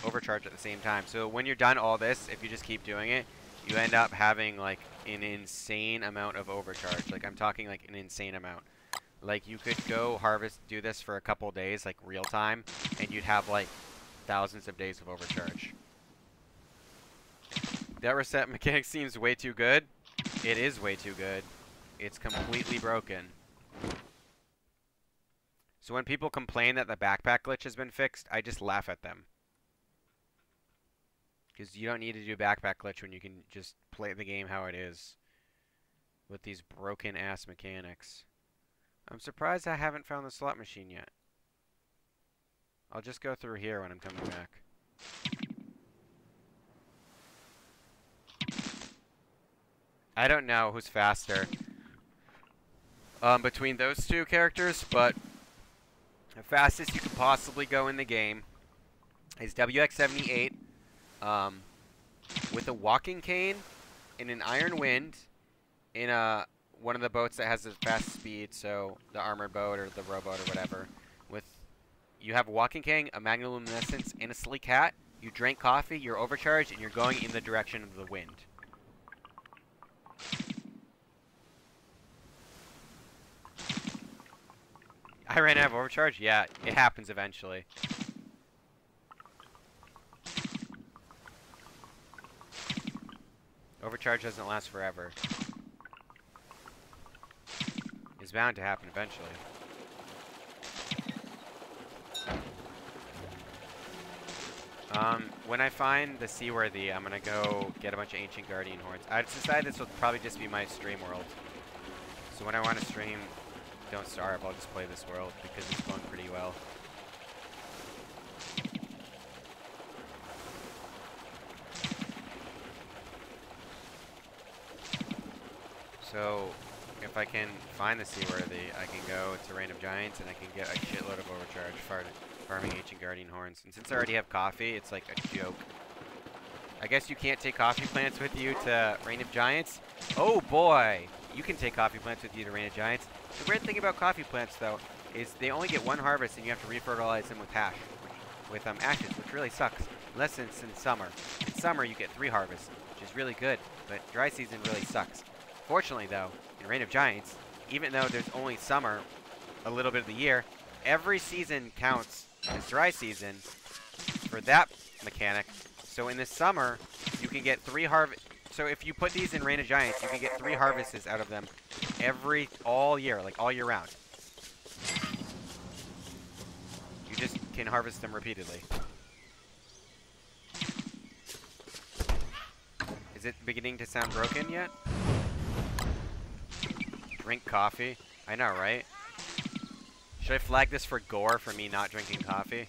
overcharge at the same time. So when you're done all this, if you just keep doing it, you end up having like an insane amount of overcharge. Like I'm talking like an insane amount. Like you could go do this for a couple days, like real time, and you'd have like thousands of days of overcharge. That reset mechanic seems way too good. It is way too good. It's completely broken. So when people complain that the backpack glitch has been fixed, I just laugh at them. Because you don't need to do backpack glitch when you can just play the game how it is. With these broken ass mechanics. I'm surprised I haven't found the slot machine yet. I'll just go through here when I'm coming back. I don't know who's faster between those two characters, but the fastest you could possibly go in the game is WX78 with a walking cane in an iron wind in one of the boats that has the fast speed, so the armored boat or the rowboat or whatever. You have a walking cane, a magnoluminescence, and a sleek hat. You drink coffee, you're overcharged, and you're going in the direction of the wind. I ran out of overcharge? Yeah, it happens eventually. Overcharge doesn't last forever. It's bound to happen eventually. When I find the seaworthy, I'm gonna go get a bunch of ancient guardian horns. I decided this will probably just be my stream world. So when I want to stream Don't Starve, I'll just play this world because it's going pretty well. So if I can find the seaworthy, I can go to Reign of Giants and I can get a shitload of overcharge farming ancient guardian horns. And since I already have coffee, it's like a joke. I guess you can't take coffee plants with you to Reign of Giants. Oh boy, you can take coffee plants with you to Reign of Giants. The weird thing about coffee plants though is they only get one harvest and you have to refertilize them with hash. with ashes, which really sucks. Unless it's in summer. In summer, you get 3 harvests, which is really good, but dry season really sucks. Fortunately, though, in Reign of Giants, even though there's only summer a little bit of the year, every season counts as dry season for that mechanic. So in the summer, you can get 3 harvests. So if you put these in Reign of Giants, you can get 3 harvests out of them all year, like all year round. You just can harvest them repeatedly. Is it beginning to sound broken yet? Drink coffee. I know, right? Should I flag this for gore for me not drinking coffee?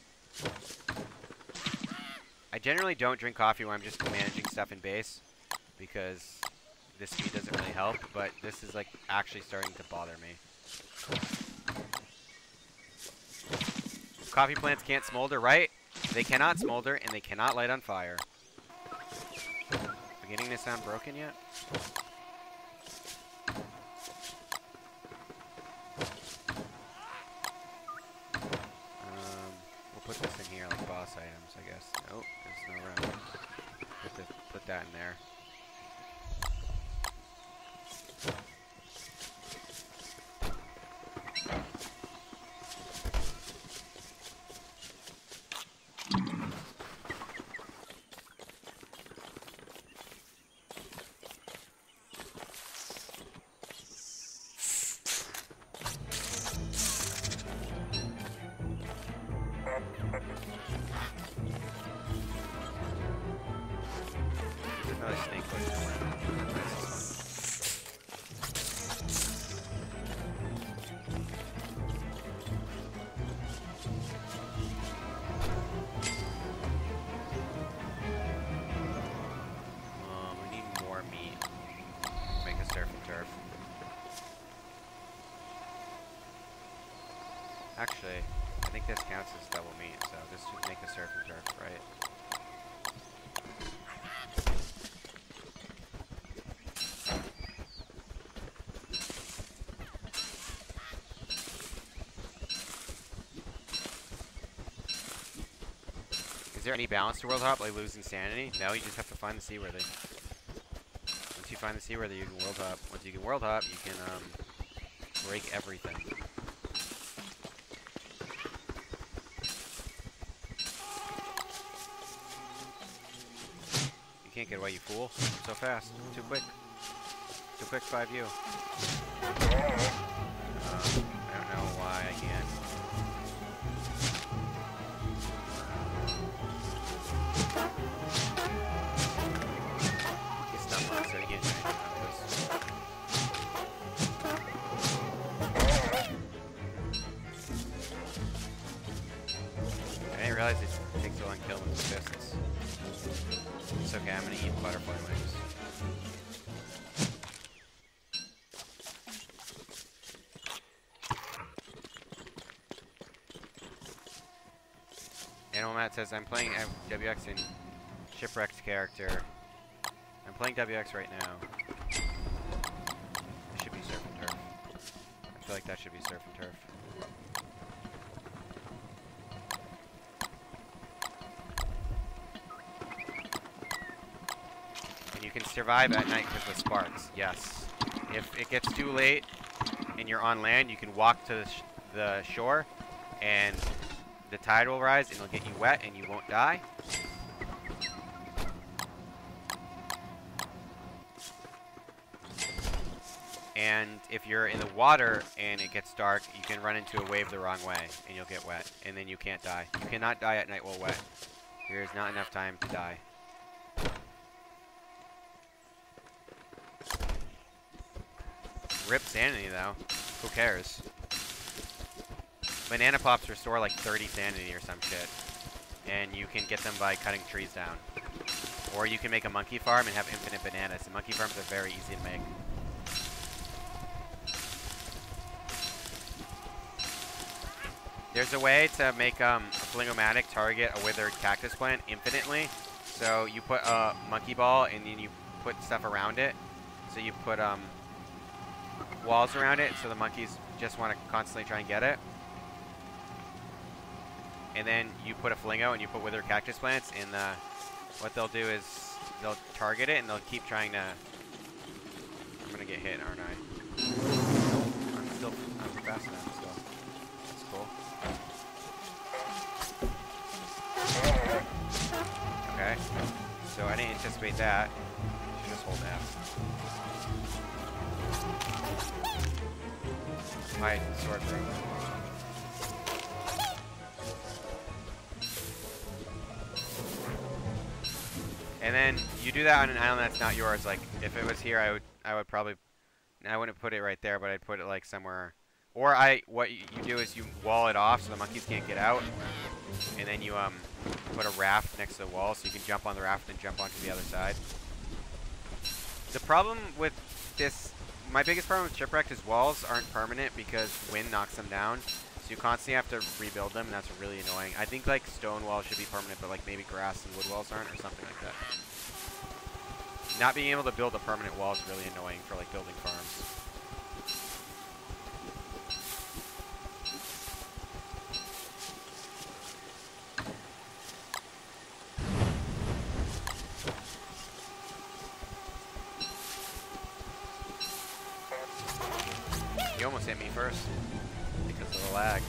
I generally don't drink coffee when I'm just managing stuff in base, because this speed doesn't really help, but this is like actually starting to bother me. Coffee plants can't smolder, right? They cannot smolder, and they cannot light on fire. Beginning to sound broken yet? We'll put this in here like boss items, I guess. Nope, there's no room. Put that in there. Actually, I think this counts as double meat, so this should make a surf and turf, right? Is there any balance to World Hop, like losing sanity? No, you just have to find the seaworthy. Once you find the seaworthy, you can World Hop. Once you can World Hop, you can break everything. Can't get away, you fool. So fast. Too quick. Too quick, 5U. I don't know why I can't. He's stumbling, so he can't do anything about this. I didn't realize it takes so long to kill him with fists. It's okay, I'm gonna eat butterfly wings. Animal Matt says, I'm playing WX in Shipwrecked character. I'm playing WX right now. It should be Surf and Turf. I feel like that should be Surf and Turf. You can survive at night because of sparks, yes. If it gets too late and you're on land, you can walk to the shore and the tide will rise and it'll get you wet and you won't die. And if you're in the water and it gets dark, you can run into a wave the wrong way and you'll get wet and then you can't die. You cannot die at night while wet. There is not enough time to die. Rip sanity though. Who cares? Banana pops restore like 30 sanity or some shit. And you can get them by cutting trees down. Or you can make a monkey farm and have infinite bananas. And monkey farms are very easy to make. There's a way to make a flingomatic target a withered cactus plant infinitely. So you put a monkey ball and then you put stuff around it. So you put walls around it so the monkeys just want to constantly try and get it. and then you put a flingo and you put wither cactus plants, and what they'll do is they'll target it and they'll keep trying to. I'm gonna get hit, aren't I? I'm fast enough still. That's cool. Okay. So I didn't anticipate that. Should just hold F. My sword broke. And then you do that on an island that's not yours. Like if it was here, I would probably, I wouldn't put it right there, but I'd put it like somewhere. Or what you do is you wall it off so the monkeys can't get out, and then you put a raft next to the wall so you can jump on the raft and jump onto the other side. The problem with this, my biggest problem with shipwrecked is walls aren't permanent because wind knocks them down. So you constantly have to rebuild them, and that's really annoying. I think like stone walls should be permanent, but like maybe grass and wood walls aren't, or something like that. Not being able to build a permanent wall is really annoying for like building farms. You almost hit me first because of the lag.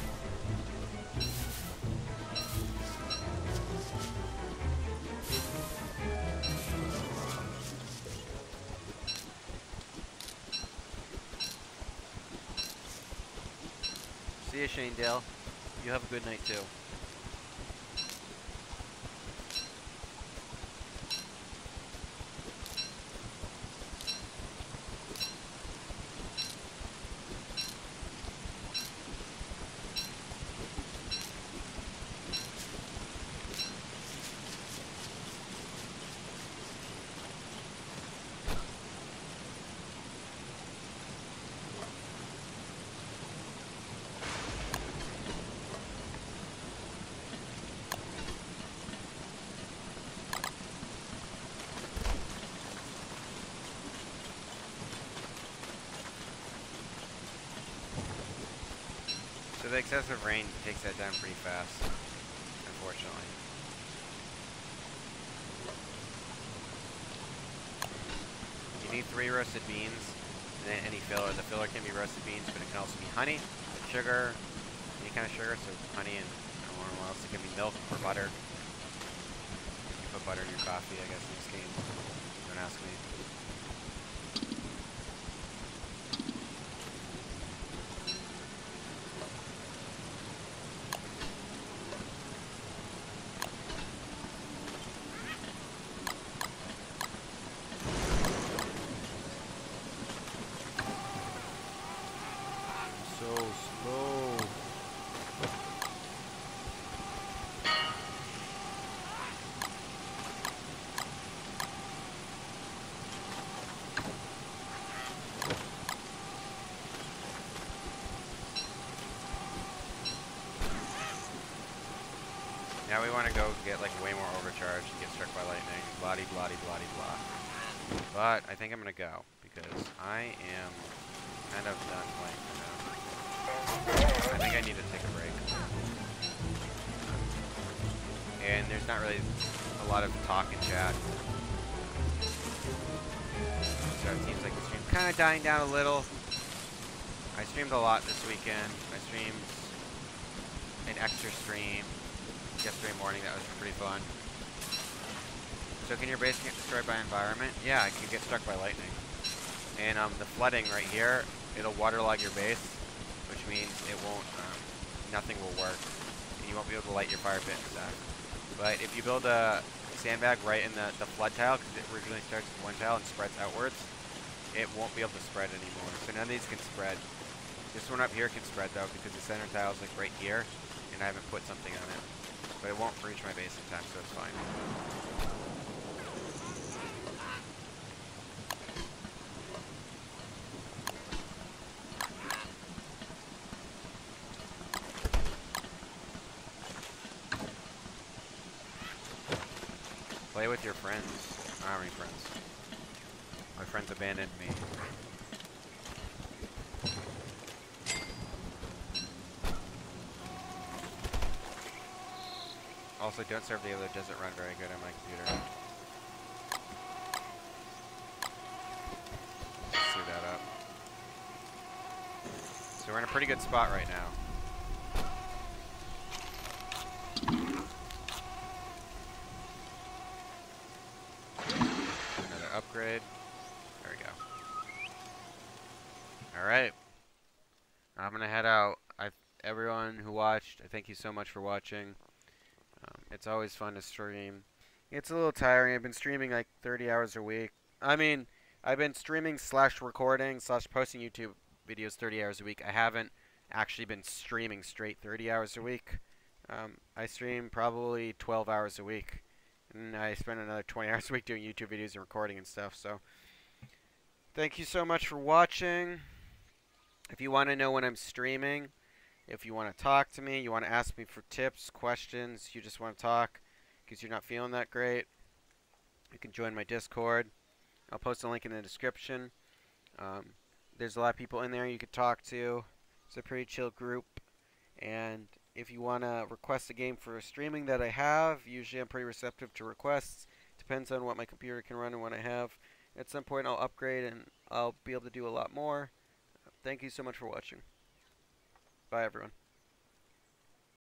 See you, Shane Dale. You have a good night too. So the excessive rain takes that down pretty fast, unfortunately. You need 3 roasted beans, and then any filler. The filler can be roasted beans, but it can also be honey, sugar, any kind of sugar, so honey and I don't know what else. It can be milk or butter. You put butter in your coffee, I guess, in this game. Don't ask me. Now we want to go get like way more overcharge and get struck by lightning, blah-de, blah-de, blah-de, blah. But I think I'm going to go because I am kind of done playing for now. I think I need to take a break. And there's not really a lot of talk in chat. So it seems like the stream's kind of dying down a little. I streamed a lot this weekend. I streamed an extra stream yesterday morning. That was pretty fun. So can your base get destroyed by environment? Yeah, it can get struck by lightning. And the flooding right here, it'll waterlog your base, which means it won't, nothing will work. And you won't be able to light your fire pit and stuff. But if you build a sandbag right in the flood tile, because it originally starts with one tile and spreads outwards, it won't be able to spread anymore. So none of these can spread. This one up here can spread though, because the center tile is like right here, and I haven't put something on it. But it won't reach my base in time, so it's fine. Play with your friends. I don't have any friends. My friends abandoned me. Also, don't serve the other doesn't run very good on my computer. Let's see that up. So we're in a pretty good spot right now. Another upgrade. There we go. Alright. I'm going to head out. Everyone who watched, I thank you so much for watching. It's always fun to stream. It's a little tiring. I've been streaming like 30 hours a week. I mean, I've been streaming / recording / posting YouTube videos 30 hours a week. I haven't actually been streaming straight 30 hours a week. I stream probably 12 hours a week. And I spend another 20 hours a week doing YouTube videos and recording and stuff. So, thank you so much for watching. If you want to know when I'm streaming, if you want to talk to me, you want to ask me for tips, questions, you just want to talk because you're not feeling that great, you can join my Discord. I'll post a link in the description. There's a lot of people in there you could talk to. It's a pretty chill group. And if you want to request a game for streaming that I have, usually I'm pretty receptive to requests. Depends on what my computer can run and what I have. At some point I'll upgrade and I'll be able to do a lot more. Thank you so much for watching. Bye everyone.